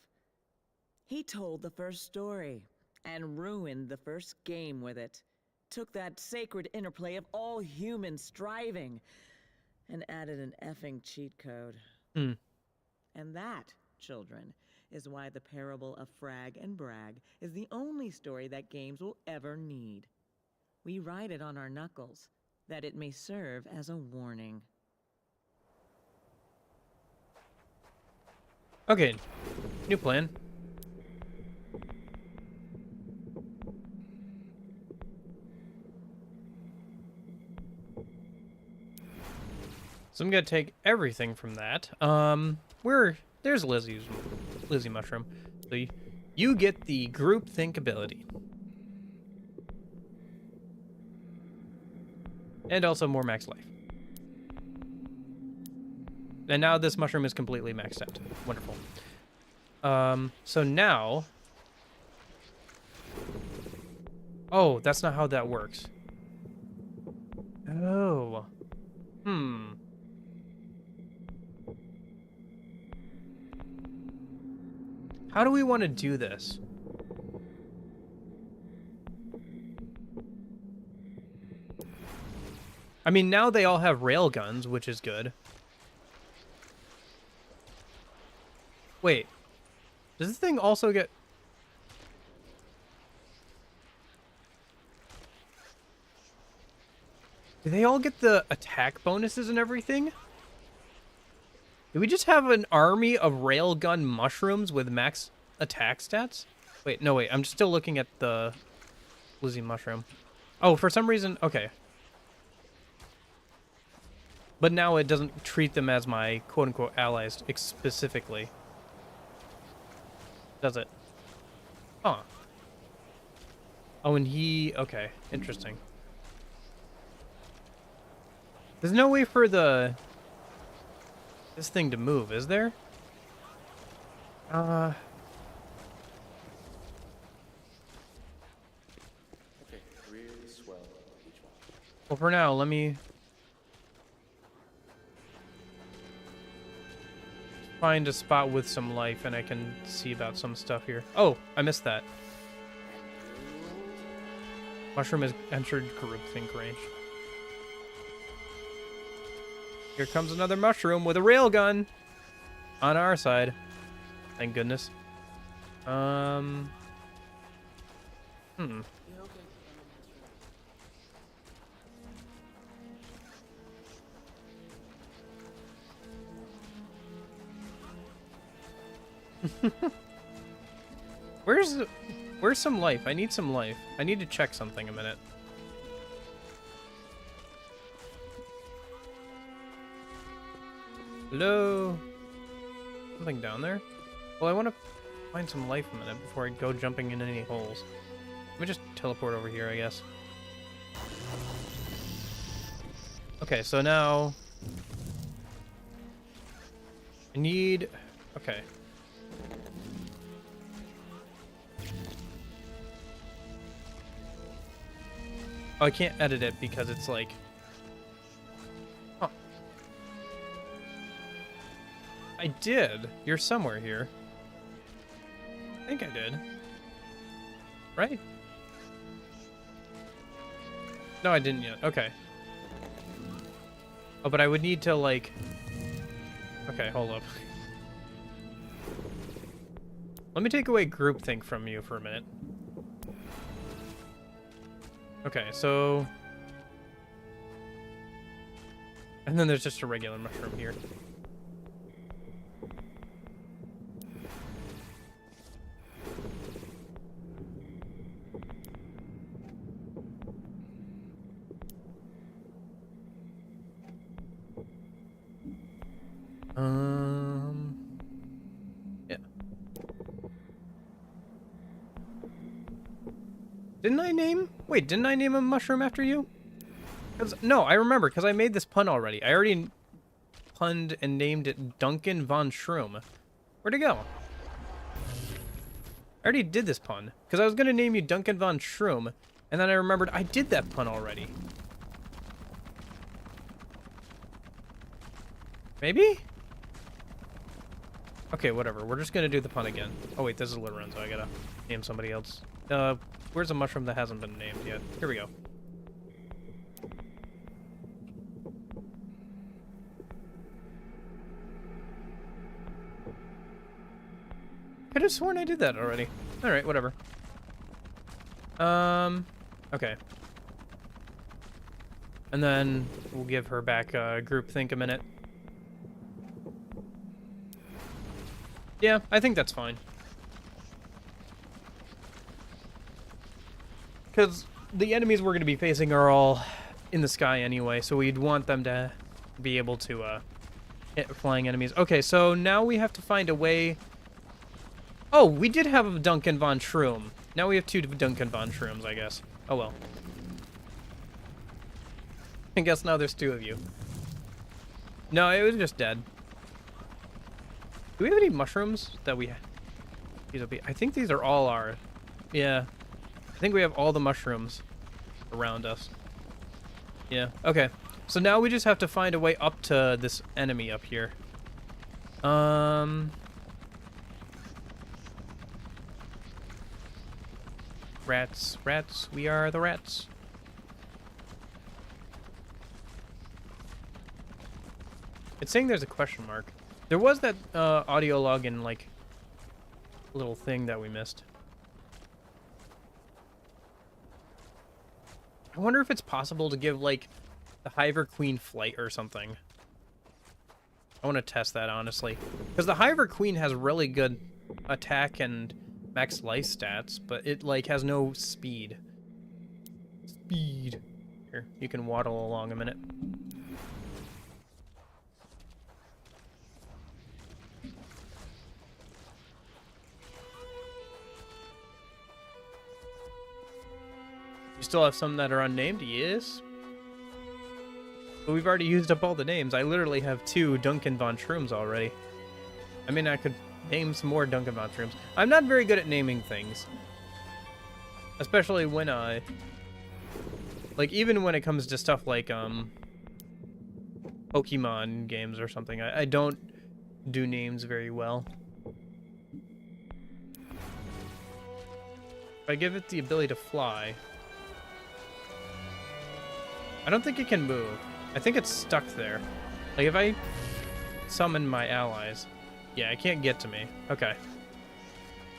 He told the first story and ruined the first game with it. took that sacred interplay of all human striving and added an effing cheat code. Hmm. And that, children, is why the parable of Frag and Brag is the only story that games will ever need. We write it on our knuckles, that it may serve as a warning. Okay, new plan. So I'm gonna take everything from that. There's Lizzie Mushroom. So you get the groupthink ability. And also more max life. And now this mushroom is completely maxed out. Wonderful. So now... Oh, that's not how that works. Oh. Hmm. How do we want to do this? I mean, now they all have rail guns, which is good. Wait. Does this thing also get... Do they all get the attack bonuses and everything? Do we just have an army of railgun mushrooms with max attack stats? Wait, no, wait. I'm still looking at the Lizzie Mushroom. Oh, for some reason... Okay. But now it doesn't treat them as my quote-unquote allies specifically. Does it? Huh. Oh, and he... Okay, interesting. There's no way for this thing to move, is there? Okay, really swell each one. Well, for now, let me find a spot with some life and I can see about some stuff here. Oh, I missed that. Mushroom has entered groupthink range. Here comes another mushroom with a railgun on our side. Thank goodness. Where's some life? I need some life. I need to check something a minute. Hello? Something down there? Well, I want to find some life a minute before I go jumping in any holes. Let me just teleport over here, I guess. Okay, so now... I need... Okay. Oh, I can't edit it because it's like... Huh. I did. You're somewhere here. I think I did. Right? No, I didn't yet. Okay. Oh, but I would need to, like... Okay, hold up. Let me take away groupthink from you for a minute. Okay, so... And then there's just a regular mushroom here. Yeah. Didn't I name... Wait, didn't I name a mushroom after you? No, I remember, because I made this pun already. I already punned and named it Duncan Von Shroom. Where'd it go? I already did this pun, because I was going to name you Duncan Von Shroom, and then I remembered I did that pun already. Maybe? Okay, whatever. We're just going to do the pun again. Oh, wait, this is Lorenzo. I got to name somebody else. Where's a mushroom that hasn't been named yet? Here we go. have sworn I did that already. Alright, whatever. Okay. And then we'll give her back groupthink a minute. Yeah, I think that's fine. Because the enemies we're going to be facing are all in the sky anyway, so we'd want them to be able to hit flying enemies. Okay, so now we have to find a way... Oh, we did have a Duncan Von Shroom. Now we have 2 Duncan Von Shrooms, I guess. Oh well. I guess now there's 2 of you. No, it was just dead. Do we have any mushrooms that we... These will be... I think these are all our... Yeah. I think we have all the mushrooms around us. Yeah, okay. So now we just have to find a way up to this enemy up here. Rats, rats, we are the rats. It's saying there's a question mark. There was that audio log in, like, little thing that we missed. I wonder if it's possible to give, like, the Hiver Queen flight or something. I want to test that, honestly. Because the Hiver Queen has really good attack and max life stats, but it, like, has no speed. Speed. Here, you can waddle along a minute. You still have some that are unnamed? Yes. But we've already used up all the names. I literally have 2 Duncan Von Shrooms already. I mean, I could name some more Duncan Von Shrooms. I'm not very good at naming things. Especially when like, even when it comes to stuff like, Pokemon games or something. I don't do names very well. If I give it the ability to fly... I don't think it can move. I think it's stuck there. Like, if I summon my allies... Yeah, it can't get to me. Okay.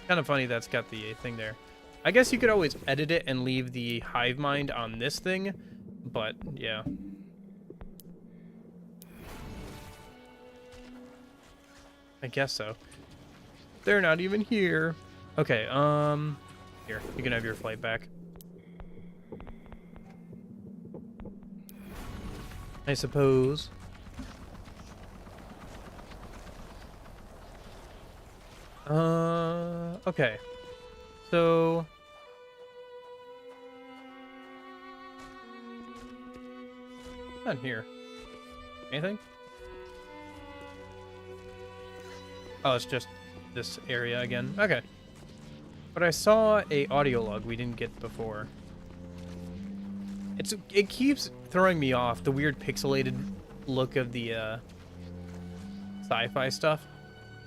Kind of funny that's got the thing there. I guess you could always edit it and leave the hive mind on this thing, but, yeah. I guess so. They're not even here. Okay, here, you can have your flight back. I suppose. Okay. So... Not here. Anything? Oh, it's just this area again. Okay. But I saw a audio log we didn't get before. It keeps throwing me off, the weird pixelated look of the sci-fi stuff.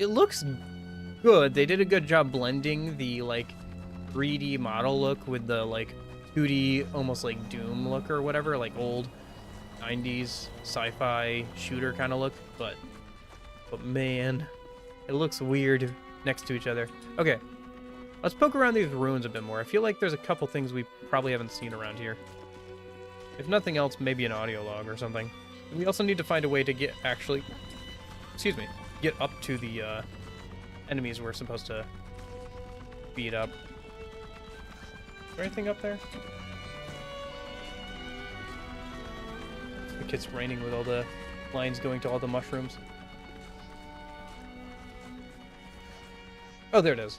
It looks good. They did a good job blending the, like, 3D model look with the, like, 2D, almost like Doom look or whatever, like old 90s sci-fi shooter kind of look, but man, it looks weird next to each other. Okay, let's poke around these ruins a bit more. I feel like there's a couple things we probably haven't seen around here. If nothing else, maybe an audio log or something. We also need to find a way to get get up to the enemies we're supposed to beat up. Is there anything up there? Like it's raining with all the lines going to all the mushrooms. Oh, there it is.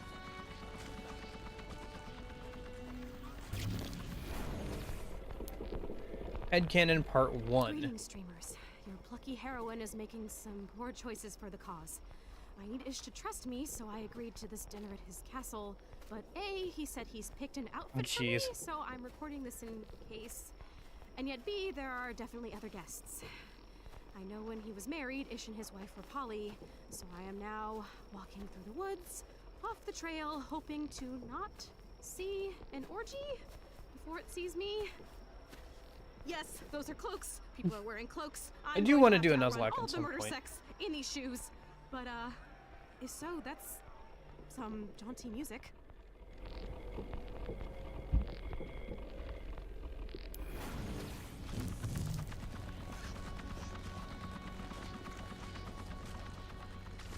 Headcanon Part 1. Greetings, streamers. Your plucky heroine is making some poor choices for the cause. I need Ish to trust me, so I agreed to this dinner at his castle. But A, he said he's picked an outfit for me, so I'm recording this in case. And yet B, there are definitely other guests. I know when he was married, Ish and his wife were poly, so I am now walking through the woods, off the trail, hoping to not see an orgy before it sees me. Yes, those are cloaks. People are wearing cloaks. I do want to do a Nuzlocke at some point. Sex in these shoes. But if so, that's some jaunty music.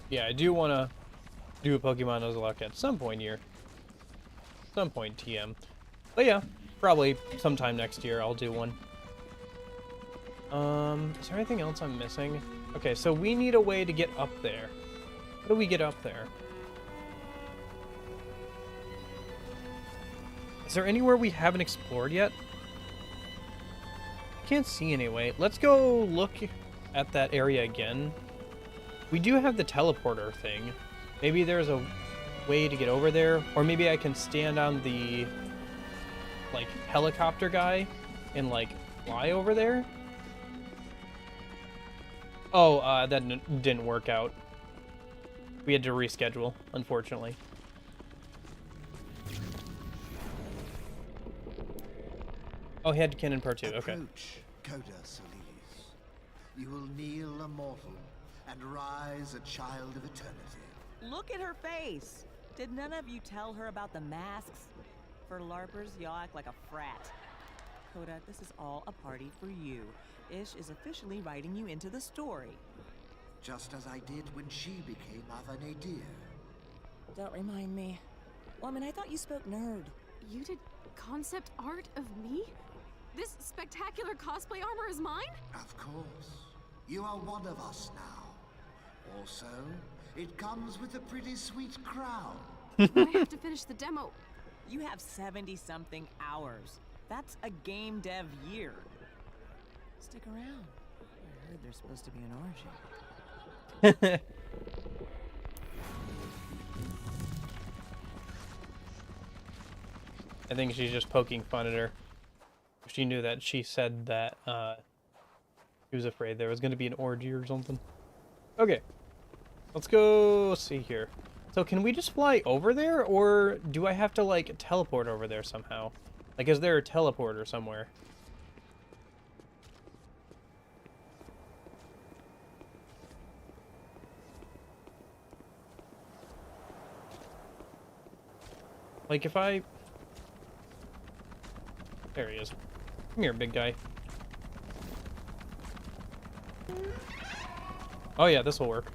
Yeah, I do want to do a Pokemon Nuzlocke at some point here. Some point, TM. But yeah, probably sometime next year I'll do one. Is there anything else I'm missing? Okay, so we need a way to get up there. How do we get up there? Is there anywhere we haven't explored yet? I can't see anyway. Let's go look at that area again. We do have the teleporter thing. Maybe there's a way to get over there, or maybe I can stand on the like helicopter guy and like fly over there. Oh, that didn't work out. We had to reschedule, unfortunately. Oh, he had Cannon Part 2, okay. Approach, Coda Solis. You will kneel a mortal and rise a child of eternity. Look at her face! Did none of you tell her about the masks? For LARPers, y'all act like a frat. Coda, this is all a party for you. Ish is officially writing you into the story. Just as I did when she became Ava Nadir. Don't remind me. Woman, I thought you spoke nerd. You did concept art of me? This spectacular cosplay armor is mine? Of course. You are one of us now. Also, it comes with a pretty sweet crown. I have to finish the demo. You have 70-something hours. That's a game dev year. Stick around. I heard there's supposed to be an orgy. I think she's just poking fun at her. She knew that she said that she was afraid there was going to be an orgy or something. Okay. Let's go see here. So can we just fly over there, or do I have to like teleport over there somehow? Like, is there a teleporter somewhere? Like if I... There he is. Come here, big guy. Oh yeah, this will work.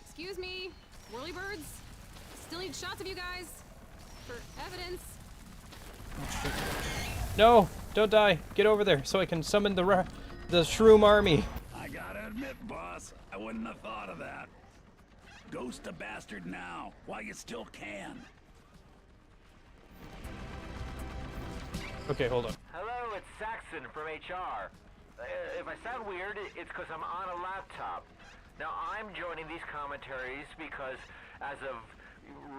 Excuse me, whirlybirds. Still need shots of you guys for evidence. No, don't die. Get over there so I can summon the shroom army. I gotta admit, boss, I wouldn't have thought of that. Ghost a bastard now, while you still can. Okay, hold on. Hello, it's Saxon from HR. If I sound weird, it's because I'm on a laptop. Now, I'm joining these commentaries because, as of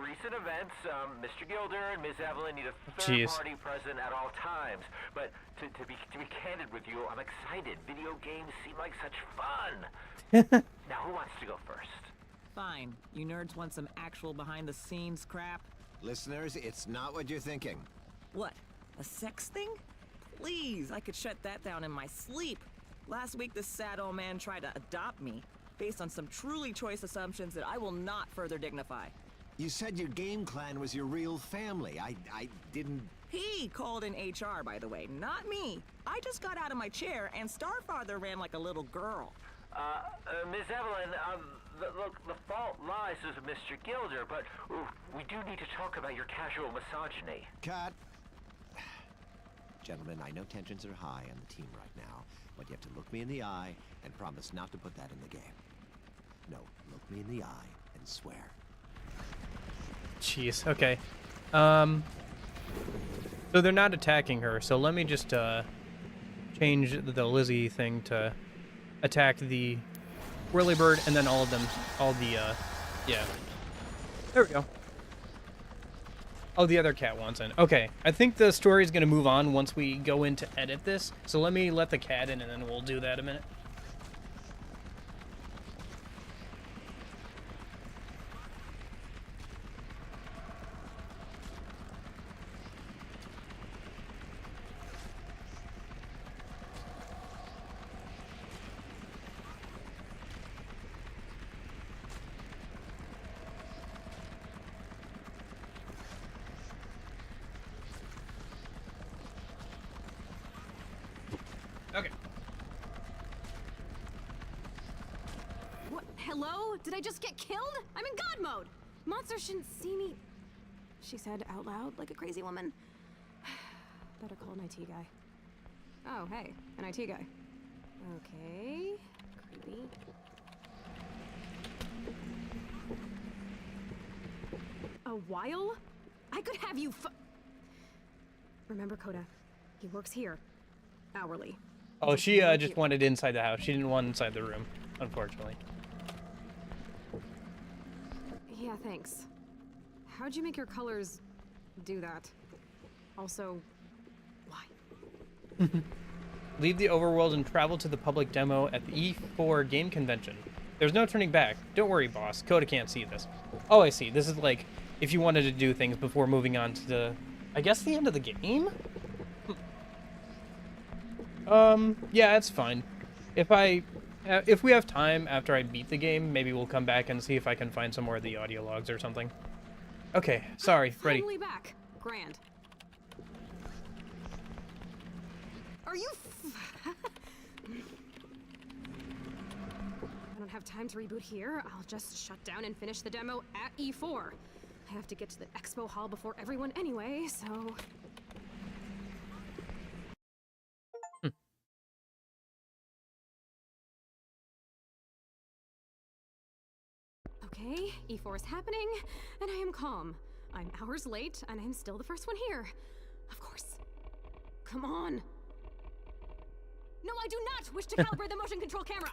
recent events, Mr. Gilder and Ms. Evelyn need a third party present at all times. But to be candid with you, I'm excited. Video games seem like such fun. Now, who wants to go first? Fine. You nerds want some actual behind-the-scenes crap? Listeners, it's not what you're thinking. What? A sex thing? Please, I could shut that down in my sleep. Last week, this sad old man tried to adopt me, based on some truly choice assumptions that I will not further dignify. You said your game clan was your real family. I didn't... He called in HR, by the way, not me. I just got out of my chair, and Starfather ran like a little girl. Ms. Evelyn, look, the fault lies with Mr. Gilder, but we do need to talk about your casual misogyny. Cut. Gentlemen, I know tensions are high on the team right now, but you have to look me in the eye and promise not to put that in the game. No, look me in the eye and swear. Jeez, okay. So they're not attacking her, so let me just change the Lizzie thing to attack the Whirlybird and then all of them, yeah. There we go. Oh, the other cat wants in. Okay, I think the story is going to move on once we go in to edit this, so let me let the cat in and then we'll do that in a minute. Hello? Did I just get killed? I'm in God mode! Monsters shouldn't see me, she said out loud like a crazy woman. Better call an IT guy. Oh, hey, an IT guy. Okay, creepy. A while? I could have you Remember Coda, he works here. Hourly. Oh, she just wanted inside the house. She didn't want inside the room, unfortunately. Yeah, thanks. How'd you make your colors do that? Also, why? Leave the overworld and travel to the public demo at the E4 game convention. There's no turning back. Don't worry, boss. Coda can't see this. Oh, I see. This is like if you wanted to do things before moving on to the, I guess, the end of the game? Yeah, it's fine. If we have time after I beat the game, maybe we'll come back and see if I can find some more of the audio logs or something. Okay, sorry, ready. Finally back. Grand. Are you I don't have time to reboot here. I'll just shut down and finish the demo at E4. I have to get to the expo hall before everyone anyway, so... Okay, E4 is happening, and I am calm. I'm hours late, and I'm still the first one here. Of course. Come on. No, I do not wish to calibrate the motion control camera.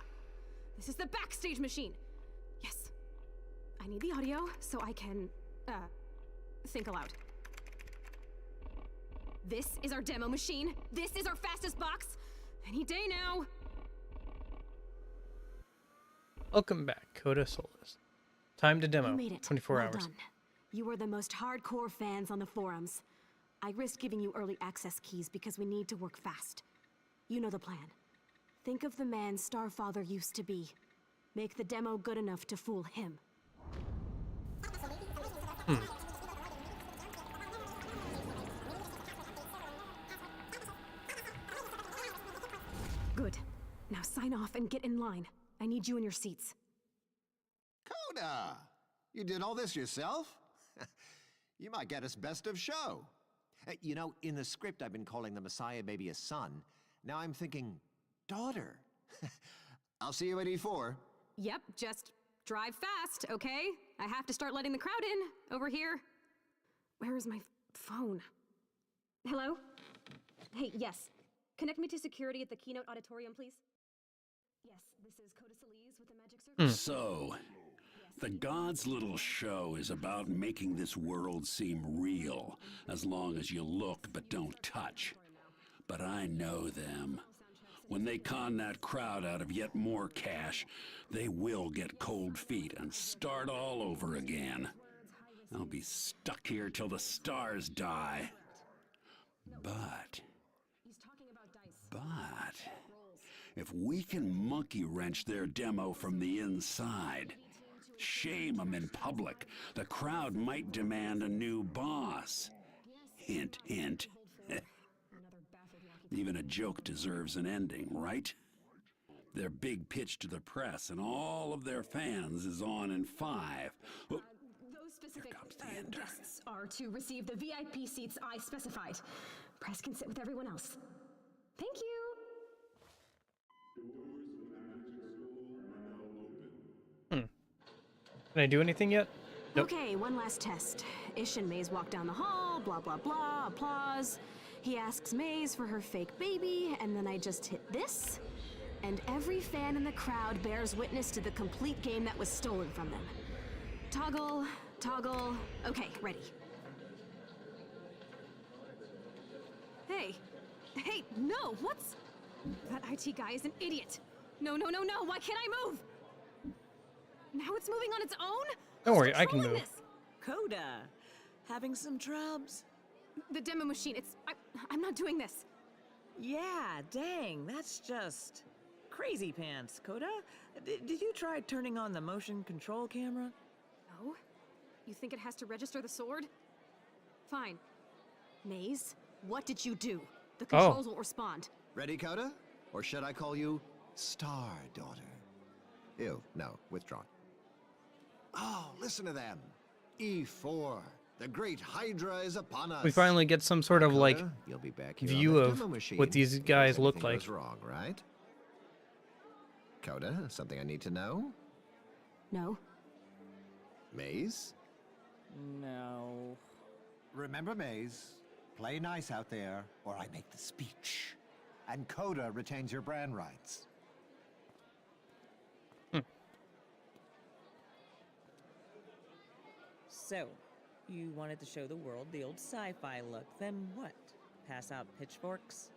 This is the backstage machine. Yes. I need the audio so I can, think aloud. This is our demo machine. This is our fastest box. Any day now. Welcome back, Coda Solis. Time to demo. You made it. 24 well hours. Done. You were the most hardcore fans on the forums. I risked giving you early access keys because we need to work fast. You know the plan. Think of the man Starfather used to be. Make the demo good enough to fool him. Good. Now sign off and get in line. I need you in your seats. Coda! You did all this yourself? You might get us best of show. You know, in the script I've been calling the Messiah maybe a son. Now I'm thinking, daughter. I'll see you at E4. Yep, just drive fast, okay? I have to start letting the crowd in, over here. Where is my phone? Hello? Hey, yes. Connect me to security at the Keynote Auditorium, please. Yes, this is Coda Solis with the Magic Circle. So, the God's little show is about making this world seem real, as long as you look but don't touch. But I know them. When they con that crowd out of yet more cash, they will get cold feet and start all over again. I'll be stuck here till the stars die. But if we can monkey wrench their demo from the inside, shame them in public, the crowd might demand a new boss. Hint, hint. Even a joke deserves an ending, right? Their big pitch to the press and all of their fans is on in 5. Oh, Those specific guests are to receive the VIP seats I specified. Press can sit with everyone else. Thank you. Can I do anything yet? Nope. Okay, one last test. Ish and Maze walk down the hall, blah blah blah, applause. He asks Maze for her fake baby, and then I just hit this, and every fan in the crowd bears witness to the complete game that was stolen from them. Toggle, toggle, okay, ready. Hey, no, what's... That IT guy is an idiot. No, why can't I move? Now it's moving on its own? Don't worry, I can move. Coda, having some trubs? The demo machine, I'm not doing this. Yeah, dang, that's just crazy pants, Coda. Did you try turning on the motion control camera? No? You think it has to register the sword? Fine. Maze, what did you do? The controls will respond. Ready, Coda? Or should I call you Star Daughter? Ew, no, withdrawn. Oh, listen to them. E4. The great Hydra is upon us. We finally get some sort of like Coda, you'll be back here view on the of demo machine what these in case guys look anything like. goes wrong, right? Coda, something I need to know? No. Maze? No. Remember, Maze, play nice out there, or I make the speech. And Coda retains your brand rights. So, you wanted to show the world the old sci-fi look, then what? Pass out pitchforks?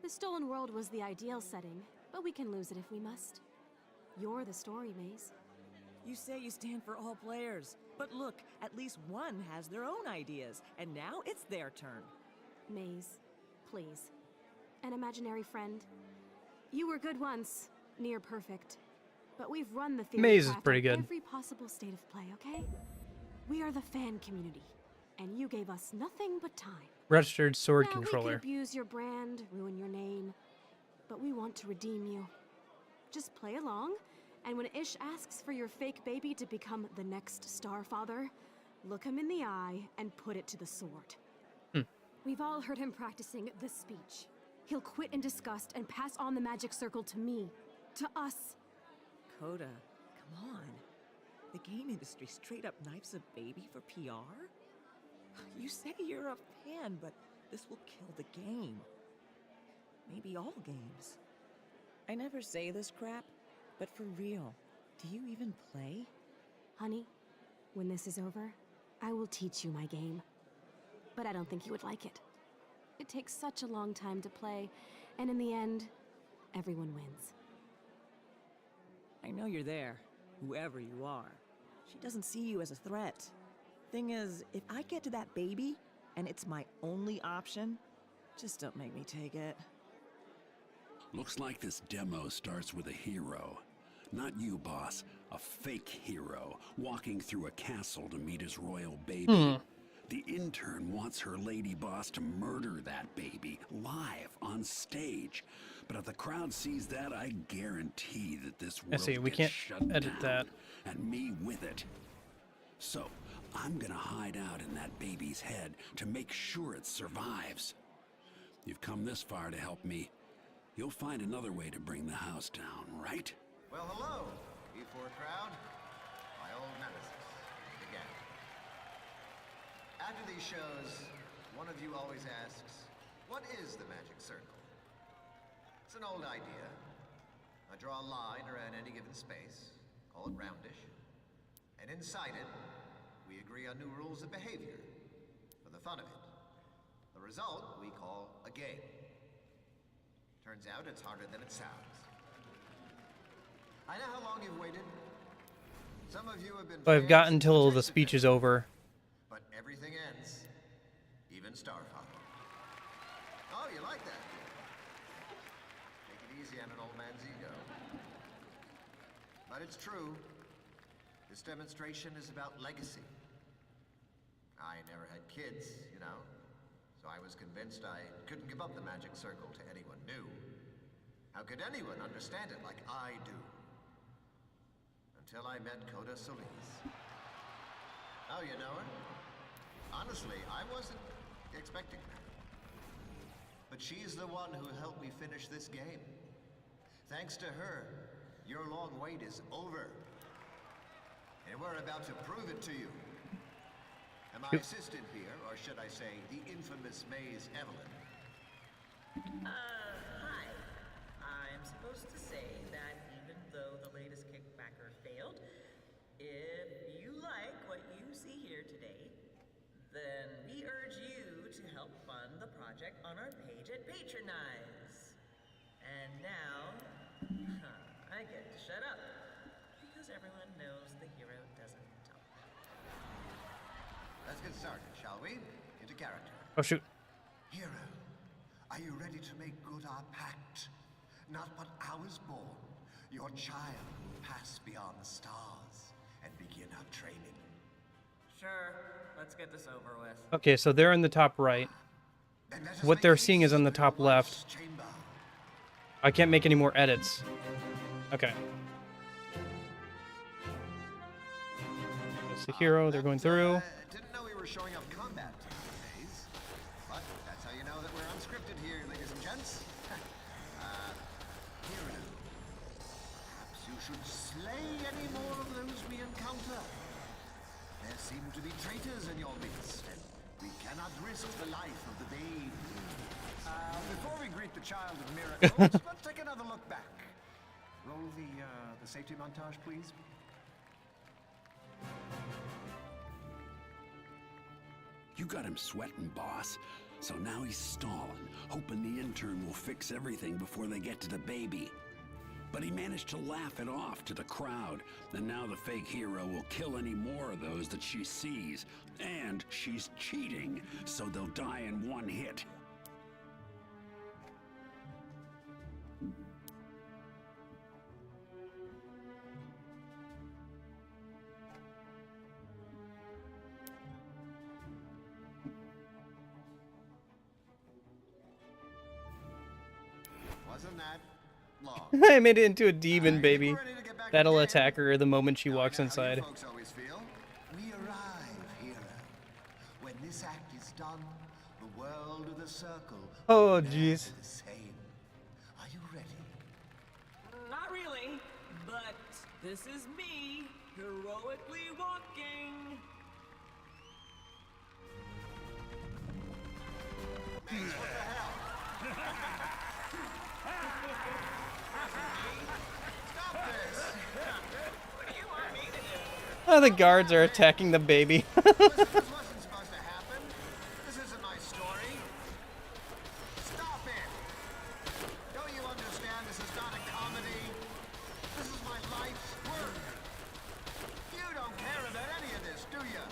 The stolen world was the ideal setting, but we can lose it if we must. You're the story, Maze. You say you stand for all players, but look, at least one has their own ideas, and now it's their turn. Maze, please. An imaginary friend. You were good once, near perfect. But we've run the theory Maze is craft pretty on good. every possible state of play, okay? We are the fan community, and you gave us nothing but time. Registered sword Now, we controller. could abuse your brand, ruin your name, but we want to redeem you. Just play along, and when Ish asks for your fake baby to become the next Starfather, look him in the eye and put it to the sword. We've all heard him practicing this speech. He'll quit in disgust and pass on the magic circle to me. To us. Coda, come on. The game industry straight up knifes a baby for PR? You say you're a fan, but this will kill the game. Maybe all games. I never say this crap, but for real, do you even play? Honey, when this is over, I will teach you my game. But I don't think you would like it. It takes such a long time to play, and in the end, everyone wins. I know you're there, whoever you are. She doesn't see you as a threat. Thing is, if I get to that baby, and it's my only option, just don't make me take it. Looks like this demo starts with a hero. Not you, boss. A fake hero, walking through a castle to meet his royal baby. The intern wants her lady boss to murder that baby live on stage. But if the crowd sees that, I guarantee that this world see, we gets can't shut edit down, that. and me with it. So, I'm gonna hide out in that baby's head to make sure it survives. You've come this far to help me. You'll find another way to bring the house down, right? Well, hello, E4 crowd. My old nemesis, again. After these shows, one of you always asks, what is the magic circle? It's an old idea. I draw a line around any given space, call it roundish, and inside it, we agree on new rules of behavior for the fun of it. The result we call a game. Turns out it's harder than it sounds. I know how long you've waited. Some of you have been So I've got fans until of the speech is over. but everything ends. Even Starfather. Oh, you like that? Take it easy on an old man's ego. But it's true. This demonstration is about legacy. I never had kids, you know, so I was convinced I couldn't give up the magic circle to anyone new. How could anyone understand it like I do? Until I met Coda Solis. Oh, you know her? Honestly, I wasn't expecting that. But she's the one who helped me finish this game. Thanks to her, your long wait is over. And we're about to prove it to you. And my assistant here, or should I say, the infamous Maze Evelyn. Hi. I'm supposed to say that even though the latest kickbacker failed, if you like what you see here today, then we urge you to help fund the project on our page at Patronize. And now, I get to shut up, because everyone knows the hero doesn't talk. Let's get started, shall we? Into character. Oh shoot. Hero, are you ready to make good our pact? Not but ours born, your child will pass beyond the stars and begin our training. Sure, let's get this over with. Okay, so they're in the top right. What they're seeing is on the top left. I can't make any more edits. Okay. It's the hero. They're going through. Didn't know we were showing up combat days, but that's how you know that we're unscripted here, ladies and gents. Hero, perhaps you should slay any more of those we encounter. There seem to be traitors in your midst, and we cannot risk the life of the babe. Before we greet the child of miracles, let's take another look back. Roll the safety montage, please. You got him sweating, boss. So now he's stalling, hoping the intern will fix everything before they get to the baby. But he managed to laugh it off to the crowd, and now the fake hero will kill any more of those that she sees. And she's cheating, so they'll die in one hit. Wasn't that long? I made it into a demon, baby. That'll attack her the moment she walks inside. Folks always feel. We arrive, hero. When this act is done, the world of the circle. Oh, jeez. The same. Are you ready? Not really, but this is me, heroically walking. Maze, what the hell? Stop this! What do you want me to do? Oh, the guards are attacking the baby. This wasn't supposed to happen. This isn't my story. Stop it! Don't you understand this is not a comedy? This is my life's work. You don't care about any of this, do you?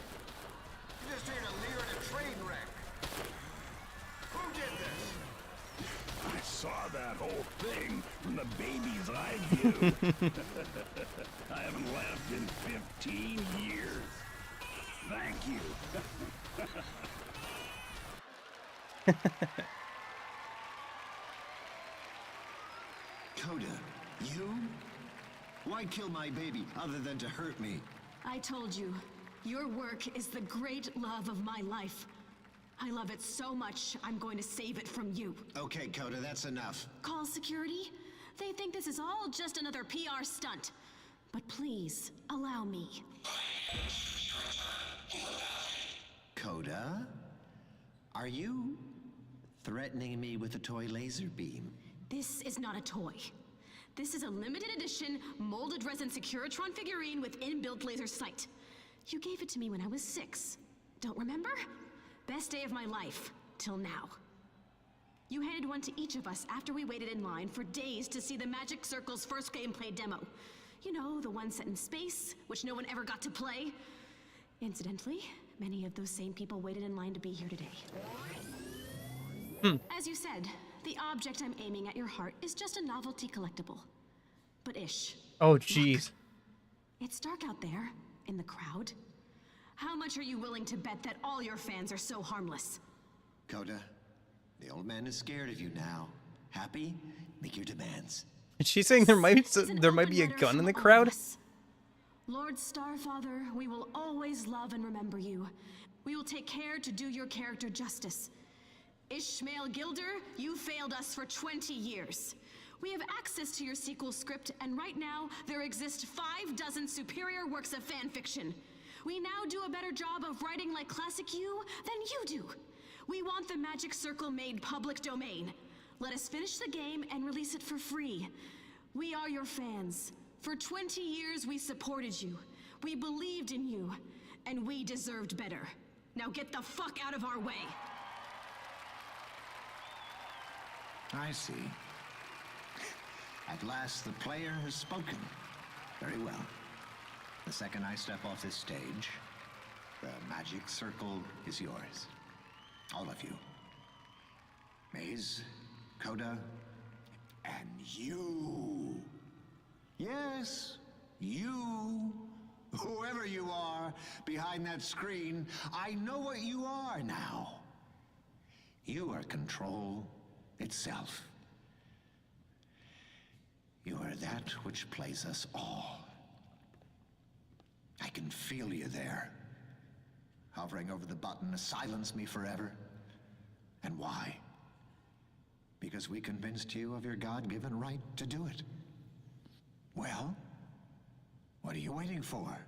You're just here to leer at a train wreck. Who did this? I saw that whole thing from the baby's eye view. I haven't laughed in 15 years. Thank you. Coda, you? Why kill my baby other than to hurt me? I told you, your work is the great love of my life. I love it so much, I'm going to save it from you. Okay, Coda, that's enough. Call security? They think this is all just another PR stunt. But please, allow me. Coda? Are you threatening me with a toy laser beam? This is not a toy. This is a limited edition, molded resin Securitron figurine with inbuilt laser sight. You gave it to me when I was 6. Don't remember? Best day of my life, till now. You handed one to each of us after we waited in line for days to see the Magic Circle's first gameplay demo. You know, the one set in space, which no one ever got to play. Incidentally, many of those same people waited in line to be here today. As you said, the object I'm aiming at your heart is just a novelty collectible. But Ish. Oh, jeez. It's dark out there, in the crowd. How much are you willing to bet that all your fans are so harmless? Coda, the old man is scared of you now. Happy? Make your demands. Is she saying there might be a gun in the crowd? Lord Starfather, we will always love and remember you. We will take care to do your character justice. Ishmael Gilder, you failed us for 20 years. We have access to your sequel script, and right now, there exist 6 superior works of fan fiction. We now do a better job of writing like classic you than you do. We want the Magic Circle made public domain. Let us finish the game and release it for free. We are your fans. For 20 years, we supported you. We believed in you. And we deserved better. Now get the fuck out of our way. I see. At last, the player has spoken. Very well. The second I step off this stage, the Magic Circle is yours. All of you. Maze, Coda, and you. Yes, you. Whoever you are behind that screen, I know what you are now. You are control itself. You are that which plays us all. I can feel you there, hovering over the button to silence me forever. And why? Because we convinced you of your God-given right to do it. Well, what are you waiting for?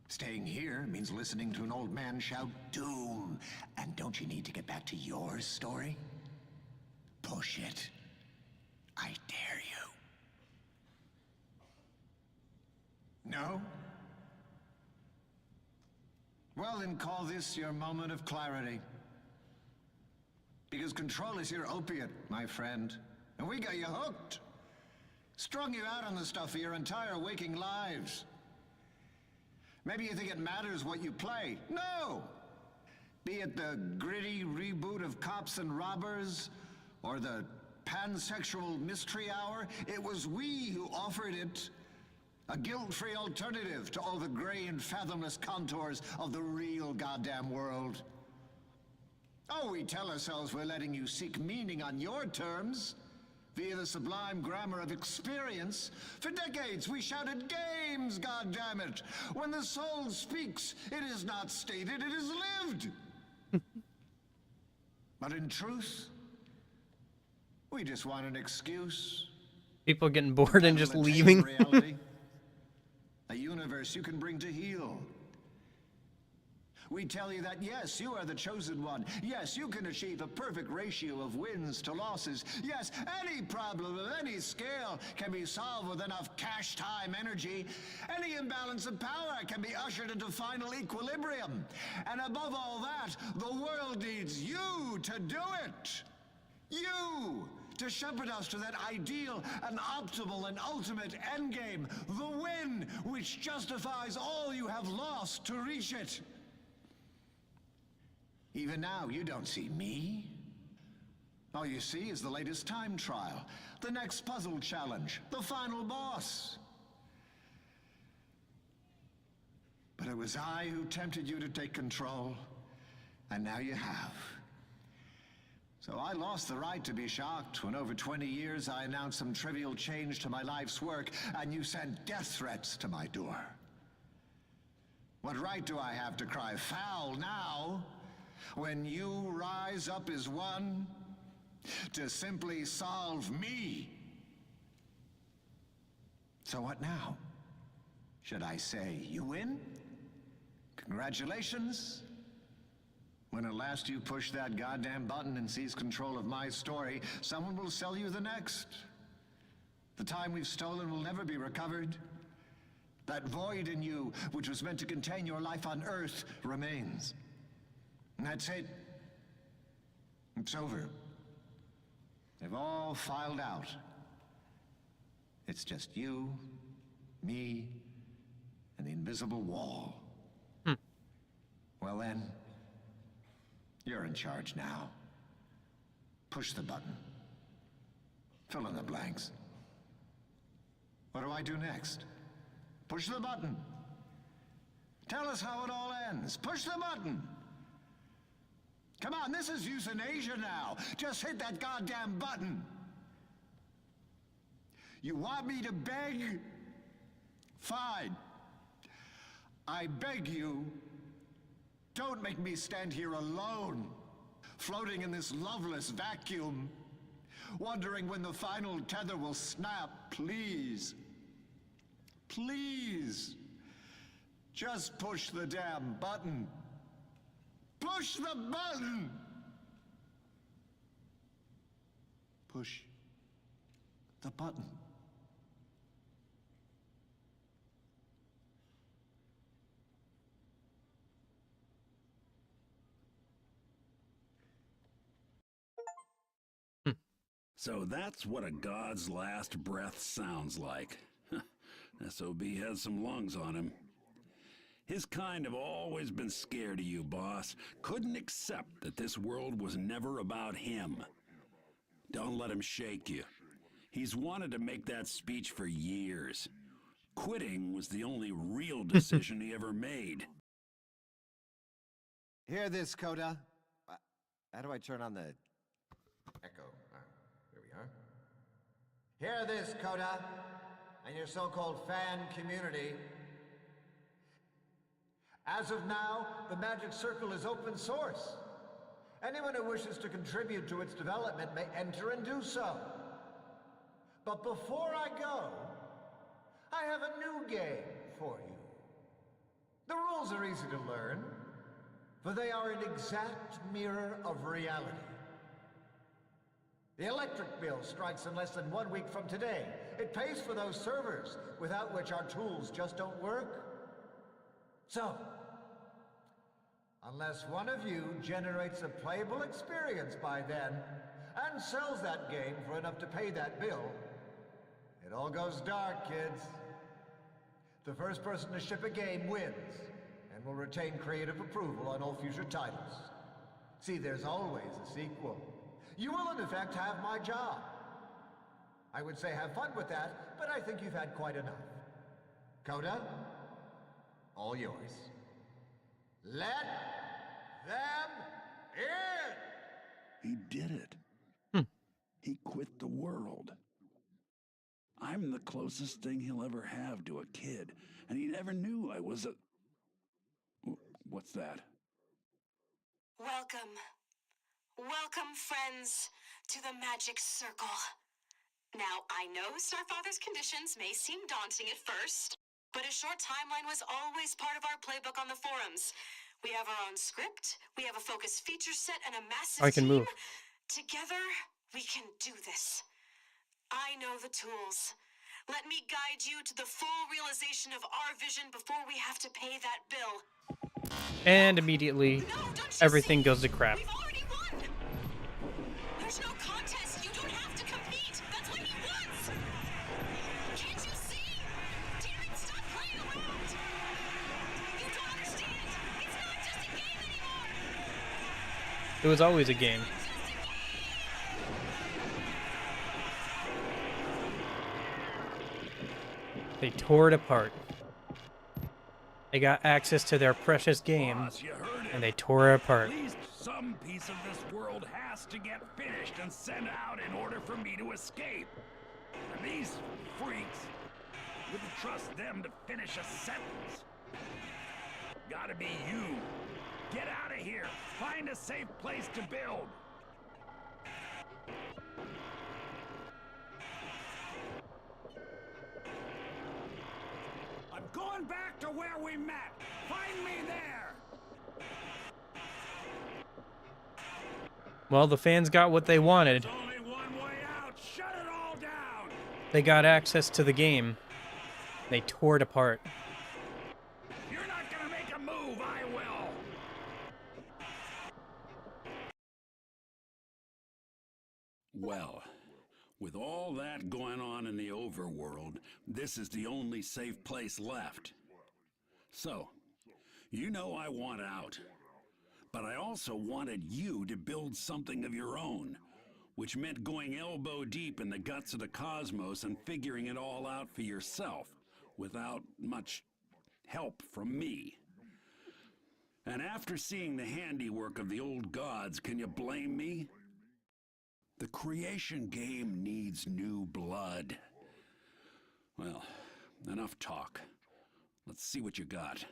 Staying here means listening to an old man shout doom. And don't you need to get back to your story? Push it. I dare you. No? Well, then call this your moment of clarity. Because control is your opiate, my friend. And we got you hooked. Strung you out on the stuff for your entire waking lives. Maybe you think it matters what you play. No! Be it the gritty reboot of Cops and Robbers, or the pansexual mystery hour, it was we who offered it a guilt-free alternative to all the gray and fathomless contours of the real goddamn world. Oh, we tell ourselves we're letting you seek meaning on your terms, via the sublime grammar of experience. For decades we shouted games, goddammit! When the soul speaks, it is not stated, it is lived! But in truth, we just want an excuse. People getting bored and just leaving. Reality. A universe you can bring to heal. We tell you that, yes, you are the chosen one. Yes, you can achieve a perfect ratio of wins to losses. Yes, any problem of any scale can be solved with enough cash, time, energy. Any imbalance of power can be ushered into final equilibrium. And above all that, the world needs you to do it. You! To shepherd us to that ideal and optimal and ultimate endgame. The win, which justifies all you have lost to reach it. Even now, you don't see me. All you see is the latest time trial, the next puzzle challenge, the final boss. But it was I who tempted you to take control, and now you have. So I lost the right to be shocked when over 20 years I announced some trivial change to my life's work, and you sent death threats to my door. What right do I have to cry foul now, when you rise up as one to simply solve me? So what now? Should I say you win? Congratulations? When at last you push that goddamn button and seize control of my story, someone will sell you the next. The time we've stolen will never be recovered. That void in you, which was meant to contain your life on Earth, remains. And that's it. It's over. They've all filed out. It's just you, me, and the invisible wall. Well then, you're in charge now. Push the button. Fill in the blanks. What do I do next? Push the button. Tell us how it all ends. Push the button. Come on, this is euthanasia now. Just hit that goddamn button. You want me to beg? Fine. I beg you, don't make me stand here alone, floating in this loveless vacuum, wondering when the final tether will snap. Please. Please. Just push the damn button. Push the button! Push the button. So that's what a god's last breath sounds like. SOB has some lungs on him. His kind have always been scared of you, boss. Couldn't accept that this world was never about him. Don't let him shake you. He's wanted to make that speech for years. Quitting was the only real decision he ever made. Hear this, Coda. How do I turn on the echo? Here we are. Hear this, Coda, and your so-called fan community. As of now, the Magic Circle is open source. Anyone who wishes to contribute to its development may enter and do so. But before I go, I have a new game for you. The rules are easy to learn, for they are an exact mirror of reality. The electric bill strikes in less than 1 week from today. It pays for those servers, without which our tools just don't work. So, unless one of you generates a playable experience by then, and sells that game for enough to pay that bill, it all goes dark, kids. The first person to ship a game wins, and will retain creative approval on all future titles. See, there's always a sequel. You will, in effect, have my job. I would say have fun with that, but I think you've had quite enough. Coda, all yours. Let them in! He did it. He quit the world. I'm the closest thing he'll ever have to a kid, and he never knew I was a... What's that? Welcome. Welcome, friends, to the Magic Circle. Now, I know Starfather's conditions may seem daunting at first, but a short timeline was always part of our playbook on the forums. We have our own script, we have a focused feature set, and a massive I can team. move. Together, we can do this. I know the tools. Let me guide you to the full realization of our vision before we have to pay that bill. And immediately, everything goes to crap. We've already won! There's no contest. You don't have to compete. That's what he wants. Can't you see? Darren, stop playing around. You don't understand. It's not just a game anymore. It was always a game. They tore it apart. They got access to their precious game, Boss, you heard it. and they tore it apart. At least some piece of this world has to get finished and sent out in order for me to escape. And these freaks wouldn't trust them to finish a sentence. Gotta be you. Get out of here. Find a safe place to build. I'm going back to where we met. Find me there. Well, the fans got what they wanted. There's only one way out. Shut it all down. They got access to the game. They tore it apart. You're not gonna make a move. I will. Well, with all that going on in the overworld, this is the only safe place left. So, you know I want out. But I also wanted you to build something of your own, which meant going elbow deep in the guts of the cosmos and figuring it all out for yourself, without much help from me. And after seeing the handiwork of the old gods, can you blame me? The creation game needs new blood. Well, enough talk. Let's see what you got.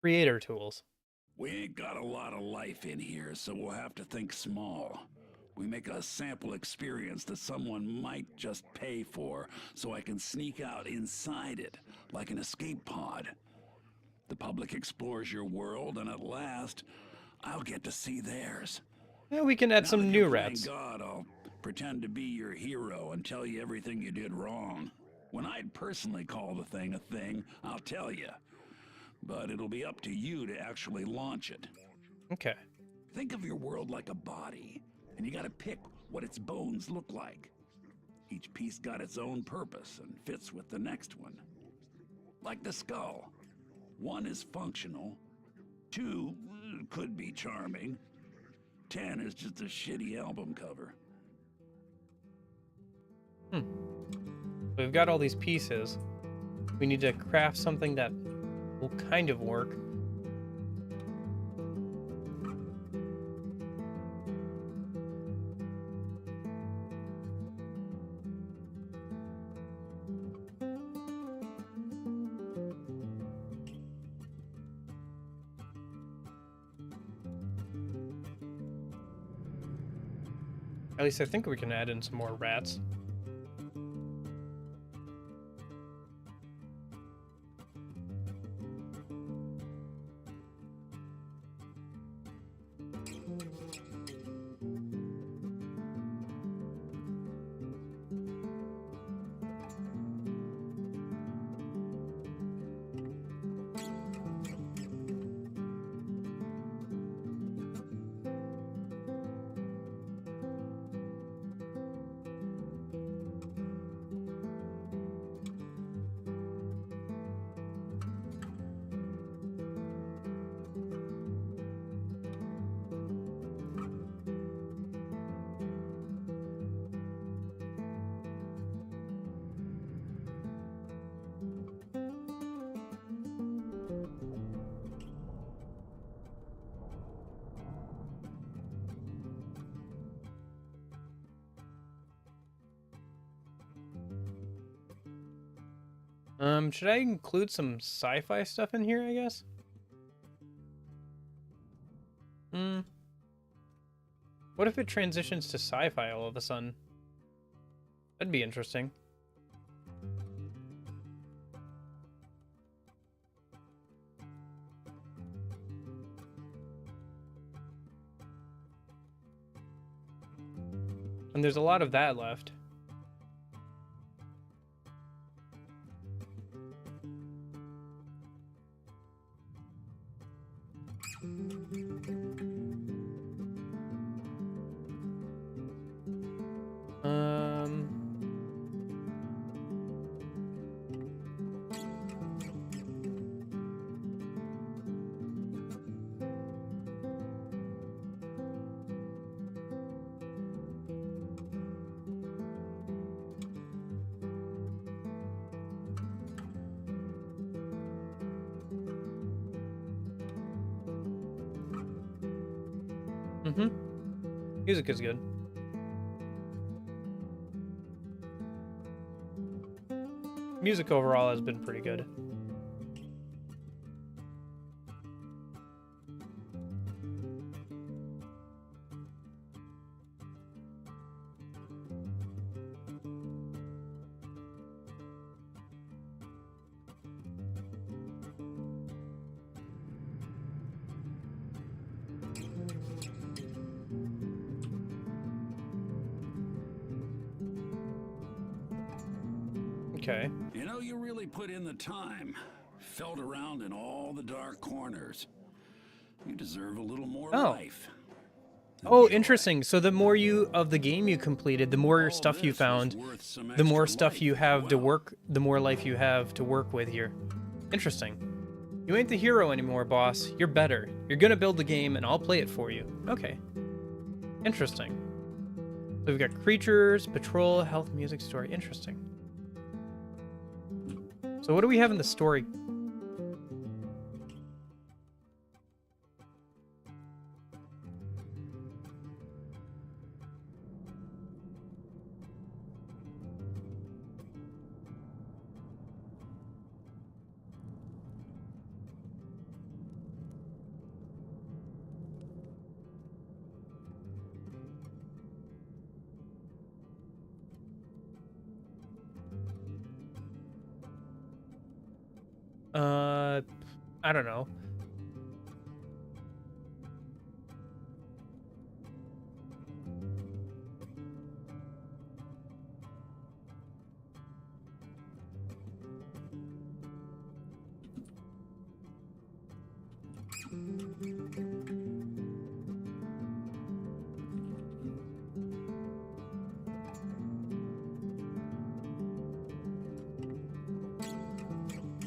Creator tools. We ain't got a lot of life in here, so we'll have to think small. We make a sample experience that someone might just pay for, so I can sneak out inside it, like an escape pod. The public explores your world, and at last, I'll get to see theirs. Yeah, we can add Now some that new you're playing rats. God, I'll pretend to be your hero and tell you everything you did wrong. When I'd personally call the thing, I'll tell you. But it'll be up to you to actually launch it. Okay. Think of your world like a body, and you gotta pick what its bones look like. Each piece got its own purpose and fits with the next one. Like the skull. 1 is functional, 2 could be charming, 10 is just a shitty album cover. We've got all these pieces. We need to craft something that will kind of work. At least I think we can add in some more rats. Should I include some sci-fi stuff in here, I guess? What if it transitions to sci-fi all of a sudden? That'd be interesting. And there's a lot of that left. Music is good. Music overall has been pretty good. Okay. You know, you really put in the time. Felt around in all the dark corners. You deserve a little more life. Oh, interesting. So the more you of the game you completed, the more stuff you found, the more stuff you have to work, the more life you have to work with here. Interesting. You ain't the hero anymore, boss. You're better. You're gonna build the game and I'll play it for you. Okay. Interesting. So we've got creatures, patrol, health, music, story. Interesting. So what do we have in the story? I don't know.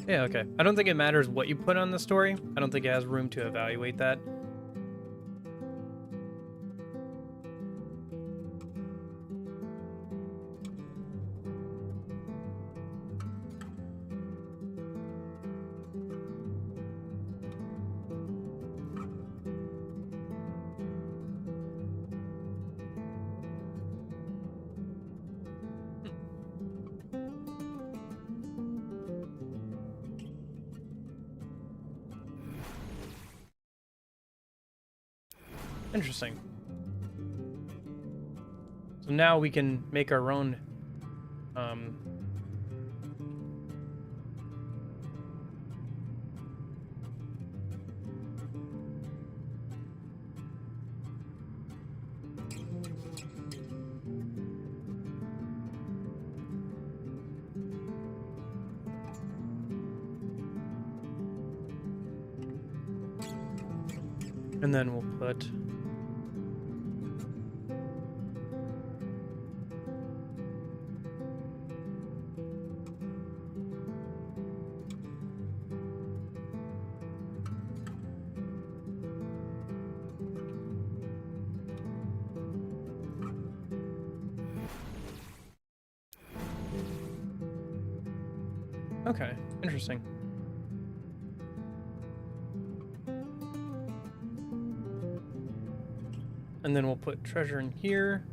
Yeah, okay. I don't think it matters what you put on the story. I don't think it has room to evaluate that. Interesting. So now we can make our own and then we'll put okay, interesting. And then we'll put treasure in here.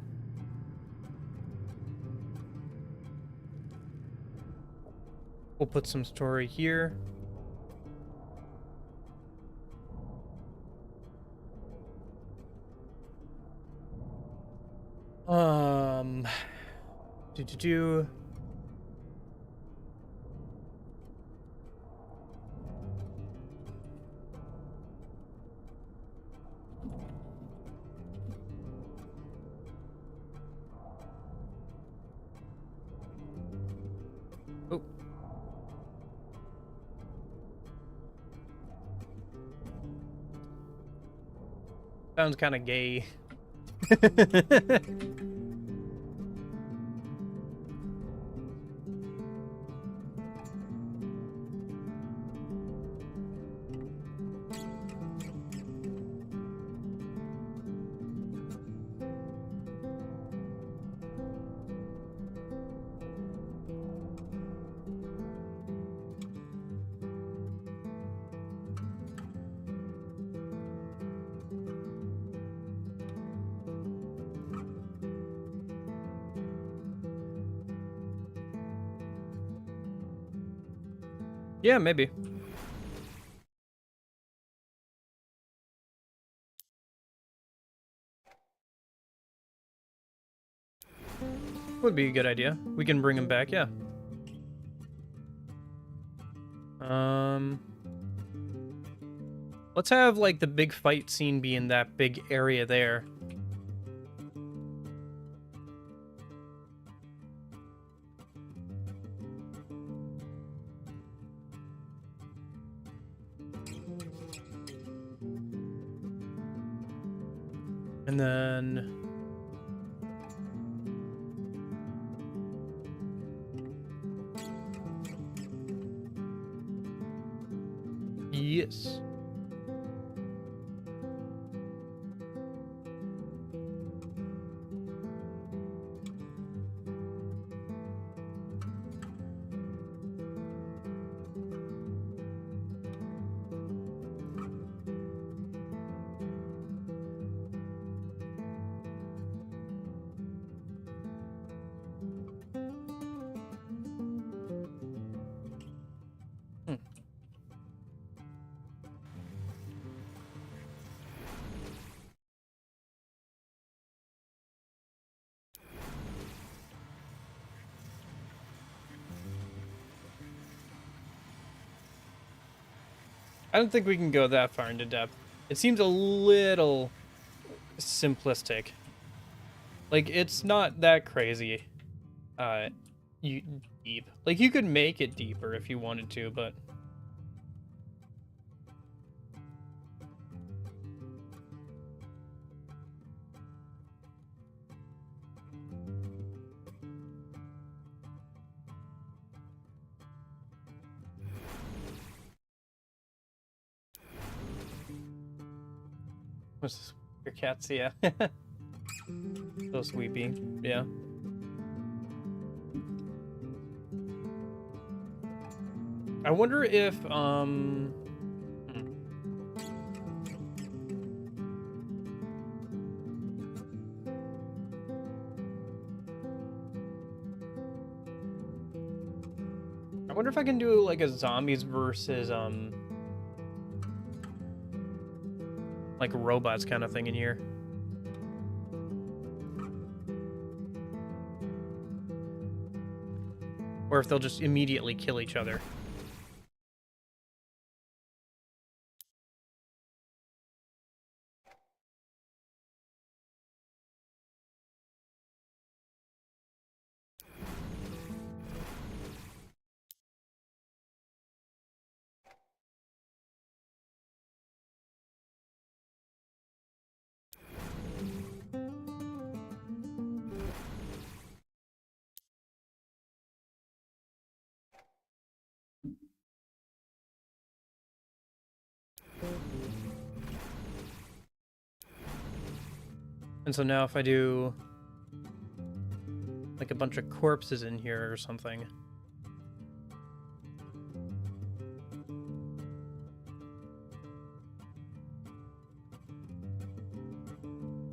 We'll put some story here. Do. Oh. Sounds kind of gay. Yeah, maybe. Would be a good idea. We can bring him back, yeah. Let's have like the big fight scene be in that big area there. And then yes. I don't think we can go that far into depth. It seems a little simplistic. Like, it's not that crazy deep. Like, you could make it deeper if you wanted to, but what's this? Your cats, yeah. So sweepy, yeah. I wonder if, I wonder if I can do like a zombies versus, like robots kind of thing in here. or if they'll just immediately kill each other. And so now if I do like a bunch of corpses in here or something.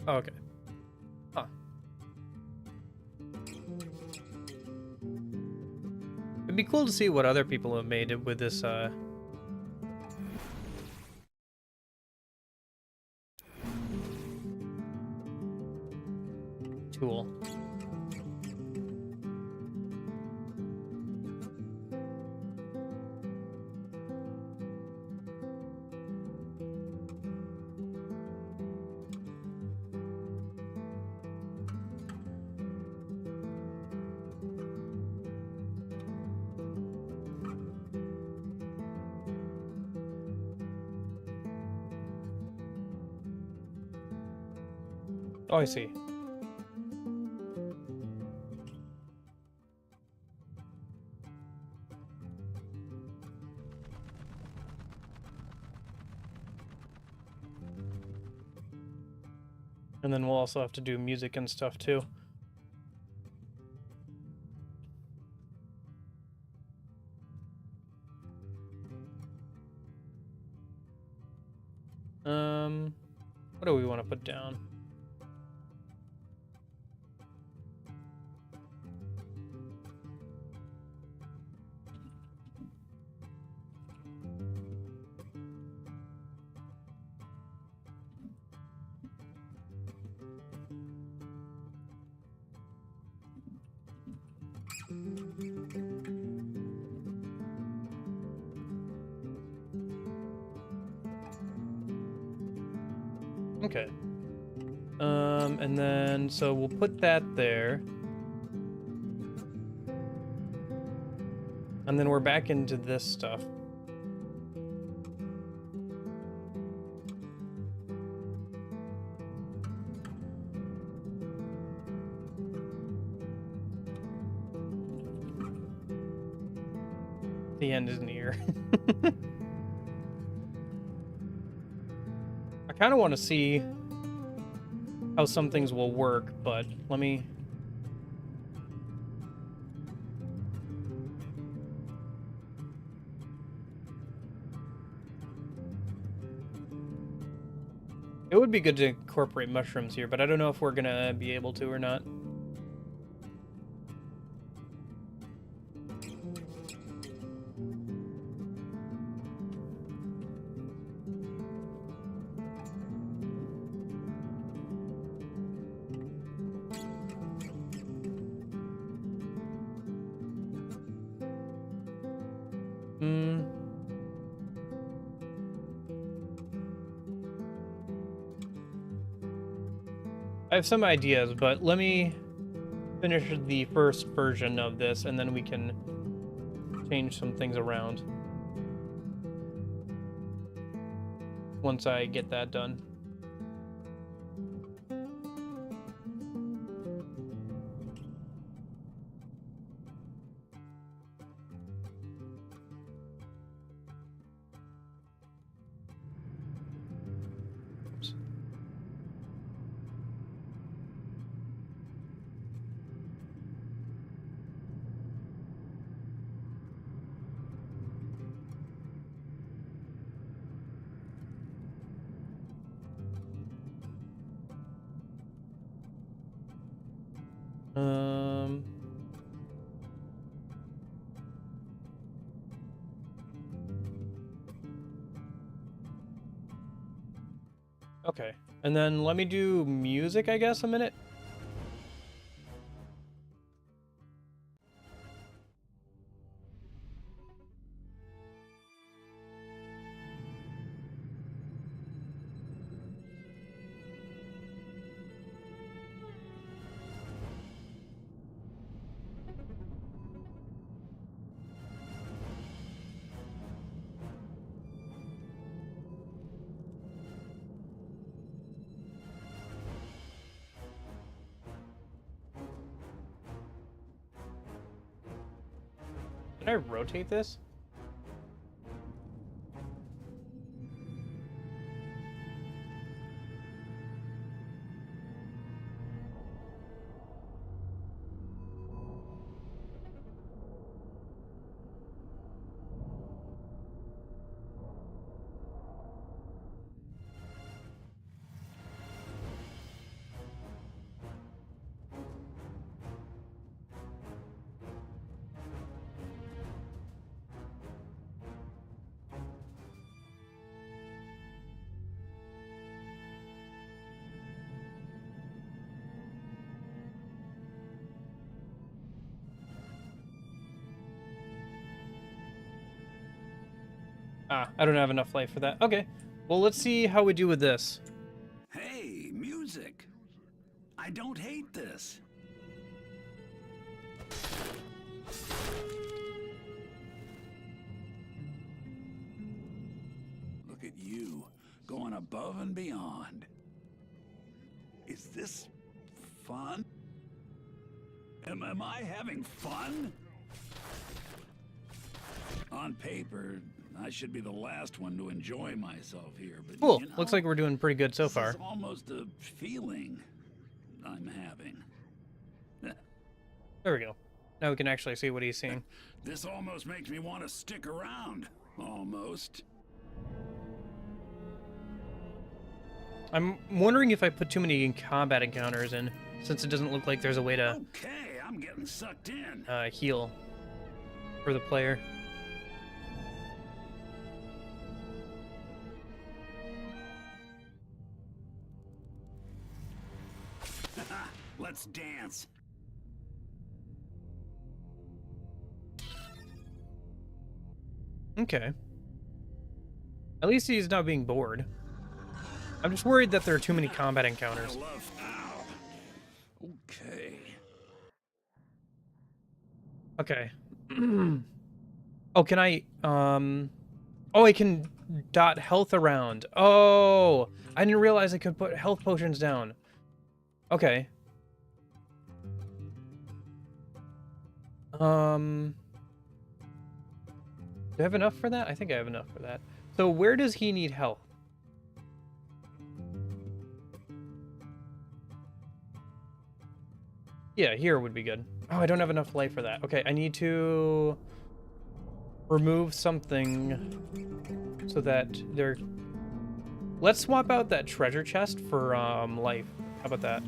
Oh, okay. Huh. It'd be cool to see what other people have made with this, tool. Oh, I see. And then we'll also have to do music and stuff too. What do we want to put down? Okay. And then, so we'll put that there. And then we're back into this stuff. The end is near. I kind of want to see how some things will work, but let me... It would be good to incorporate mushrooms here, but I don't know if we're gonna be able to or not. I have some ideas, but let me finish the first version of this, and then we can change some things around once I get that done. Okay, and then let me do music, I guess, a minute. Can I rotate this? Ah, I don't have enough life for that. Okay. Well, let's see how we do with this. Hey, music. I don't hate this. Look at you, going above and beyond. Is this fun? Am I having fun? On paper, I should be the last one to enjoy myself here, but Cool. you know, Looks like we're doing pretty good so far. This is almost a feeling I'm having. There we go. Now we can actually see what he's seeing. This almost makes me want to stick around. Almost. I'm wondering if I put too many combat encounters in, since it doesn't look like there's a way to Okay, I'm getting sucked in. heal for the player. Let's dance. Okay. At least he's not being bored. I'm just worried that there are too many combat encounters. Ow. Okay. Okay. Oh, can I, oh, I can dot health around. Oh, I didn't realize I could put health potions down. Okay. Do I have enough for that? I think I have enough for that. So where does he need health? Yeah, here would be good. Oh, I don't have enough life for that. Okay, I need to remove something so that they're... Let's swap out that treasure chest for life. How about that?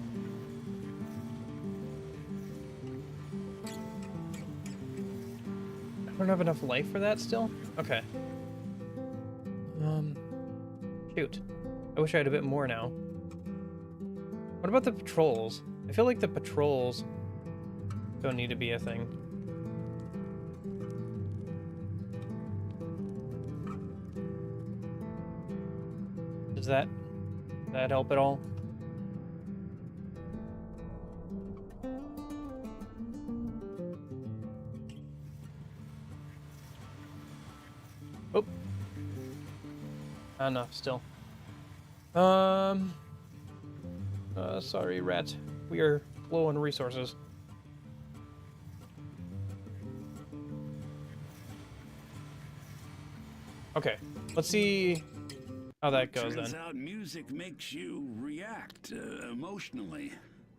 I don't have enough life for that still? Okay. Shoot. I wish I had a bit more now. What about the patrols? I feel like the patrols don't need to be a thing. Does that help at all? Oh. Not enough still. Sorry, rat. We are low on resources. Okay, let's see how that goes Turns then. out music makes you react emotionally.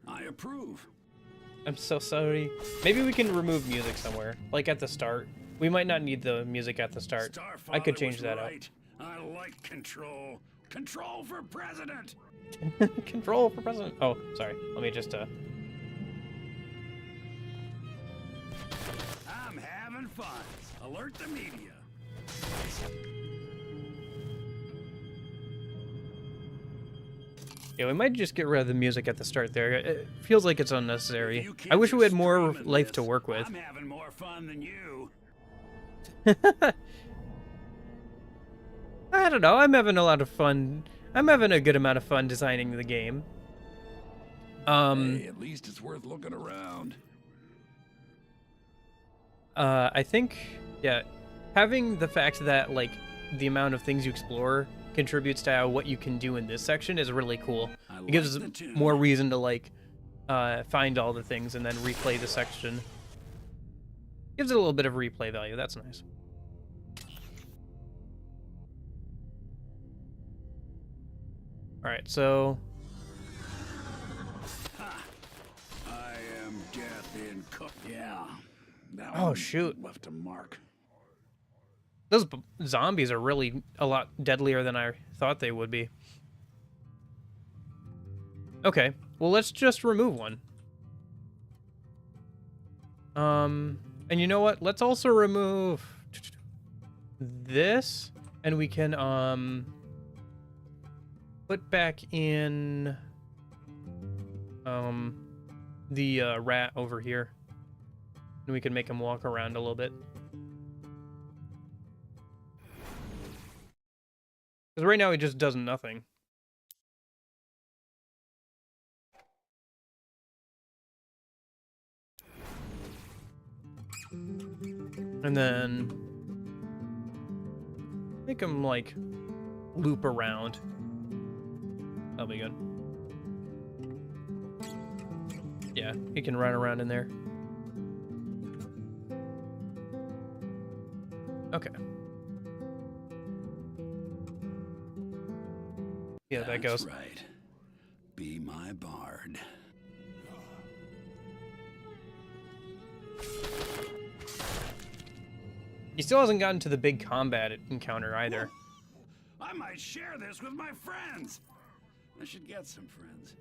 I approve. I'm so sorry. Maybe we can remove music somewhere, like at the start. We might not need the music at the start. Starfather I could change was that right. I like control. Control for president. out. Control for president. Oh, sorry. Let me just I'm having fun. Alert the media. Yeah, we might just get rid of the music at the start there. It feels like it's unnecessary. I wish we had more life to work with. I'm having more fun than you. I don't know. I'm having a lot of fun. I'm having a good amount of fun designing the game. Hey, at least it's worth looking around. I think, yeah, having the fact that, like, the amount of things you explore contributes to what you can do in this section is really cool. It gives us more reason to, like, find all the things and then replay the section. Gives it a little bit of replay value. That's nice. All right, so I am death in cup. Yeah. That oh one shoot, left a mark. those zombies are really a lot deadlier than I thought they would be. Okay, well let's just remove one. And you know what? Let's also remove this, and we can put back in the rat over here, and we can make him walk around a little bit. Because right now he just does nothing. And then make him like loop around. That'll be good. Yeah, he can run around in there. Okay. Yeah, that goes. That's right. Be my bard. He still hasn't gotten to the big combat encounter either. I might share this with my friends. I should get some friends.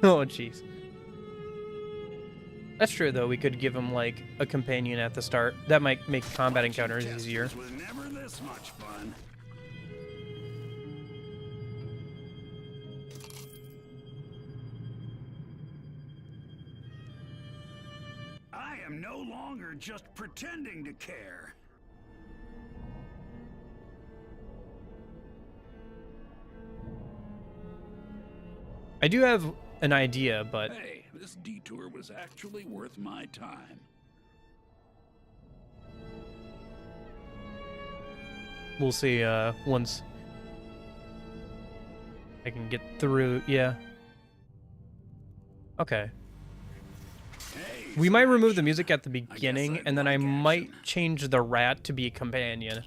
Oh, jeez. That's true, though. We could give him, like, a companion at the start. That might make combat encounters easier. This was never this much fun. I am no longer just pretending to care. I do have an idea, but Hey, this detour was actually worth my time. we'll see once I can get through. Yeah. Okay. We might remove the music at the beginning, and then I might change the rat to be a companion.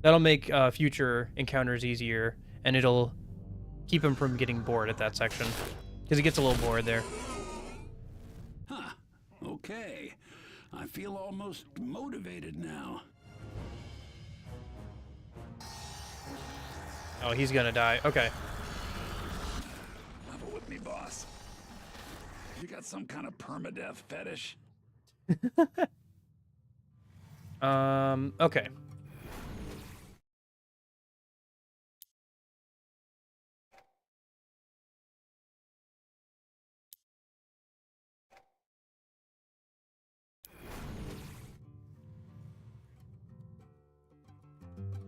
That'll make future encounters easier, and it'll keep him from getting bored at that section, because he gets a little bored there. Huh. Okay. I feel almost motivated now. Oh, he's gonna die. Okay. Level with me, boss. You got some kind of permadeath fetish? Okay.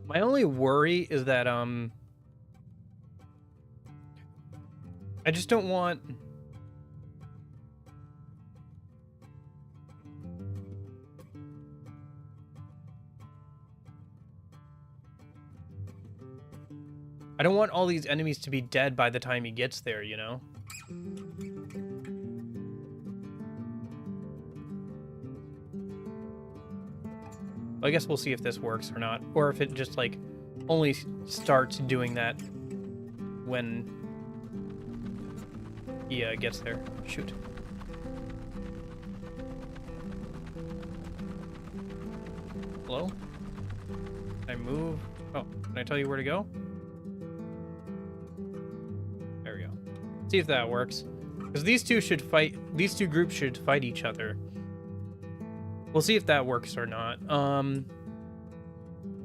My only worry is that, I just don't want... I don't want all these enemies to be dead by the time he gets there, you know? I guess we'll see if this works or not, or if it just, like, only starts doing that when he gets there. Shoot. Hello? Can I move? Oh, can I tell you where to go? There we go. See if that works. Because these two groups should fight each other. We'll see if that works or not.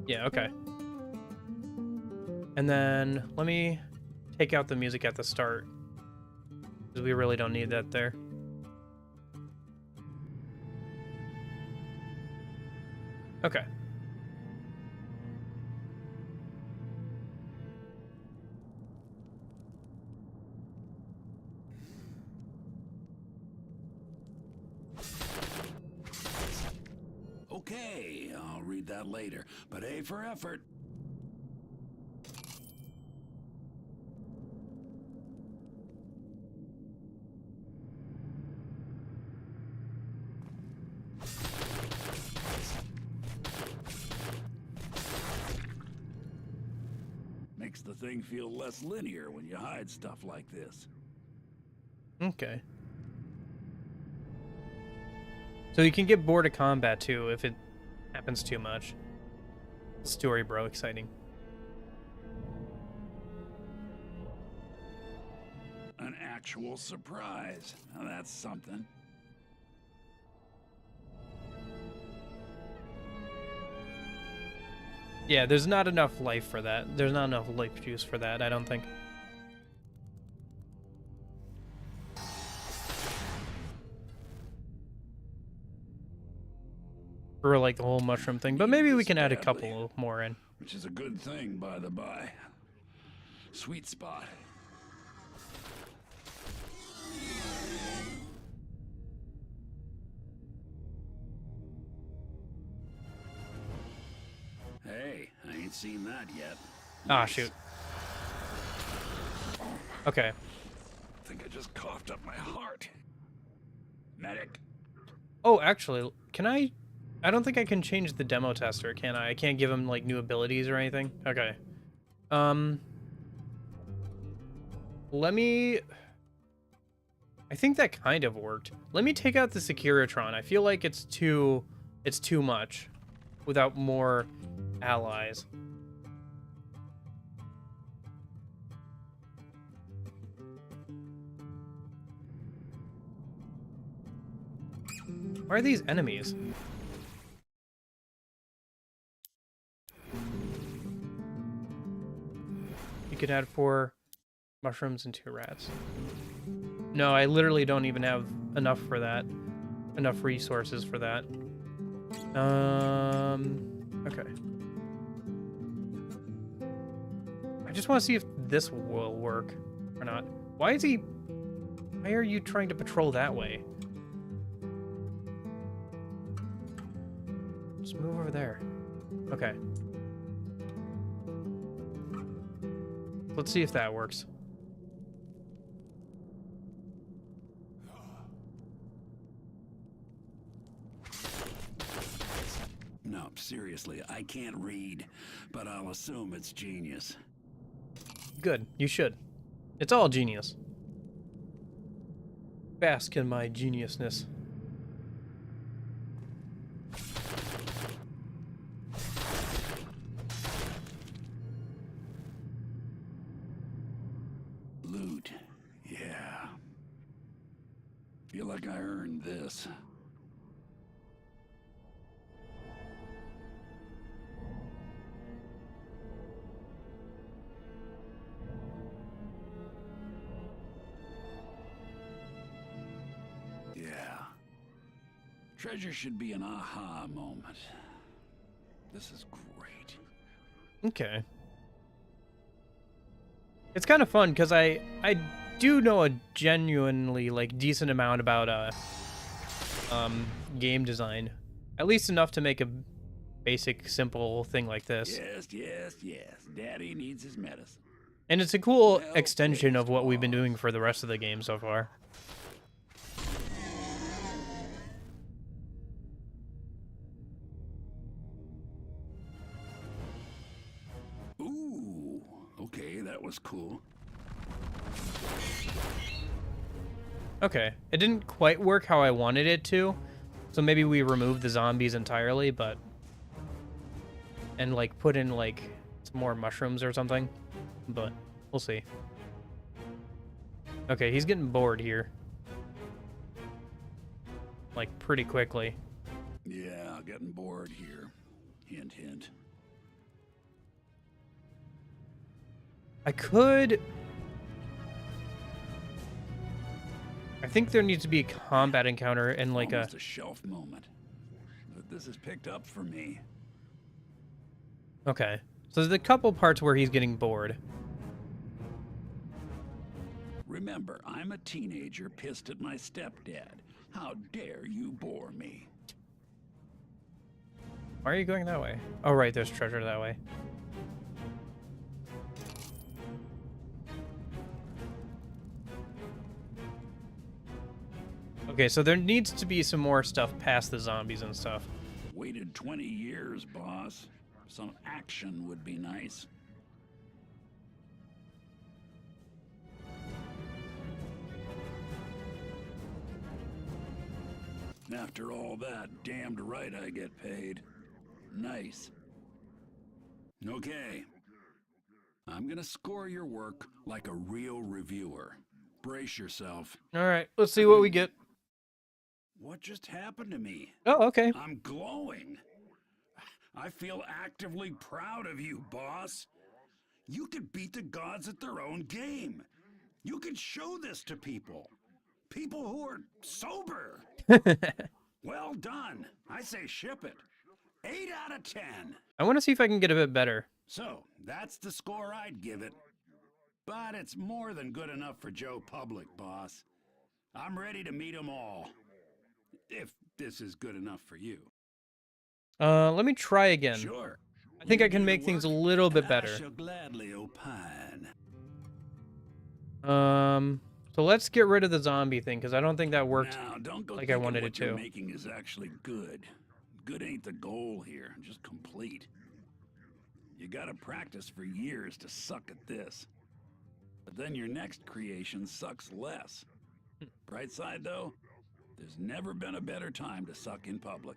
Yeah, okay. And then let me take out the music at the start, because we really don't need that there. Okay. Okay, I'll read that later, but A for effort. makes the thing feel less linear when you hide stuff like this. Okay. So you can get bored of combat too if it happens too much. Story, bro, exciting. An actual surprise. Now that's something. Yeah, there's not enough life for that. There's not enough life juice for that, I don't think. For like the whole mushroom thing, but maybe we can add a couple more in. Which is a good thing, by the by. Sweet spot. Hey, I ain't seen that yet. Ah, shoot. Okay. I think I just coughed up my heart. Medic. Oh, actually, can I don't think I can change the demo tester, can I? I can't give him, like, new abilities or anything? Okay. Let me... I think that kind of worked. Let me take out the Securitron. I feel like it's too much without more allies. Why are these enemies? You could add 4 mushrooms and 2 rats. No, I literally don't even have enough for that. Enough resources for that. Okay. I just want to see if this will work or not. Why are you trying to patrol that way? Just move over there. Okay. Let's see if that works. No, seriously, I can't read, but I'll assume it's genius. Good, you should. It's all genius. Bask in my geniusness. Loot. Yeah. Feel like I earned this. Treasure should be an aha moment. This is great. Okay. It's kind of fun because I do know a genuinely like decent amount about game design. At least enough to make a basic simple thing like this. Yes, yes, yes. Daddy needs his medicine. And it's a cool extension of what we've been doing for the rest of the game so far. Okay, that was cool. Okay, it didn't quite work how I wanted it to, so maybe we remove the zombies entirely, but... and, like, put in, like, some more mushrooms or something, but we'll see. Okay, he's getting bored here. Like, pretty quickly. Yeah, getting bored here. Hint, hint. I could... I think there needs to be a combat encounter and like almost a shelf moment. But this is picked up for me. Okay. So there's a couple parts where he's getting bored. Remember, I'm a teenager pissed at my stepdad. How dare you bore me? Why are you going that way? Oh, right, there's treasure that way. Okay, so there needs to be some more stuff past the zombies and stuff. Waited 20 years, boss. Some action would be nice. After all that, damned right I get paid. Nice. Okay. I'm gonna score your work like a real reviewer. Brace yourself. All right, let's see what we get. What just happened to me? Oh, okay. I'm glowing. I feel actively proud of you, boss. You could beat the gods at their own game. You could show this to people. People who are sober. Well done. I say ship it. 8 out of 10. I want to see if I can get a bit better. So, that's the score I'd give it. But it's more than good enough for Joe Public, boss. I'm ready to meet 'em all. If this is good enough for you. Let me try again. Sure. I think I can make things a little bit better. I shall gladly opine. So let's get rid of the zombie thing, because I don't think that worked Now, don't go like I thinking wanted what it you're to. making is actually good. Good ain't the goal here, just complete. You gotta practice for years to suck at this. But then your next creation sucks less. Bright side, though, there's never been a better time to suck in public.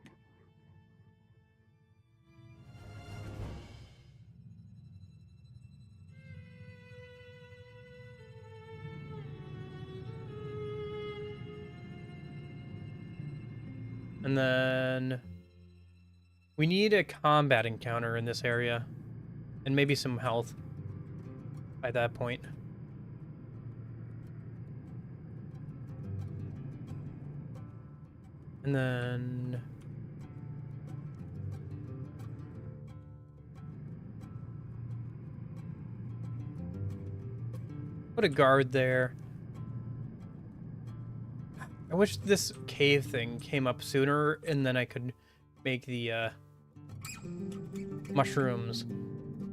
And then we need a combat encounter in this area. And maybe some health by that point. And then put a guard there. I wish this cave thing came up sooner, and then I could make the mushrooms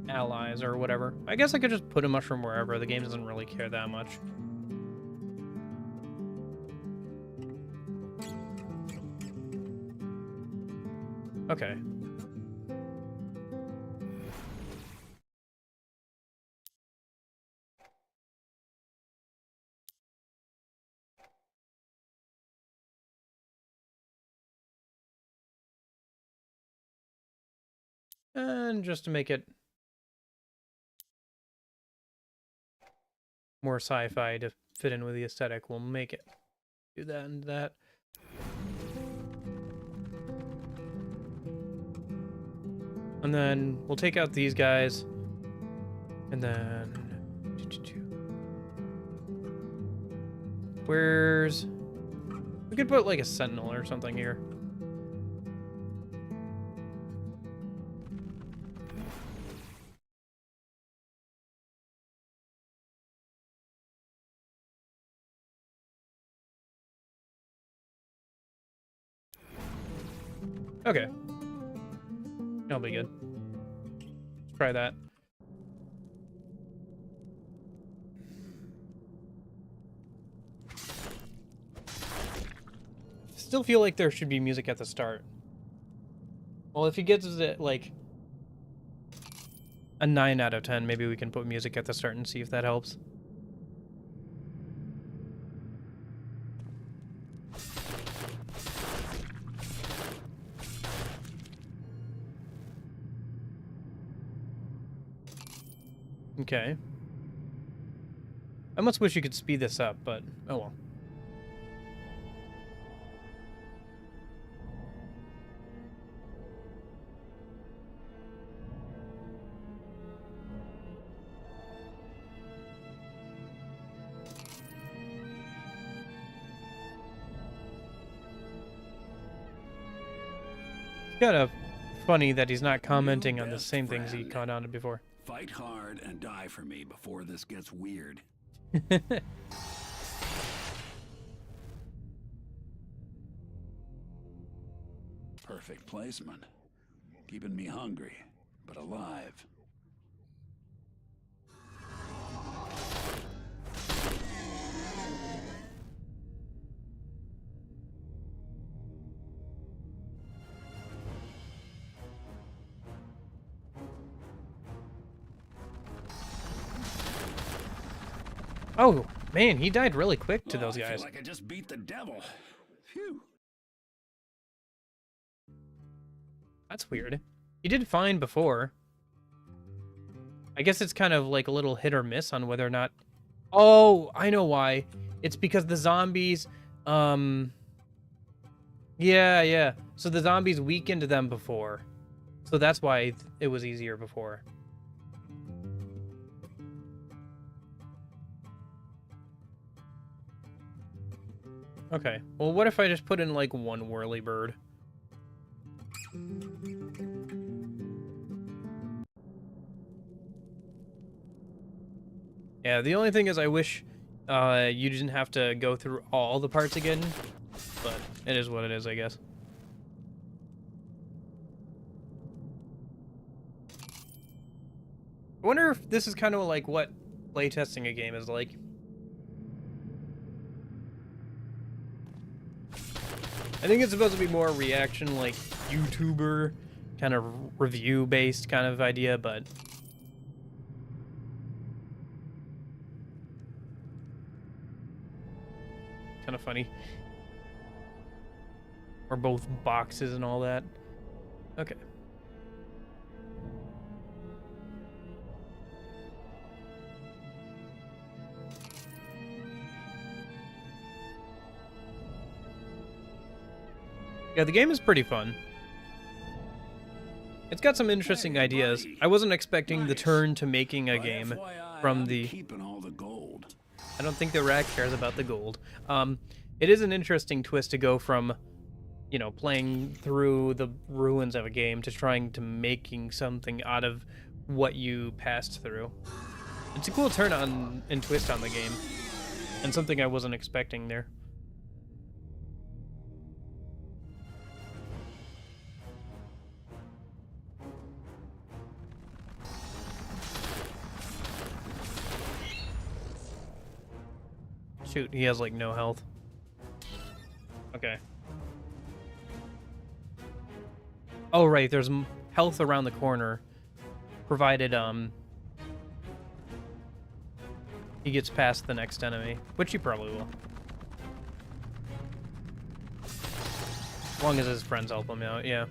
allies or whatever. I guess I could just put a mushroom wherever. The game doesn't really care that much. Okay. And just to make it more sci-fi to fit in with the aesthetic, we'll make it do that and that. And then we'll take out these guys. And then where's... We could put like a sentinel or something here. Okay. That'll be good. Let's try that. Still feel like there should be music at the start. Well, if he gets it like a 9 out of 10, maybe we can put music at the start and see if that helps. Okay. I almost wish you could speed this up, but oh well. It's kind of funny that he's not commenting on the same things he commented on before. Fight hard and die for me before this gets weird. Perfect placement. Keeping me hungry, but alive. Oh, man, he died really quick to those I guys. feel like I just beat the devil. Phew. That's weird. He did fine before. I guess it's kind of like a little hit or miss on whether or not... Oh, I know why. It's because the zombies... Yeah. So the zombies weakened them before. So that's why it was easier before. Okay. Well, what if I just put in, like, one whirly bird? Yeah, the only thing is I wish you didn't have to go through all the parts again, but it is what it is, I guess. I wonder if this is kind of like what playtesting a game is like. I think it's supposed to be more reaction, like YouTuber, kind of review-based kind of idea, but... kind of funny. Or both boxes and all that. Okay. Yeah, the game is pretty fun. It's got some interesting ideas. I wasn't expecting the turn to making a game from the... Keeping all the gold. I don't think the rat cares about the gold. It is an interesting twist to go from, you know, playing through the ruins of a game to trying to making something out of what you passed through. It's a cool turn on and twist on the game, and something I wasn't expecting there. Shoot, he has like no health. Okay. Oh right, there's health around the corner, provided he gets past the next enemy, which he probably will. As long as his friends help him out, yeah.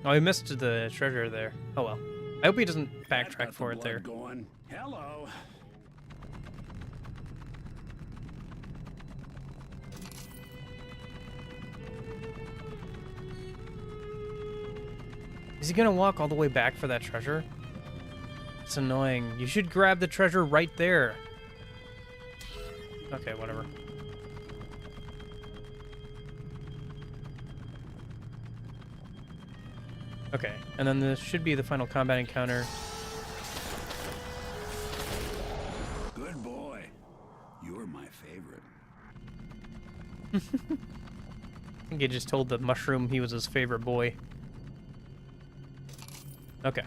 Oh, he missed the treasure there. Oh well. I hope he doesn't backtrack for it there. Going. Hello. Is he gonna walk all the way back for that treasure? It's annoying. You should grab the treasure right there. Okay, whatever. Okay, and then this should be the final combat encounter. Good boy. You're my favorite. I think he just told the mushroom he was his favorite boy. Okay.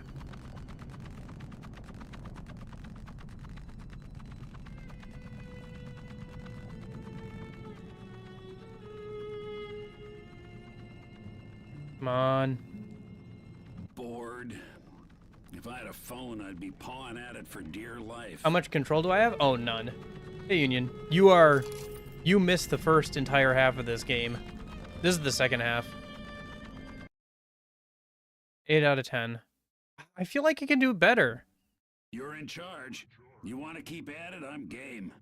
Come on. Bored. If I had a phone, I'd be pawing at it for dear life. How much control do I have? Oh, none. Hey, Union. You missed the first entire half of this game. This is the second half. 8 out of 10. I feel like I can do better. You're in charge. You want to keep at it? I'm game.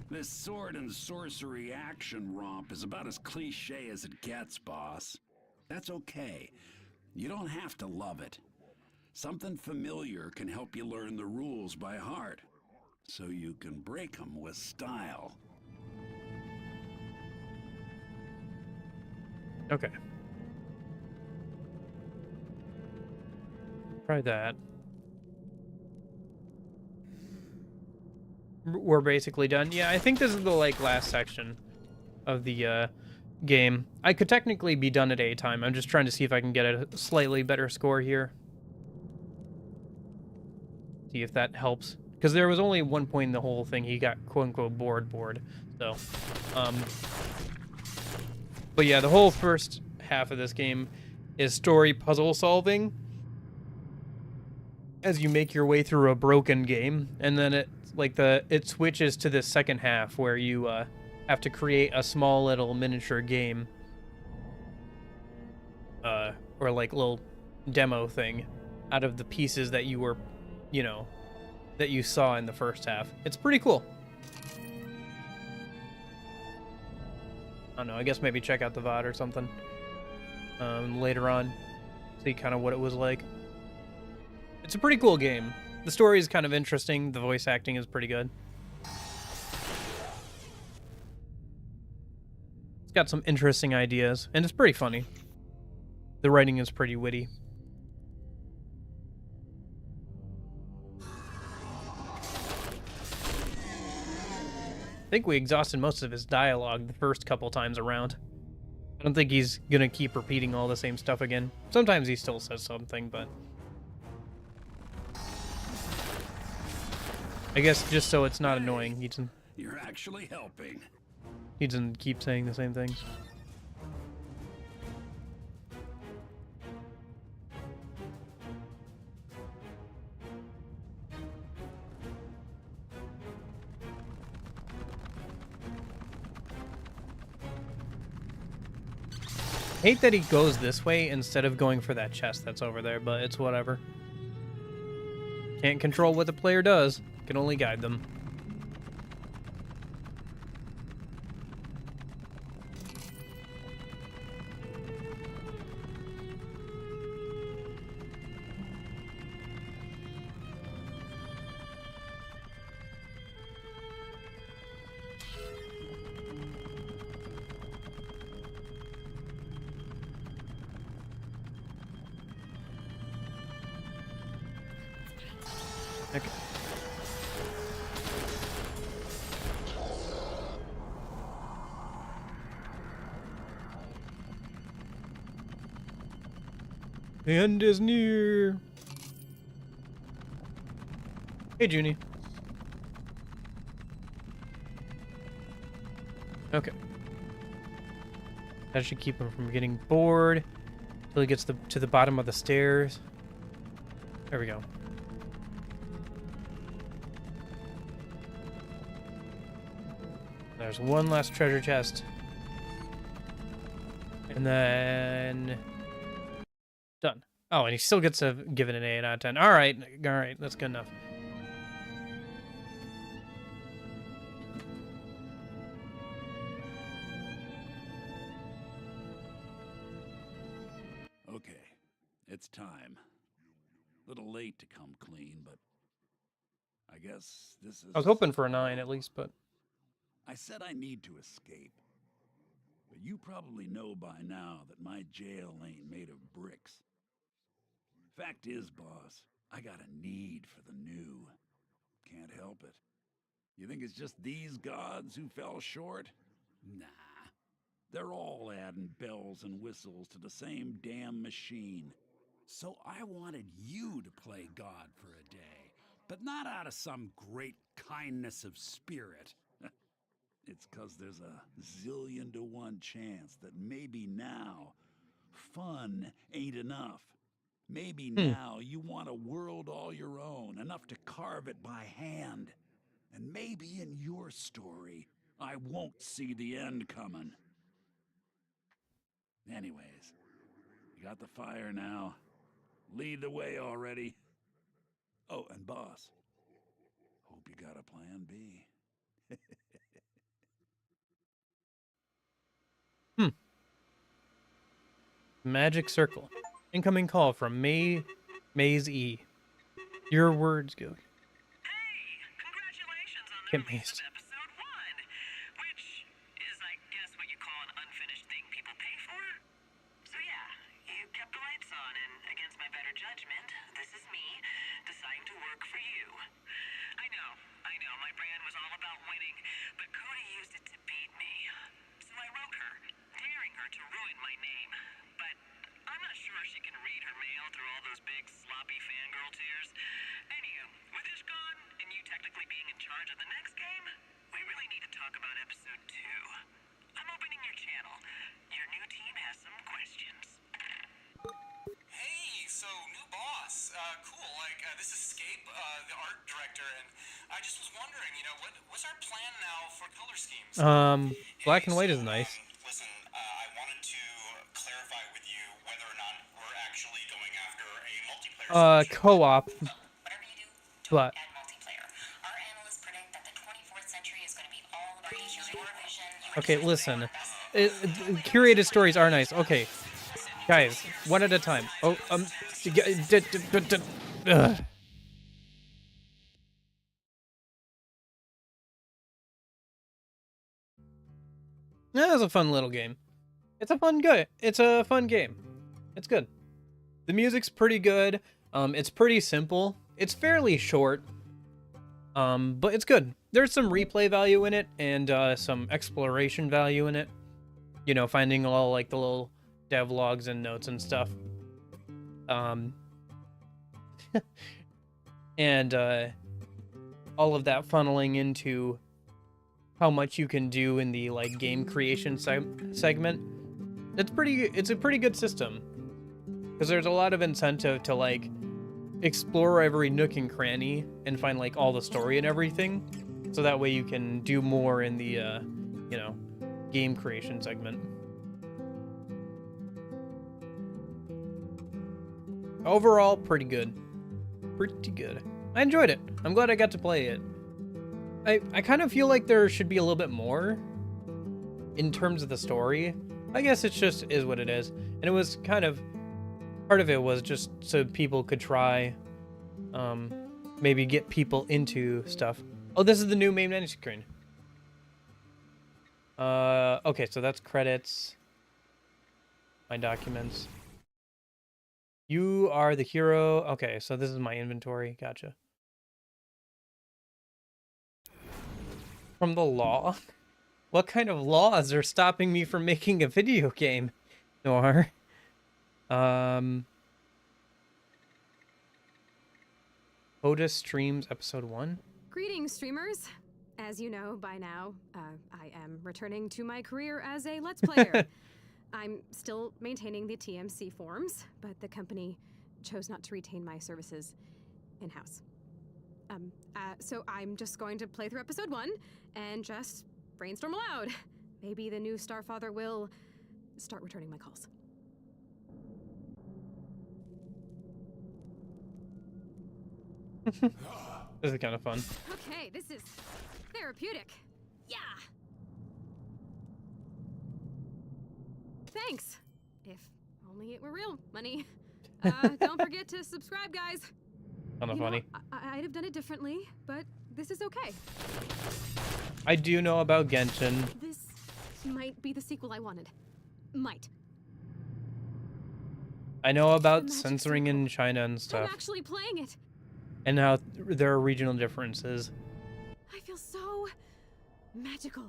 This sword and sorcery action romp is about as cliche as it gets, boss. That's okay. You don't have to love it. Something familiar can help you learn the rules by heart, so you can break them with style. Okay. Try that. We're basically done. Yeah, I think this is the last section of the game. I could technically be done at a time. I'm just trying to see if I can get a slightly better score here. See if that helps. Because there was only one point in the whole thing he got quote-unquote bored. So, but yeah, the whole first half of this game is story puzzle solving as you make your way through a broken game, and then it switches to the second half where you have to create a small little miniature game, or like little demo thing out of the pieces that you were, you know, that you saw in the first half. It's pretty cool. I don't know, I guess maybe check out the VOD or something later on, see kind of what it was like. It's a pretty cool game. The story is kind of interesting. The voice acting is pretty good. It's got some interesting ideas, and it's pretty funny. The writing is pretty witty. I think we exhausted most of his dialogue the first couple times around. I don't think he's gonna keep repeating all the same stuff again. Sometimes he still says something, but I guess just so it's not annoying, he doesn't. You're actually helping. He doesn't keep saying the same things. Hate that he goes this way instead of going for that chest that's over there, but it's whatever. Can't control what the player does, can only guide them. Okay. The end is near. Hey, Junie. Okay. That should keep him from getting bored until he gets to the bottom of the stairs. There we go. There's one last treasure chest. And then done. Oh, and he still gets to give it an 8 out of 10. All right, that's good enough. Okay, it's time. Little late to come clean, but I guess this is... I was hoping for a 9 at least, but... I said I need to escape. But you probably know by now that my jail ain't made of bricks. Fact is, boss, I got a need for the new. Can't help it. You think it's just these gods who fell short? Nah. They're all adding bells and whistles to the same damn machine. So I wanted you to play God for a day, but not out of some great kindness of spirit. It's 'cause there's a zillion to 1 chance that maybe now fun ain't enough. Maybe now you want a world all your own, enough to carve it by hand. And maybe in your story, I won't see the end coming. Anyways, you got the fire now. Lead the way already. Oh, and boss, hope you got a plan B. Magic Circle. Incoming call from Maze E. Your words go. Hey, congratulations on the Get release mazed. of episode 1, which is, I guess, what you call an unfinished thing people pay for. So yeah, you kept the lights on, and against my better judgment, this is me deciding to work for you. I know, my brand was all about winning, but Cody used it to beat me. So I wrote her, daring her to ruin my name. But I'm not sure she can read her mail through all those big, sloppy fangirl tears. Anywho, with Ish gone, and you technically being in charge of the next game, we really need to talk about episode 2. I'm opening your channel. Your new team has some questions. Hey, so new boss. Cool. Like, this is Scape, the art director, and I I just was wondering, you know, what's our plan now for color schemes? Black and white is nice. Listen, I wanted to clarify with you whether or not we're actually going after a multiplayer solution. Co-op. Whatever you do, But add multiplayer. Our analysts predict that the 24th century is going to be all about your vision. okay, listen. Curated stories are nice. Okay, guys, one at a time. Oh, ugh. That was a fun little game. It's a fun game. It's good. The music's pretty good. It's pretty simple. It's fairly short. But it's good. There's some replay value in it and some exploration value in it. You know, finding all like the little devlogs and notes and stuff. And all of that funneling into how much you can do in the like game creation segment. It's a pretty good system, because there's a lot of incentive to like explore every nook and cranny and find like all the story and everything, so that way you can do more in the you know, game creation segment. Overall, pretty good. Pretty good. I enjoyed it. I'm glad I got to play it. I kind of feel like there should be a little bit more in terms of the story. I guess it just is what it is. And it was kind of, part of it was just so people could try, maybe get people into stuff. Oh, this is the new main menu screen. Okay, so that's credits. My documents. You are the hero. Okay, so this is my inventory. Gotcha. From the law? What kind of laws are stopping me from making a video game, Noir? Otis Streams Episode 1? Greetings, streamers. As you know by now, I am returning to my career as a Let's Player. I'm still maintaining the TMC forums, but the company chose not to retain my services in-house. So I'm just going to play through Episode 1 and just brainstorm aloud. Maybe the new Starfather will start returning my calls. This is kind of fun. Okay, this is therapeutic. Yeah! Thanks. If only it were real money. Don't forget to subscribe, guys. Kind of funny. I'd have done it differently, but this is okay. I do know about Genshin. This might be the sequel I wanted. Might. I know about censoring in China and I'm stuff, actually playing it. and how there are regional differences. I feel so magical.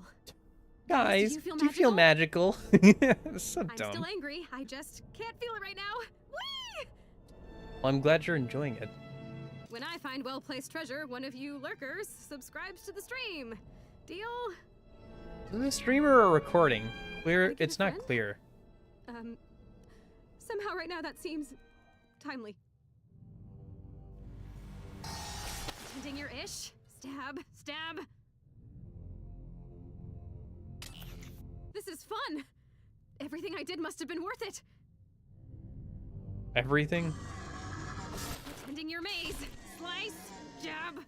Guys, do do you feel magical? So I'm dumb. still angry. I just can't feel it right now. Whee! Well, I'm glad you're enjoying it. When I find well-placed treasure, one of you lurkers subscribes to the stream. Deal? Is this streamer or recording? Clear? It's not clear. Somehow right now that seems timely. Attending your ish. Stab. Stab. This is fun. Everything I did must have been worth it. Everything? Attending your maze. Slice. Jab.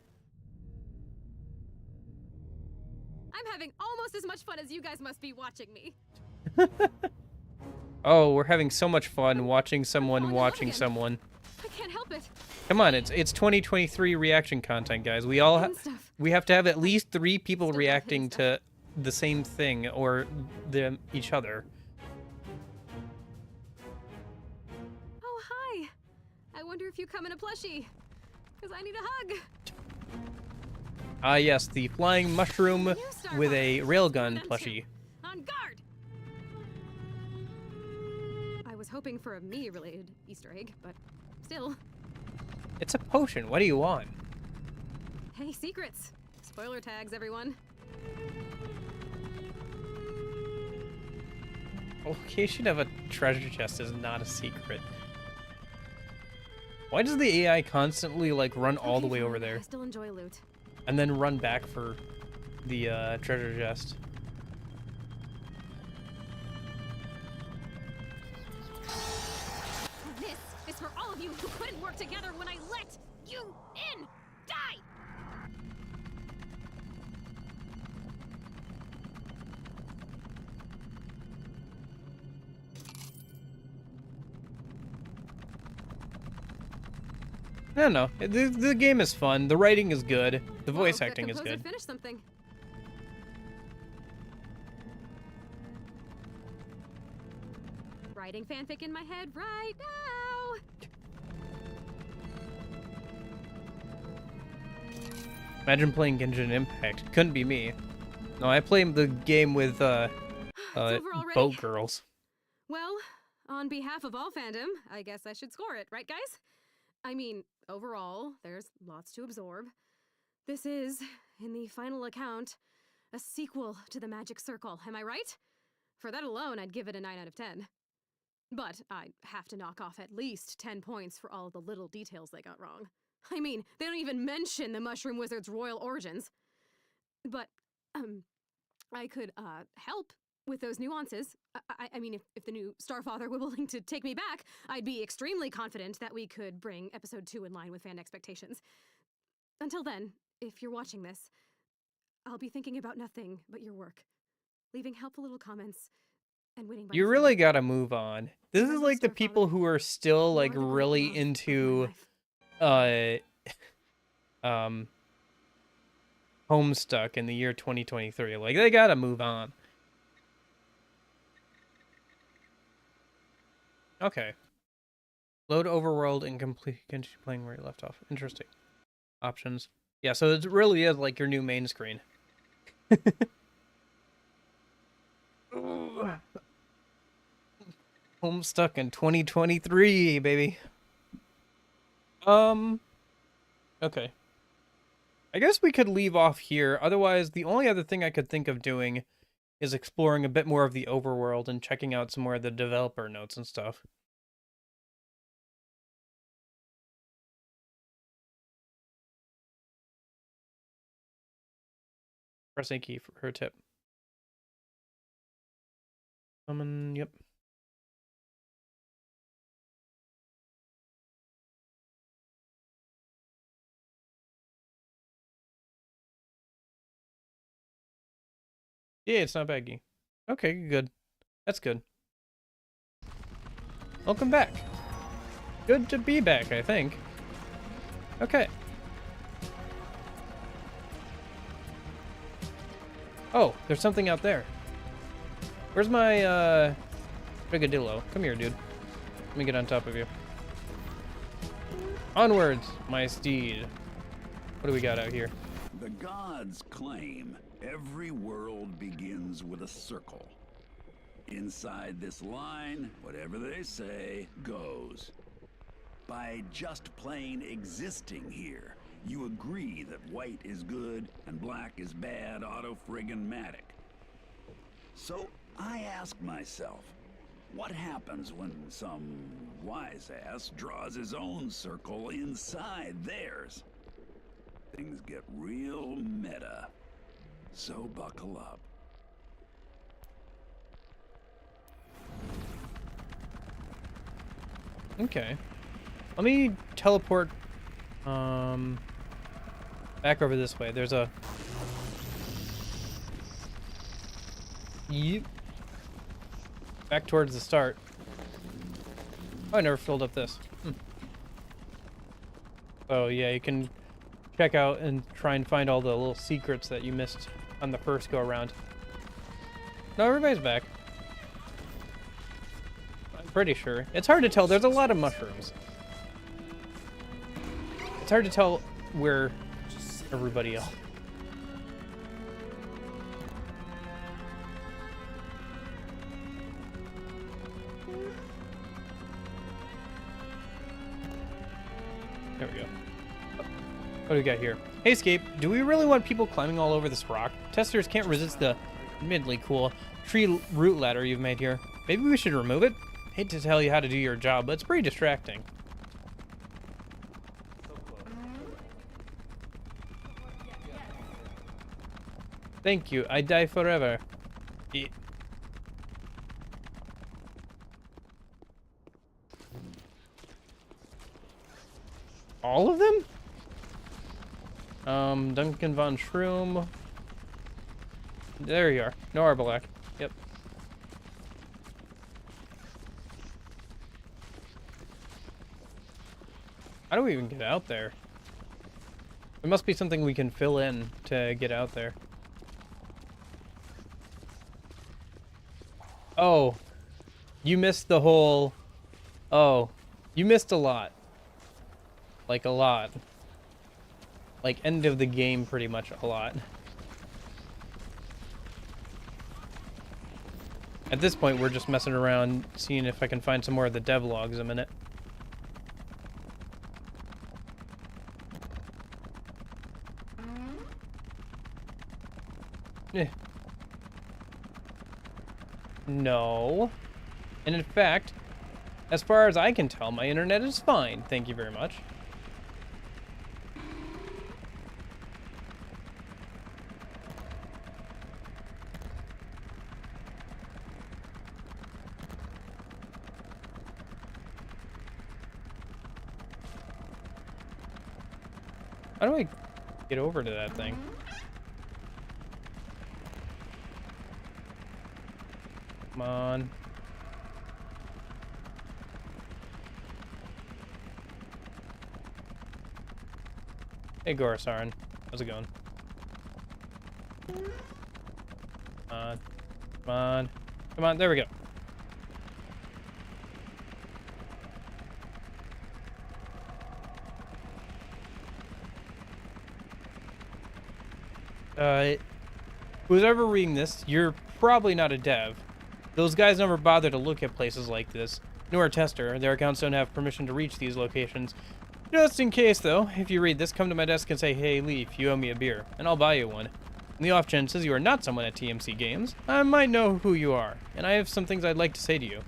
I'm having almost as much fun as you guys must be watching me. Oh, we're having so much fun watching someone watching someone. I can't help it. Come on, it's 2023 reaction content, guys. We all we have to have at least 3 people reacting to the same thing or each other. Oh, hi. I wonder if you come in a plushie. Because I need a hug. Ah, yes, the flying mushroom with a railgun plushie. On guard! I was hoping for a me-related Easter egg, but still. It's a potion. What do you want? Hey, secrets. Spoiler tags, everyone. Okay, should have a treasure chest is not a secret. Why does the AI constantly like run all the way over there? I still enjoy loot. and then run back for the treasure chest. This is for all of you who couldn't work together when I let you in! Die! I don't know. The game is fun. The writing is good. The voice Whoa, acting that is composer good. finished something. Writing fanfic in my head right now. Imagine playing Genshin Impact. Couldn't be me. No, I play the game with over already. boat girls. Well, on behalf of all fandom, I guess I should score it, right, guys? I mean, overall, there's lots to absorb. This is, in the final account, a sequel to the Magic Circle, am I right? For that alone, I'd give it a 9 out of 10. But I'd have to knock off at least 10 points for all the little details they got wrong. I mean, they don't even mention the Mushroom Wizard's royal origins. But, I could, help with those nuances. I mean, if the new Starfather were willing to take me back, I'd be extremely confident that we could bring Episode 2 in line with fan expectations. Until then, if you're watching this, I'll be thinking about nothing but your work. Leaving helpful little comments and winning by You default. really gotta move on. This is like the people who are still like really into Homestuck in the year 2023. Like they gotta move on. Okay. Load overworld and complete continue playing where you left off. Interesting. Options. Yeah, so it really is like your new main screen. Homestuck in 2023, baby. Okay. I guess we could leave off here. Otherwise, the only other thing I could think of doing is exploring a bit more of the overworld and checking out some more of the developer notes and stuff. Press A key for her tip. Yep. Yeah, it's not baggy. Okay, good. That's good. Welcome back. Good to be back, I think. Okay. Oh, there's something out there. Where's my, Brigadillo? Come here, dude. Let me get on top of you. Onwards, my steed. What do we got out here? The gods claim every world begins with a circle. Inside this line, whatever they say goes. By just plain existing here, you agree that white is good and black is bad auto-friggin-matic. So I ask myself, what happens when some wise-ass draws his own circle inside theirs? Things get real meta. So buckle up. Okay. Let me teleport back over this way. There's a Yep. Back towards the start. Oh, I never filled up this. Oh yeah, you can check out and try and find all the little secrets that you missed on the first go around. No, everybody's back. I'm pretty sure. It's hard to tell. There's a lot of mushrooms. It's hard to tell where everybody else. There we go. What do we got here? Hey, Escape, do we really want people climbing all over this rock? Testers can't resist the admittedly cool tree root ladder you've made here. Maybe we should remove it? Hate to tell you how to do your job, but it's pretty distracting. Thank you. I die forever. All of them? Duncan von Shroom. There you are. No Arbelak. Yep. How do we even get out there? There must be something we can fill in to get out there. Oh. You missed the whole... Oh. You missed a lot. Like, a lot. Like, end of the game, pretty much, a lot. At this point, we're just messing around, seeing if I can find some more of the devlogs a minute. Eh. No. And in fact, as far as I can tell, my internet is fine. Thank you very much. How do I get over to that thing? Come on. Hey, Gorasaran. How's it going? Come on. Come on. Come on. There we go. Who's ever reading this, you're probably not a dev. Those guys never bother to look at places like this, nor a tester. Their accounts don't have permission to reach these locations. Just in case, though, if you read this, come to my desk and say, "Hey, Leaf, you owe me a beer," and I'll buy you one. In the off chances you are not someone at TMC Games, I might know who you are, and I have some things I'd like to say to you.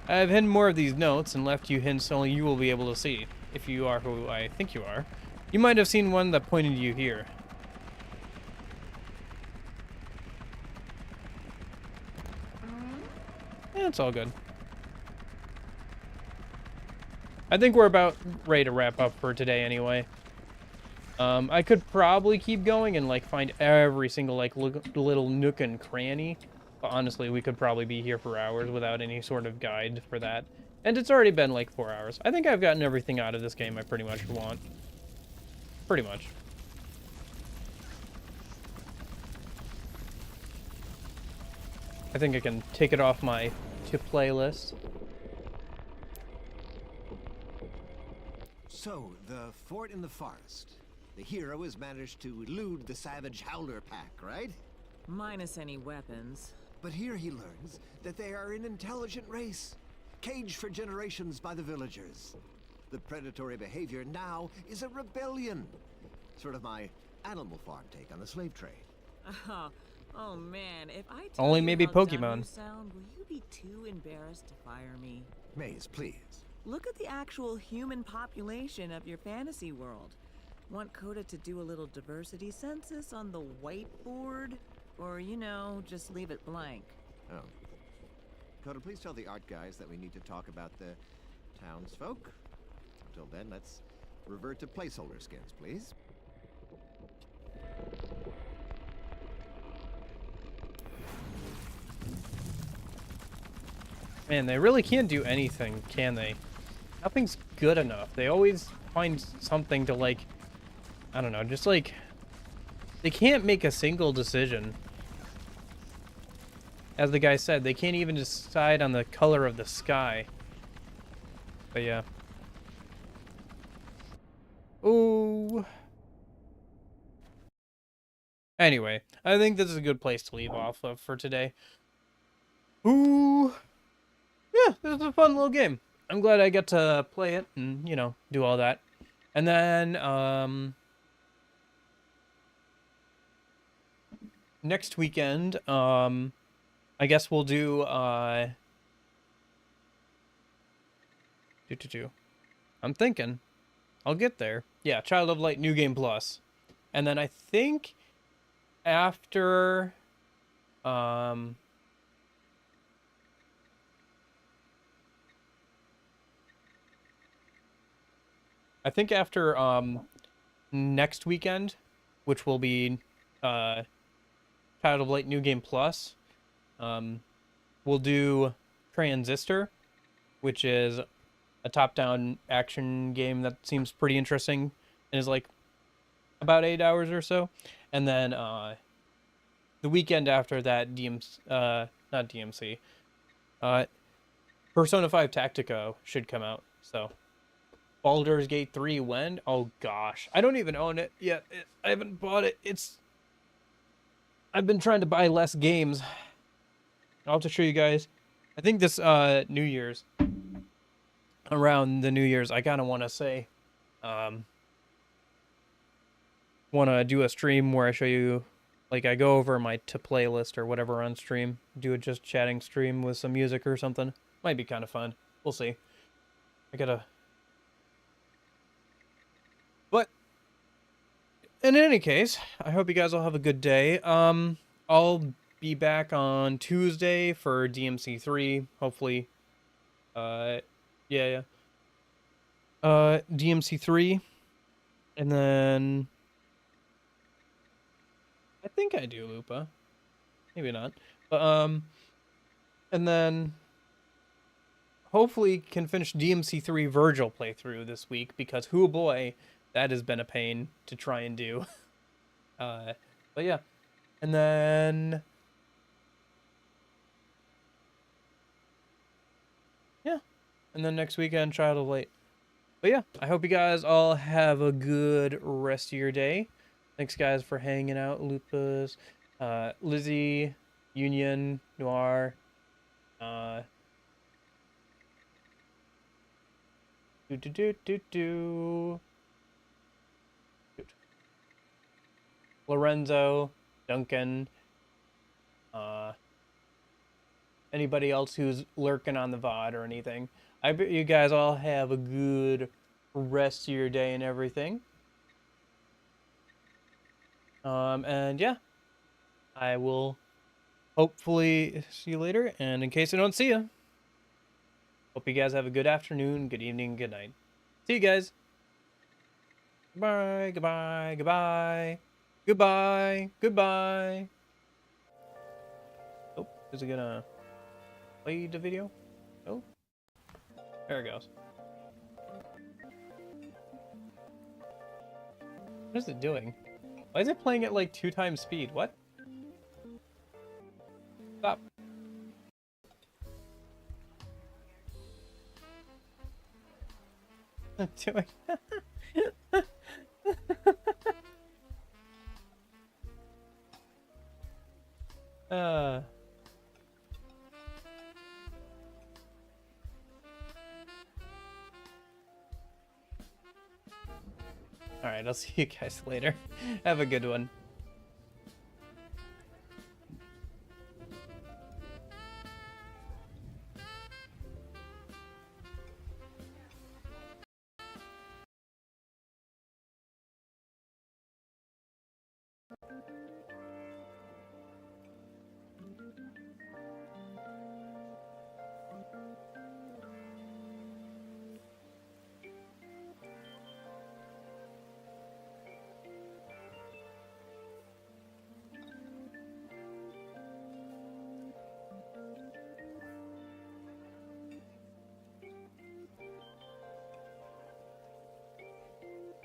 I have hidden more of these notes and left you hints only you will be able to see, if you are who I think you are. You might have seen one that pointed you here. Yeah, it's all good. I think we're about ready to wrap up for today anyway. I could probably keep going and like find every single like little nook and cranny. But honestly, we could probably be here for hours without any sort of guide for that. And it's already been like 4 hours. I think I've gotten everything out of this game I pretty much want. Pretty much. I think I can take it off my to-play list. So, the fort in the forest. The hero has managed to elude the savage Howler pack, right? Minus any weapons. But here he learns that they are an intelligent race, caged for generations by the villagers. The predatory behavior now is a rebellion. Sort of my Animal Farm take on the slave trade. Oh man, if I tell Only you maybe how Pokemon. dumb you sound, will you be too embarrassed to fire me? Maze, please. Look at the actual human population of your fantasy world. Want Coda to do a little diversity census on the whiteboard? Or, you know, just leave it blank? Oh. Coda, please tell the art guys that we need to talk about the townsfolk. Until then, let's revert to placeholder skins, please. Man, they really can't do anything, can they? Nothing's good enough. They always find something to, like, I don't know, just like, they can't make a single decision. As the guy said, they can't even decide on the color of the sky. But yeah. Ooh. Anyway, I think this is a good place to leave off of for today. Ooh. Yeah, this is a fun little game. I'm glad I got to play it and, you know, do all that. And then, next weekend, I guess we'll do, I'm thinking. I'll get there. Yeah, Child of Light New Game Plus. And then I think after I think after next weekend, which will be Child of Light New Game Plus, we'll do Transistor, which is a top-down action game that seems pretty interesting and is like about 8 hours or so. And then the weekend after that, not DMC, Persona 5 Tactico should come out. So Baldur's Gate 3 when? Oh gosh, I don't even own it yet. I haven't bought it. I've been trying to buy less games. I'll have to show you guys. I think this New Year's, around the New Year's, I kind of want to say, want to do a stream where I show you, like, I go over my to playlist or whatever on stream, do a just chatting stream with some music or something. Might be kind of fun. We'll see. But in any case, I hope you guys all have a good day. I'll be back on Tuesday for DMC 3, hopefully. DMC 3, and then I think I do Lupa, maybe not, but and then hopefully can finish DMC 3 Virgil playthrough this week, because hoo boy, that has been a pain to try and do. But yeah, and then next weekend, Child of Light. But yeah, I hope you guys all have a good rest of your day. Thanks, guys, for hanging out. Lupus, Lizzie, Union, Noir, Lorenzo, Duncan, anybody else who's lurking on the VOD or anything. I bet you guys all have a good rest of your day and everything. And yeah, I will hopefully see you later. And in case I don't see you, hope you guys have a good afternoon, good evening, good night. See you guys. Goodbye, goodbye, goodbye, goodbye, goodbye. Oh, is it gonna play the video? Oh. There it goes. What is it doing? Why is it playing at like 2 times speed? What? Stop. I'm doing. Alright, I'll see you guys later. Have a good one.